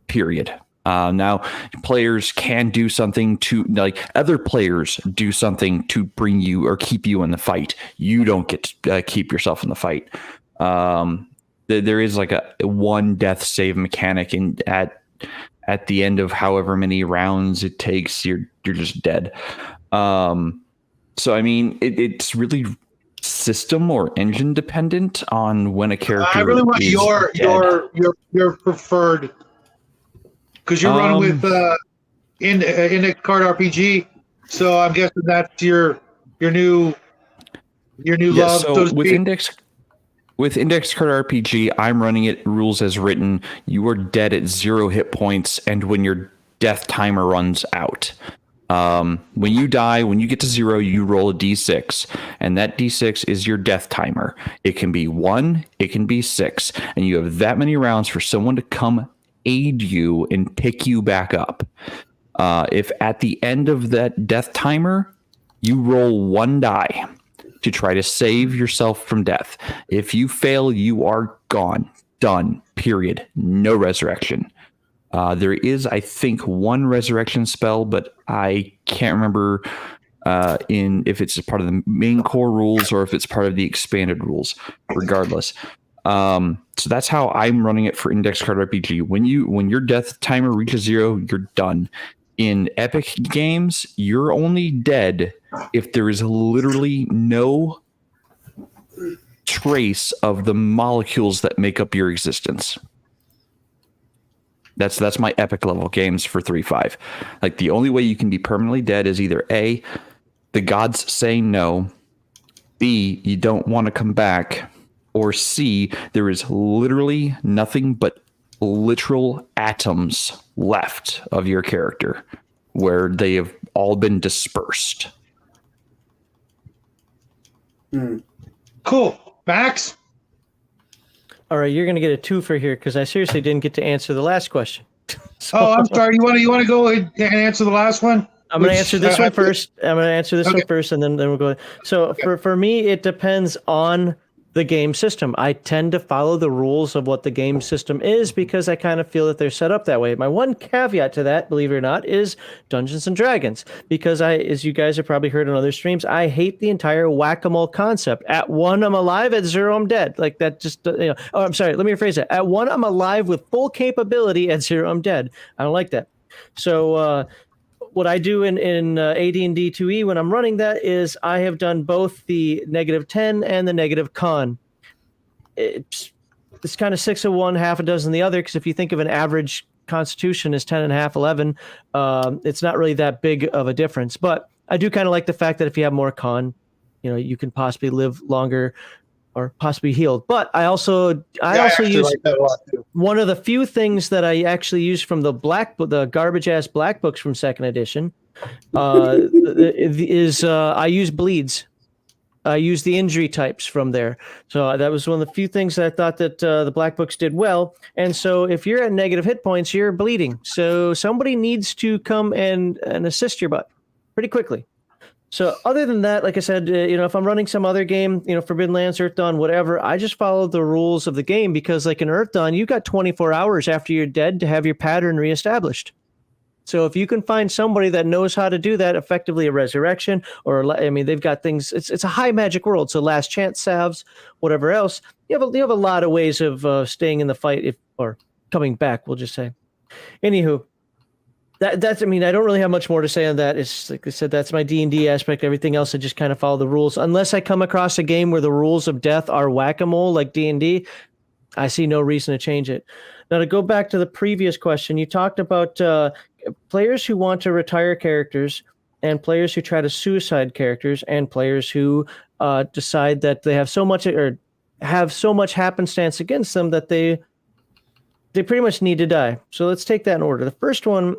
Period. Now, players can do something to, other players do something to bring you or keep you in the fight. You don't get to keep yourself in the fight. There is a one death save mechanic, and at the end of however many rounds it takes, you're just dead. So I mean, it's really system or engine dependent on when a character. I really want your preferred, because you're running with Index Card RPG, so I'm guessing that's your new love. So to speak. With Index Card RPG, I'm running it rules as written. You are dead at 0 hit points, and when your death timer runs out. When you die, when you get to 0, you roll a d6, and that d6 is your death timer. It can be 1, it can be 6, and you have that many rounds for someone to come aid you and pick you back up. If at the end of that death timer, you roll 1 die to try to save yourself from death. If you fail, you are gone. Done. Period. No resurrection. There is, I think, 1 resurrection spell, but I can't remember if it's part of the main core rules or if it's part of the expanded rules. Regardless. So that's how I'm running it for Index Card RPG. When your death timer reaches 0, you're done. In Epic games, you're only dead if there is literally no trace of the molecules that make up your existence. That's my epic level games for 3.5. Like the only way you can be permanently dead is either A, the gods say no, B, you don't want to come back, or C, there is literally nothing but literal atoms left of your character where they have all been dispersed. Cool. Max? All right, you're going to get a 2 for here because I seriously didn't get to answer the last question. So, Oh, I'm sorry. You want to go ahead and answer the last one? I'm going to answer this one first. I'm going to answer this Okay. one first, and then we'll go. So for me, it depends on the game system. I tend to follow the rules of what the game system is because I kind of feel that they're set up that way. My one caveat to that, believe it or not, is Dungeons and Dragons, because as you guys have probably heard on other streams, I hate the entire whack-a-mole concept. At 1, I'm alive. At 0, I'm dead. Like that just, Oh, I'm sorry. Let me rephrase that. At 1, I'm alive with full capability. At 0, I'm dead. I don't like that. So, what I do in AD&D 2E when I'm running that is I have done both the -10 and the negative con. It's kind of 6 of one, half a dozen the other, because if you think of an average constitution as 10 and a half, 11, it's not really that big of a difference. But I do kind of like the fact that if you have more con, you can possibly live longer or possibly healed. But I also use like that a lot too. one of the few things that I actually use from the garbage ass black books from second edition is I use bleeds. I use the injury types from there. So that was one of the few things that I thought that the black books did well. And so if you're at negative hit points, you're bleeding. So somebody needs to come and assist your butt pretty quickly. So other than that, like I said, if I'm running some other game, Forbidden Lands, Earth Dawn, whatever, I just follow the rules of the game because like in Earth Dawn, you've got 24 hours after you're dead to have your pattern reestablished. So if you can find somebody that knows how to do that, effectively a resurrection, they've got things, it's a high magic world. So last chance salves, whatever else, you have a lot of ways of staying in the fight or coming back, we'll just say. Anywho, that's I don't really have much more to say on that. It's like I said, that's my D&D aspect. Everything else, I just kind of follow the rules. Unless I come across a game where the rules of death are whack-a-mole like D&D, I see no reason to change it. Now, to go back to the previous question, you talked about players who want to retire characters and players who try to suicide characters and players who decide that they have so much happenstance against them that they pretty much need to die. So let's take that in order. The first one,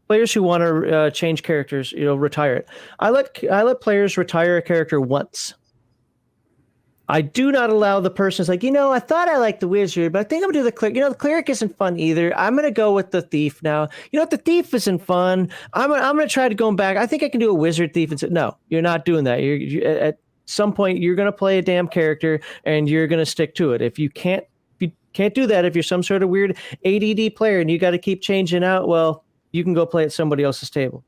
players who want to change characters, retire it. I let players retire a character once. I do not allow the person who's like, I thought I liked the wizard, but I think I'm going to do the cleric. The cleric isn't fun either. I'm going to go with the thief now. The thief isn't fun. I'm going to try to go back. I think I can do a wizard thief. And say, no, you're not doing that. At some point, you're going to play a damn character and you're going to stick to it. If you can't do that, if you're some sort of weird ADD player and you got to keep changing out, well, you can go play at somebody else's table.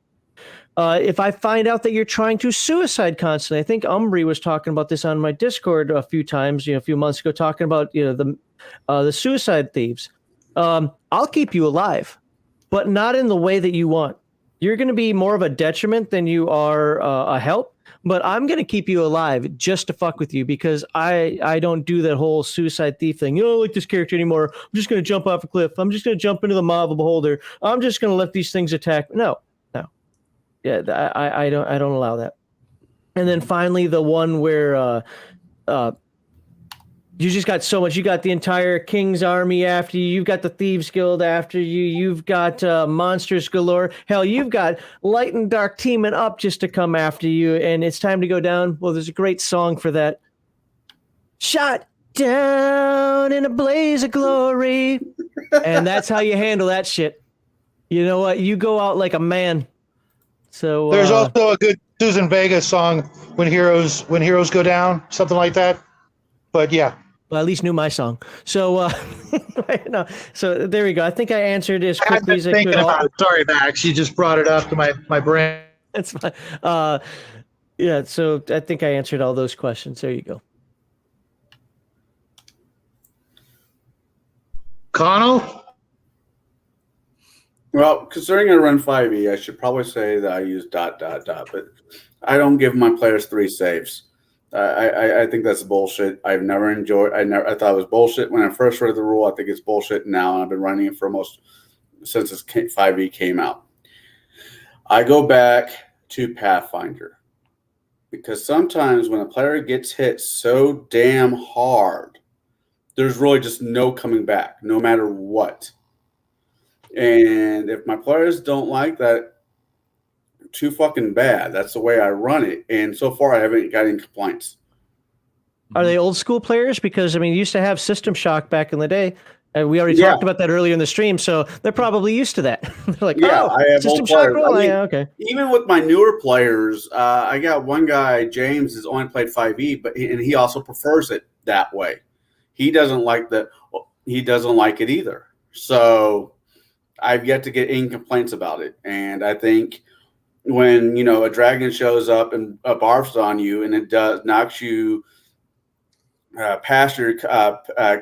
If I find out that you're trying to suicide constantly, I think Umbry was talking about this on my Discord a few times, a few months ago, talking about the suicide thieves. I'll keep you alive, but not in the way that you want. You're going to be more of a detriment than you are a help. But I'm going to keep you alive just to fuck with you because I don't do that whole suicide thief thing. I don't like this character anymore. I'm just going to jump off a cliff. I'm just going to jump into the maw of a beholder. I'm just going to let these things attack. No. Yeah, I don't allow that. And then finally, the one where you just got so much. You got the entire King's Army after you. You've got the Thieves Guild after you. You've got monsters galore. Hell, you've got Light and Dark teaming up just to come after you. And it's time to go down. Well, there's a great song for that. Shot down in a blaze of glory. And that's how you handle that shit. You know what? You go out like a man. So there's also a good Susan Vega song, When Heroes Go Down, something like that. But yeah. Well, at least knew my song. So no. So there we go. I think I answered as quickly as I could. Sorry, Max. You just brought it up to my brain. That's fine. Yeah, so I think I answered all those questions. There you go. Connell? Well, considering I run 5e, I should probably say that I use ... but I don't give my players 3 saves. I think that's bullshit. I've never enjoyed. I thought it was bullshit when I first read the rule. I think it's bullshit now, and I've been running it for since 5e came out. I go back to Pathfinder because sometimes when a player gets hit so damn hard, there's really just no coming back, no matter what. And if my players don't like that, too fucking bad. That's the way I run it. And so far, I haven't got any complaints. Are they old school players? Because, I mean, you used to have System Shock back in the day. And we already talked about that earlier in the stream. So they're probably used to that. They're like, I have System old Shock players. roll? Yeah, okay. Even with my newer players, I got one guy, James, has only played 5e, and he also prefers it that way. He doesn't like he doesn't like it either. So I've yet to get any complaints about it. And I think when a dragon shows up and barfs on you and it knocks you past your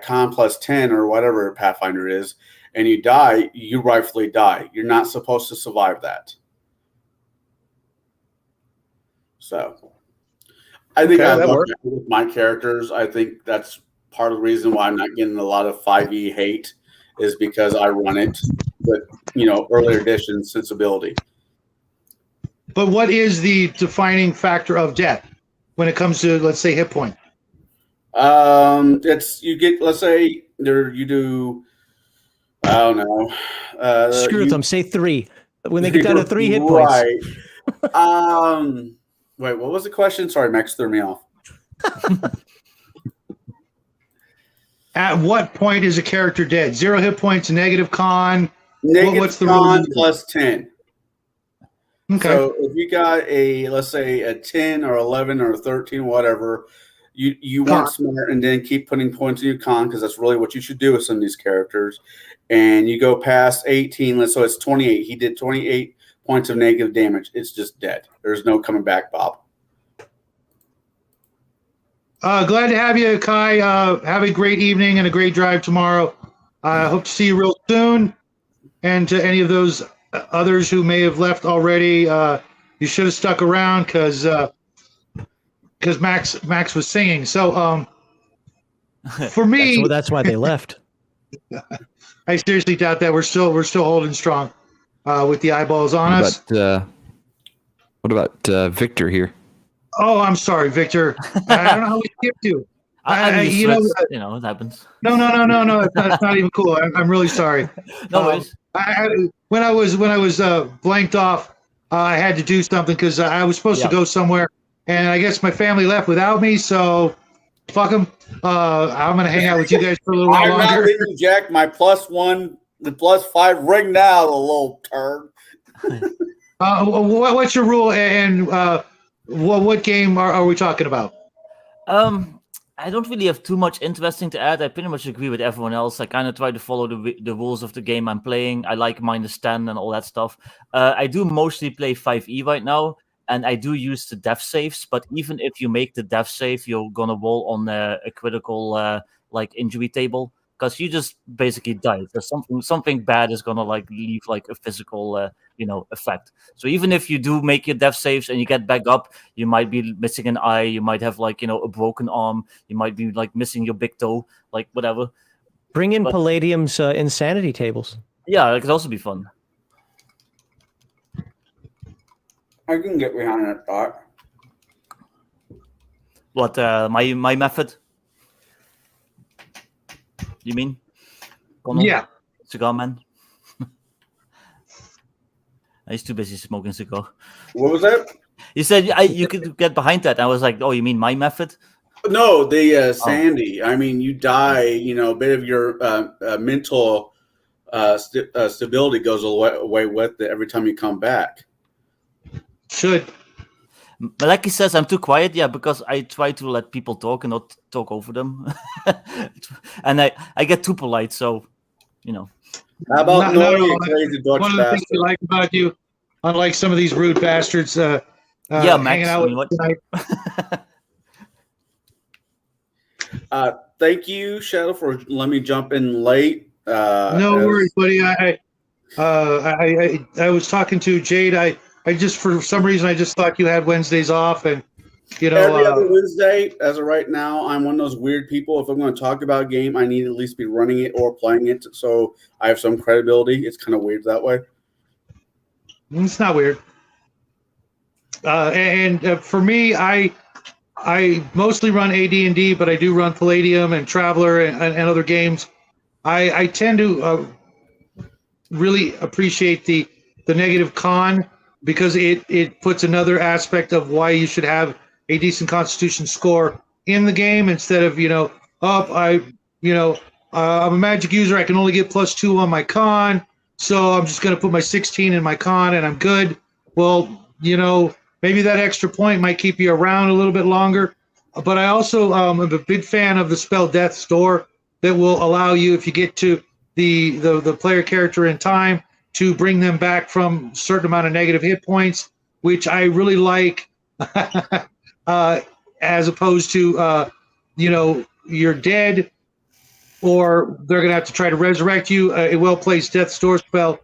con plus 10 or whatever Pathfinder is, and you die, you rightfully die. You're not supposed to survive that. So I think with my characters, I think that's part of the reason why I'm not getting a lot of 5e hate is because I run it with earlier edition sensibility. But what is the defining factor of death when it comes to, let's say, hit point? It's you get, let's say you do, I don't know. Screw them. Say 3. When they get down to 3 hit points. Right. Wait, what was the question? Sorry, Max threw me off. At what point is a character dead? 0 hit points, negative con. What's the con plus 10? Okay. So if you got let's say a 10 or 11 or 13, whatever, you want smart and then keep putting points in your con because that's really what you should do with some of these characters. And you go past 18, so it's 28. He did 28 points of negative damage. It's just dead. There's no coming back, Bob. Glad to have you, Kai. Have a great evening and a great drive tomorrow. I hope to see you real soon. And to any of those others who may have left already, you should have stuck around because Max was singing. So for me, that's why they left. I seriously doubt that we're still holding strong with the eyeballs on us. What about Victor here? Oh, I'm sorry, Victor. I don't know how we skipped you. It happens. No. That's not even cool. I'm really sorry. No worries. When I was blanked off, I had to do something because I was supposed to go somewhere, and I guess my family left without me. So, fuck them. I'm gonna hang out with you guys for a little while longer. I'm not letting you jack my +1, the +5 ring now, the little turd. What's your rule, and what game are we talking about? I don't really have too much interesting to add. I pretty much agree with everyone else. I kind of try to follow the rules of the game I'm playing. I like -10 and all that stuff. I do mostly play 5e right now, and I do use the death saves. But even if you make the death save, you're gonna roll on a critical injury table because you just basically died. There's something bad is gonna leave a physical effect. So even if you do make your death saves and you get back up, you might be missing an eye, you might have a broken arm, you might be missing your big toe, whatever. Bring in Palladium's insanity tables. Yeah, it could also be fun. I can get behind that thought. What my method? You mean? Connell? Yeah. Cigar man. He's too busy smoking cigar. What was that? You said you could get behind that. I was like, oh, you mean my method? No, the Sandy. I mean, you die. A bit of your mental stability goes away with it every time you come back. Should. Maleki says I'm too quiet. Yeah, because I try to let people talk and not talk over them, and I get too polite. So, How about you crazy Dutch one of the things we like about you, unlike some of these rude bastards, Max, hanging out with tonight. Thank you, Shadow, for letting me jump in late. No worries, buddy. I was talking to Jade. I just, for some reason, I just thought you had Wednesdays off, and You know, every other Wednesday, as of right now, I'm one of those weird people. If I'm going to talk about a game, I need to at least be running it or playing it, so I have some credibility. It's kind of weird that way. it's not weird. For me, I mostly run AD&D, but I do run Palladium and Traveler and other games. I tend to really appreciate the negative con because it puts another aspect of why you should have a decent Constitution score in the game instead of I'm a magic user. I can only get +2 on my con, so I'm just going to put my 16 in my con and I'm good. Well, maybe that extra point might keep you around a little bit longer. But I also am a big fan of the spell Death's Door that will allow you, if you get to the player character in time, to bring them back from a certain amount of negative hit points, which I really like, as opposed to, you're dead or they're going to have to try to resurrect you. A well-placed Death's Door spell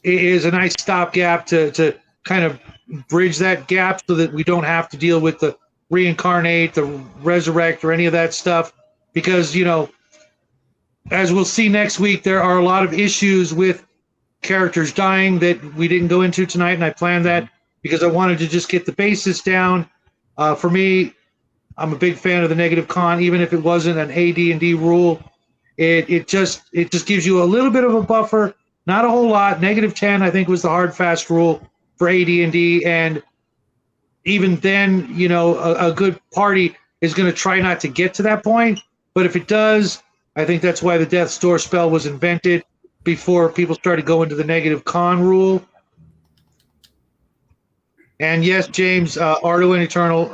is a nice stopgap to kind of bridge that gap so that we don't have to deal with the reincarnate, the resurrect, or any of that stuff. Because, as we'll see next week, there are a lot of issues with characters dying that we didn't go into tonight, and I planned that because I wanted to just get the basis down. For me, I'm a big fan of the negative con, even if it wasn't an AD&D rule. It just gives you a little bit of a buffer, not a whole lot. -10, I think, was the hard fast rule for AD&D, and even then, a good party is going to try not to get to that point. But if it does, I think that's why the Death's Door spell was invented, before people started going to the negative con rule. And yes, James, Arduin Eternal,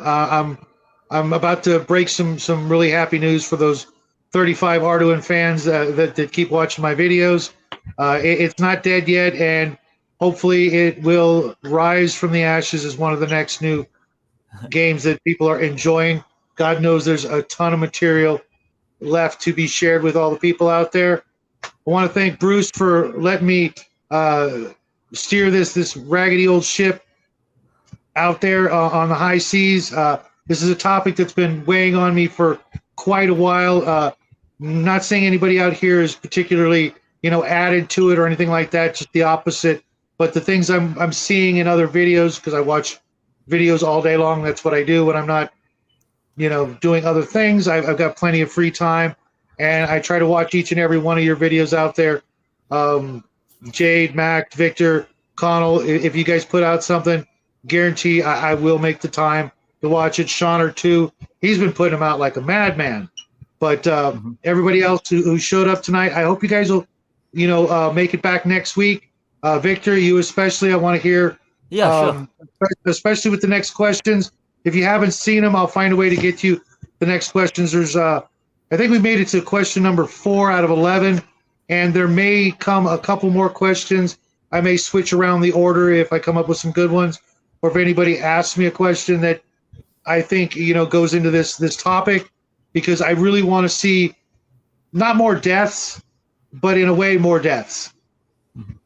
I'm about to break some really happy news for those 35 Arduin fans that keep watching my videos. It's not dead yet, and hopefully it will rise from the ashes as one of the next new games that people are enjoying. God knows there's a ton of material left to be shared with all the people out there. I want to thank Bruce for letting me steer this raggedy old ship out there on the high seas. This is a topic that's been weighing on me for quite a while. Not saying anybody out here is particularly, added to it or anything like that, just the opposite. But the things I'm seeing in other videos, because I watch videos all day long, that's what I do when I'm not, doing other things. I've got plenty of free time, and I try to watch each and every one of your videos out there. Jade, Mac, Victor, Connell, if you guys put out something, guarantee I will make the time to watch it. Shauner too. He's been putting them out like a madman. But everybody else who showed up tonight, I hope you guys will, make it back next week. Victor, you especially, I want to hear. Yeah, sure. Especially with the next questions. If you haven't seen them, I'll find a way to get you the next questions. There's, I think we made it to question number 4 out of 11, and there may come a couple more questions. I may switch around the order if I come up with some good ones, or if anybody asks me a question that I think goes into this topic, because I really want to see not more deaths, but in a way more deaths.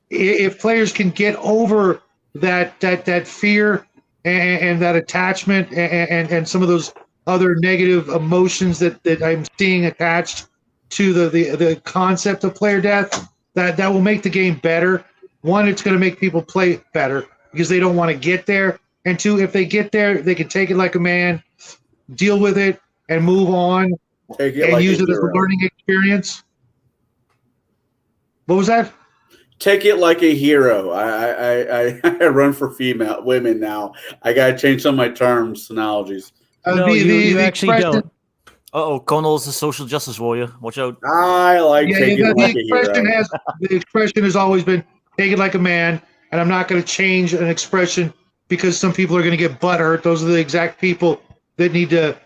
If players can get over that fear and that attachment and some of those other negative emotions that I'm seeing attached to the concept of player death, that will make the game better. One, it's going to make people play better because they don't want to get there. And two, if they get there, they can take it like a man, deal with it, and move on, and use it as a learning experience. What was that? Take it like a hero. I run for female women now. I gotta change some of my terms, analogies. No, you actually don't. Uh-oh, Connell's a social justice warrior. Watch out. I like taking it like a hero. The expression has always been take it like a man, and I'm not going to change an expression because some people are going to get butthurt. Those are the exact people that need to.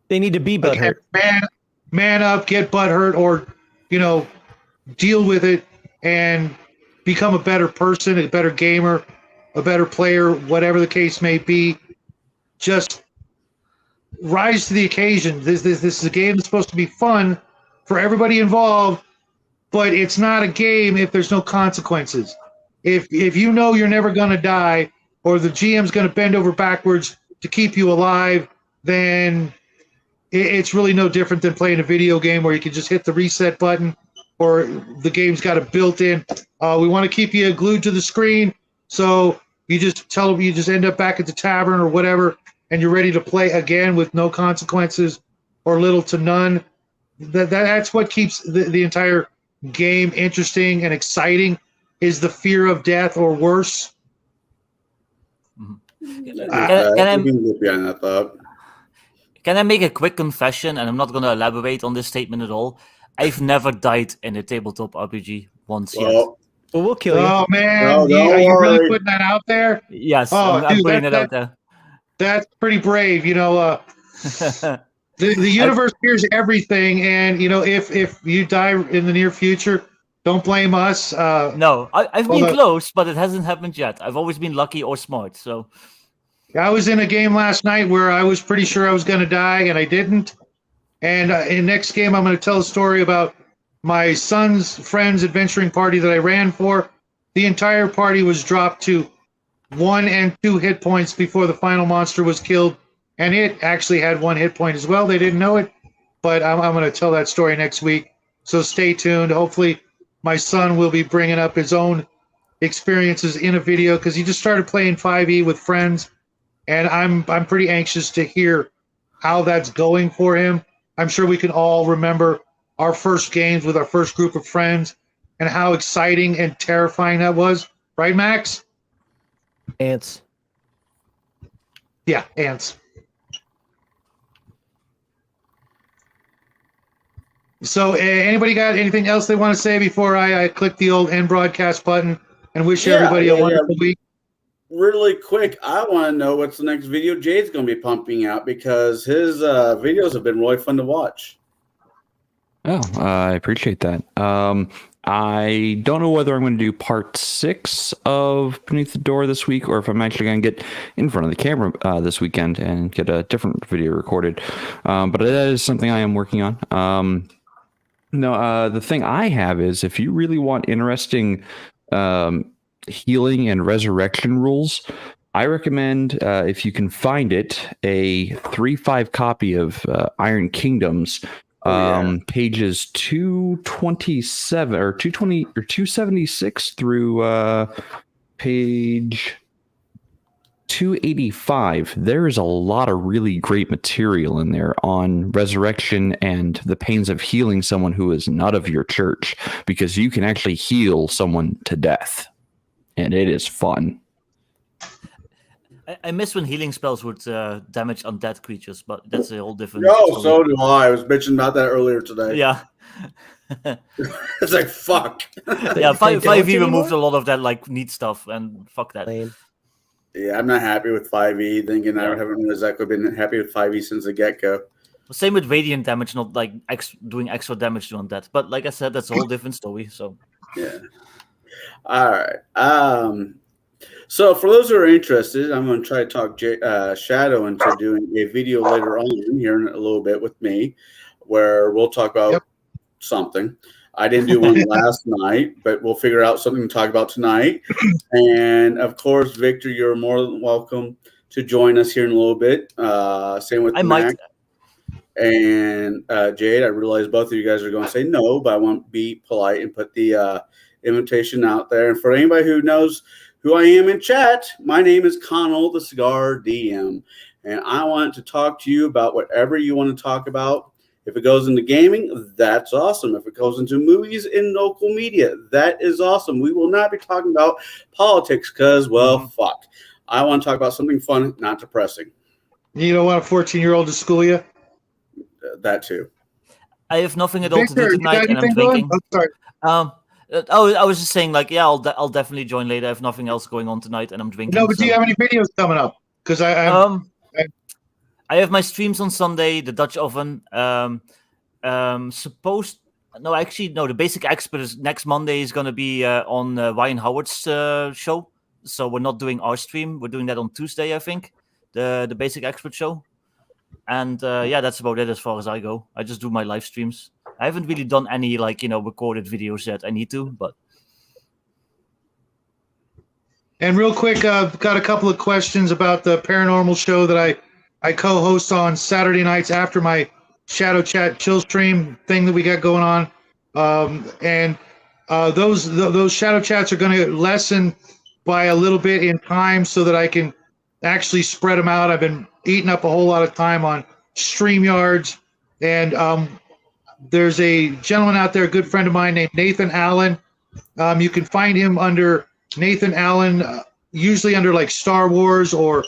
They need to be butthurt. Man up, get butthurt, or deal with it and become a better person, a better gamer, a better player, whatever the case may be. Just rise to the occasion. This is a game that's supposed to be fun for everybody involved, but it's not a game if there's no consequences. If you're never going to die, or the GM's going to bend over backwards to keep you alive, then it's really no different than playing a video game where you can just hit the reset button, or the game's got a built-in. We want to keep you glued to the screen, so you just end up back at the tavern or whatever, and you're ready to play again with no consequences or little to none. That's what keeps the entire game interesting and exciting, is the fear of death or worse. Can I make a quick confession? And I'm not going to elaborate on this statement at all. I've never died in a tabletop RPG once yet. Well, we'll kill you. Oh man, No, are you really worry. putting that out there? Yes, Oh, I'm dude, putting it out there. That's pretty brave. The universe hears everything, and if you die in the near future, don't blame us. No, I've been close, but it hasn't happened yet. I've always been lucky or smart. So I was in a game last night where I was pretty sure I was going to die, and I didn't. And in the next game, I'm going to tell a story about my son's friend's adventuring party that I ran for. The entire party was dropped to 1 and 2 hit points before the final monster was killed, and it actually had 1 hit point as well. They didn't know it, but I'm going to tell that story next week. So stay tuned. Hopefully, my son will be bringing up his own experiences in a video, because he just started playing 5e with friends, and I'm pretty anxious to hear how that's going for him. I'm sure we can all remember our first games with our first group of friends and how exciting and terrifying that was. Right, Max? Ants. Yeah, ants. So anybody got anything else they want to say before I click the old end broadcast button and wish everybody a wonderful week? Really quick, I want to know what's the next video Jade's going to be pumping out, because his videos have been really fun to watch. Oh, I appreciate that. I don't know whether I'm going to do part 6 of Beneath the Door this week, or if I'm actually going to get in front of the camera this weekend and get a different video recorded. But that is something I am working on. The thing I have is, if you really want interesting healing and resurrection rules, I recommend, if you can find it, a 3.5 copy of Iron Kingdoms, pages 227 or 220 or 276 through page 285. There is a lot of really great material in there on resurrection and the pains of healing someone who is not of your church, because you can actually heal someone to death, and it is fun. I miss when healing spells would damage undead creatures, but that's a whole different. No, so do I. I was bitching about that earlier today. Yeah. It's like, fuck. Yeah, 5e removed a lot of that neat stuff, and fuck that. Lame. Yeah, I'm not happy with 5e. Thinking I haven't exactly been happy with 5e since the get-go. Same with radiant damage, not doing extra damage to undead. But like I said, that's a whole different story. So yeah. All right. So for those who are interested, I'm going to try to talk Shadow into doing a video later on here in a little bit with me, where we'll talk about something. I didn't do one last night, but we'll figure out something to talk about tonight. And of course, Victor, you're more than welcome to join us here in a little bit. Same with Mac and Jade. I realize both of you guys are going to say no, but I want to be polite and put the invitation out there. And for anybody who knows who I am in chat, my name is Connell, the Cigar DM, and I want to talk to you about whatever you want to talk about. If it goes into gaming, that's awesome. If it goes into movies and local media, that is awesome. We will not be talking about politics because, fuck. I want to talk about something fun, not depressing. You don't want a 14-year-old to school you? That too. I have nothing at all to do tonight, and I'm drinking. I was just saying, I'll definitely join later. I have nothing else going on tonight, and I'm drinking. No, but do you have any videos coming up? Because I have my streams on Sunday, the Dutch Oven. The Basic Expert is next Monday is going to be on Ryan Howard's show. So we're not doing our stream. We're doing that on Tuesday, I think, the Basic Expert show. And that's about it as far as I go. I just do my live streams. I haven't really done any recorded videos yet. I need to, but And real quick, got a couple of questions about the paranormal show that I co-host on Saturday nights after my Shadow Chat chill stream thing that we got going on. And those Shadow Chats are going to lessen by a little bit in time so that I can actually spread them out. I've been eating up a whole lot of time on StreamYards, and there's a gentleman out there, a good friend of mine named Nathan Allen. You can find him under Nathan Allen, usually under like Star Wars or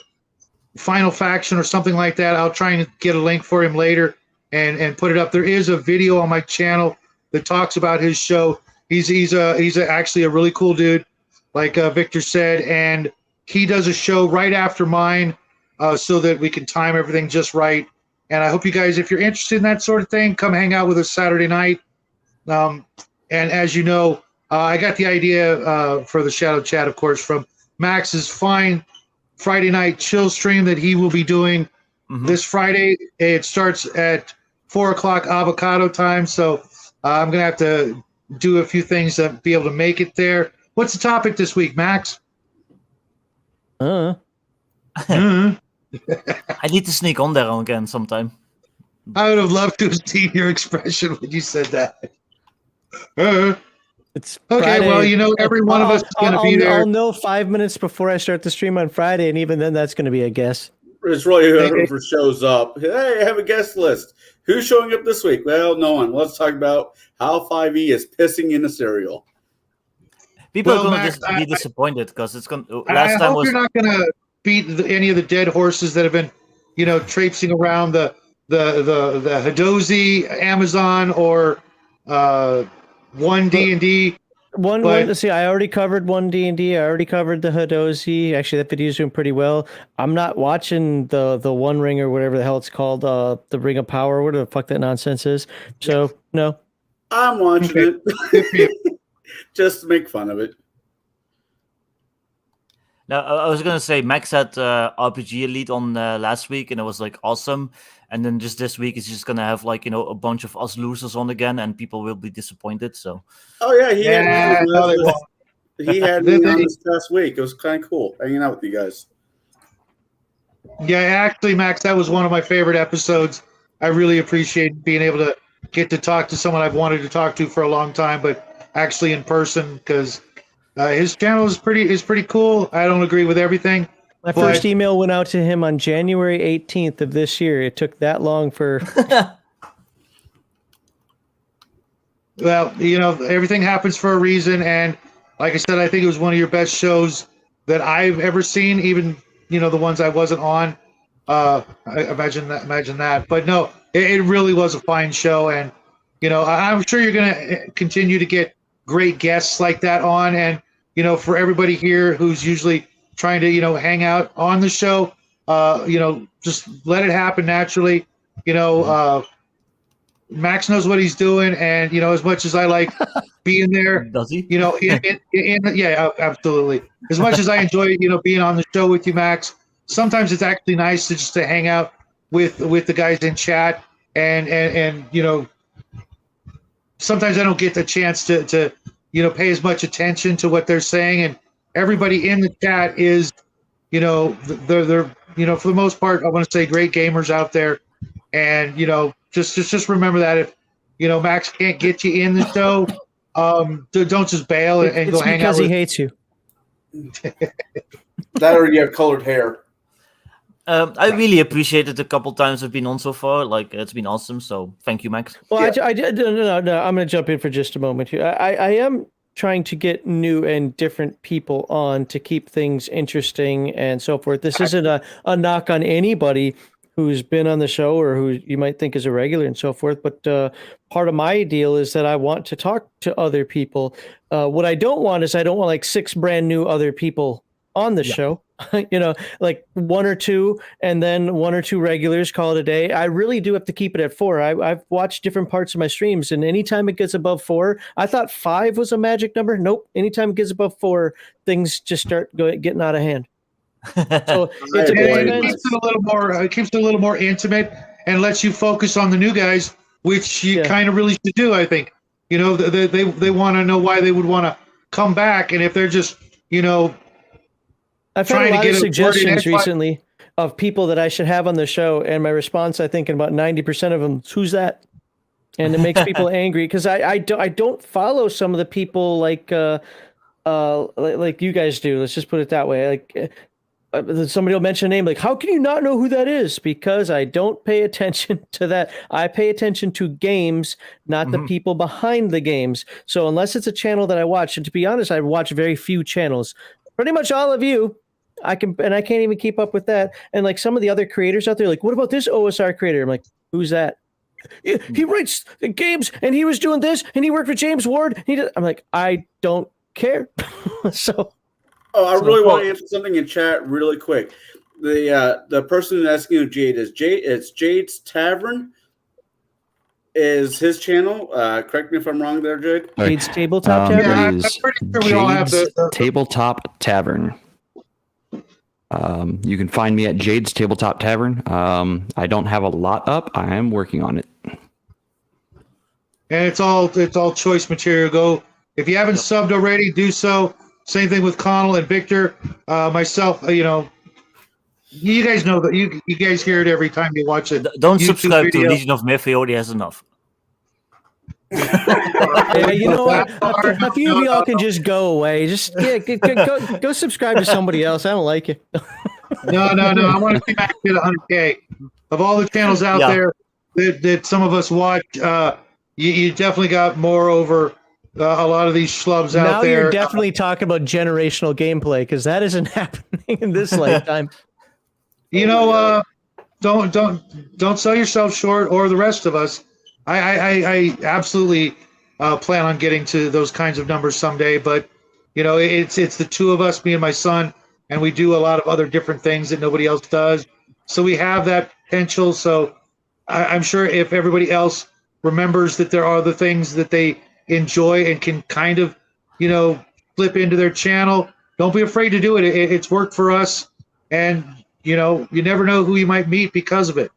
Final Faction or something like that. I'll try and get a link for him later and put it up. There is a video on my channel that talks about his show. He's actually a really cool dude, like Victor said, and he does a show right after mine, so that we can time everything just right. And I hope you guys, if you're interested in that sort of thing, come hang out with us Saturday night. And as you know, I got the idea for the Shadow Chat, of course, from Max's fine Friday night chill stream that he will be doing this Friday. It starts at 4 o'clock avocado time, so I'm going to have to do a few things to be able to make it there. What's the topic this week, Max? I need to sneak on there again sometime. I would have loved to have seen your expression when you said that. It's okay. Friday. Well, you know, every one of us is going to be there. I'll know 5 minutes before I start the stream on Friday, and even then, that's going to be a guess. It's really whoever shows up. Hey, I have a guest list. Who's showing up this week? Well, no one. Let's talk about how 5e is pissing in the cereal. People are going to be disappointed because it's going. I hope you're not going to beat any of the dead horses that have been, you know, traipsing around the Hadozi, Amazon, or 1D&D. Let's see, I already covered 1D&D. I already covered the Hadozi. Actually, that video's doing pretty well. I'm not watching the One Ring or whatever the hell it's called, the Ring of Power, whatever the fuck that nonsense is. So, no. I'm watching it. Just to make fun of it. Now, I was gonna say Max had RPG Elite on last week, and it was like awesome. And then just this week, it's just gonna have like a bunch of us losers on again, and people will be disappointed. So. Oh yeah, he had me on this past week. It was kind of cool hanging out with you guys. Yeah, actually, Max, that was one of my favorite episodes. I really appreciate being able to get to talk to someone I've wanted to talk to for a long time, but actually in person, because his channel is pretty cool. I don't agree with everything. My first email went out to him on January 18th of this year. It took that long for... Well, you know, everything happens for a reason, and like I said, I think it was one of your best shows that I've ever seen, even, you know, the ones I wasn't on. I imagine that. But no, it really was a fine show, and, you know, I'm sure you're going to continue to get great guests like that on, and, you know, for everybody here who's usually trying to, you know, hang out on the show, you know, just let it happen naturally. You know, Max knows what he's doing, and, you know, as much as I like being there, does he? You know, yeah, absolutely. As much as I enjoy, you know, being on the show with you, Max, sometimes it's actually nice to hang out with the guys in chat, and you know, sometimes I don't get the chance to you know, pay as much attention to what they're saying, and everybody in the chat is, you know, they're you know, for the most part, I want to say great gamers out there, and, you know, just remember that if, you know, Max can't get you in the show, don't just bail and go hang out. It's because he hates you. That or you have colored hair. I really appreciate it the couple times I've been on so far. Like, it's been awesome. So thank you, Max. Well, yeah. No. I'm going to jump in for just a moment here. I am trying to get new and different people on to keep things interesting and so forth. This isn't a knock on anybody who's been on the show or who you might think is a regular and so forth. But part of my deal is that I want to talk to other people. What I don't want is I don't want like 6 brand new other people on the show. You know, like 1 or 2, and then 1 or 2 regulars, call it a day. I really do have to keep it at 4. I've watched different parts of my streams, and anytime it gets above 4, I thought 5 was a magic number. Nope. Anytime it gets above 4, things just start getting out of hand. So it keeps it a little more. It keeps it a little more intimate and lets you focus on the new guys, which you kind of really should do. I think, you know, they want to know why they would want to come back, and if they're just, you know, I've had a lot of suggestions recently of people that I should have on the show, and my response, I think, in about 90% of them, is, who's that? And it makes people angry because I don't follow some of the people like you guys do. Let's just put it that way. Like somebody will mention a name, like, how can you not know who that is? Because I don't pay attention to that. I pay attention to games, not the people behind the games. So unless it's a channel that I watch, and to be honest, I watch very few channels. Pretty much all of you. I can't even keep up with that. And like some of the other creators out there, like, what about this OSR creator? I'm like, who's that? He writes games and he was doing this and he worked with James Ward. I'm like, I don't care. So. Oh, I really want to answer something in chat really quick. The person asking who Jade is, it's Jade's Tavern is his channel. Correct me if I'm wrong there, Jade. Jade's Tabletop Tavern? Yeah, I'm pretty sure we all have Jade's Tabletop Tavern. You can find me at Jade's Tabletop Tavern. I don't have a lot up. I am working on it. And it's all choice material. Go if you haven't subbed already, do so. Same thing with Connell and Victor. Myself, you guys know that you guys hear it every time you watch it. Don't subscribe to Legion of Myth. He already has enough. Yeah, you know what? A few of y'all can just go away. Just go subscribe to somebody else. I don't like it. No. I want to see back to the 100K. Of all the channels out there that some of us watch, you definitely got more over a lot of these schlubs out there. Now you're definitely talking about generational gameplay because that isn't happening in this lifetime. Don't sell yourself short or the rest of us. I absolutely plan on getting to those kinds of numbers someday, but it's the two of us, me and my son, and we do a lot of other different things that nobody else does. So we have that potential. So I'm sure if everybody else remembers that there are the things that they enjoy and can kind of, flip into their channel, don't be afraid to do it. It's worked for us, and you never know who you might meet because of it.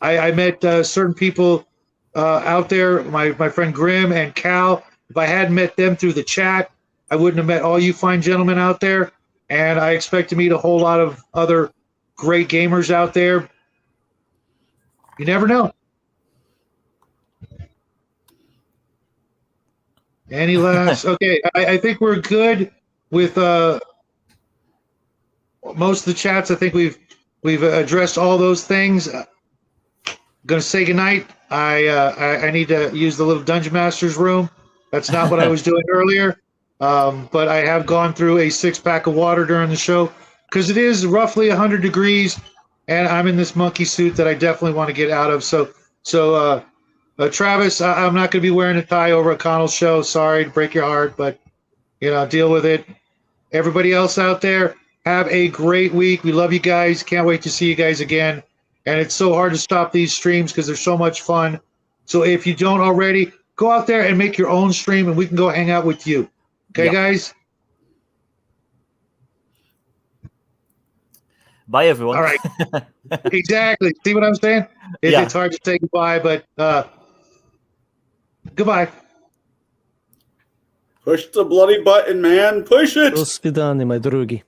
I met certain people out there, my friend Grim and Cal. If I hadn't met them through the chat, I wouldn't have met all you fine gentlemen out there. And I expect to meet a whole lot of other great gamers out there. You never know. Any last? Okay, I think we're good with most of the chats. I think we've addressed all those things. Going to say goodnight. I need to use the little Dungeon Master's room. That's not what I was doing earlier. But I have gone through a 6-pack of water during the show because it is roughly 100 degrees, and I'm in this monkey suit that I definitely want to get out of. So Travis, I'm not going to be wearing a tie over a Connell show. Sorry to break your heart, but deal with it. Everybody else out there, have a great week. We love you guys. Can't wait to see you guys again. And it's so hard to stop these streams because they're so much fun. So if you don't already, go out there and make your own stream, and we can go hang out with you. Okay, guys? Bye, everyone. All right. Exactly. See what I'm saying? It's hard to say goodbye, but goodbye. Push the bloody button, man. Push it. До свидания, my drugi.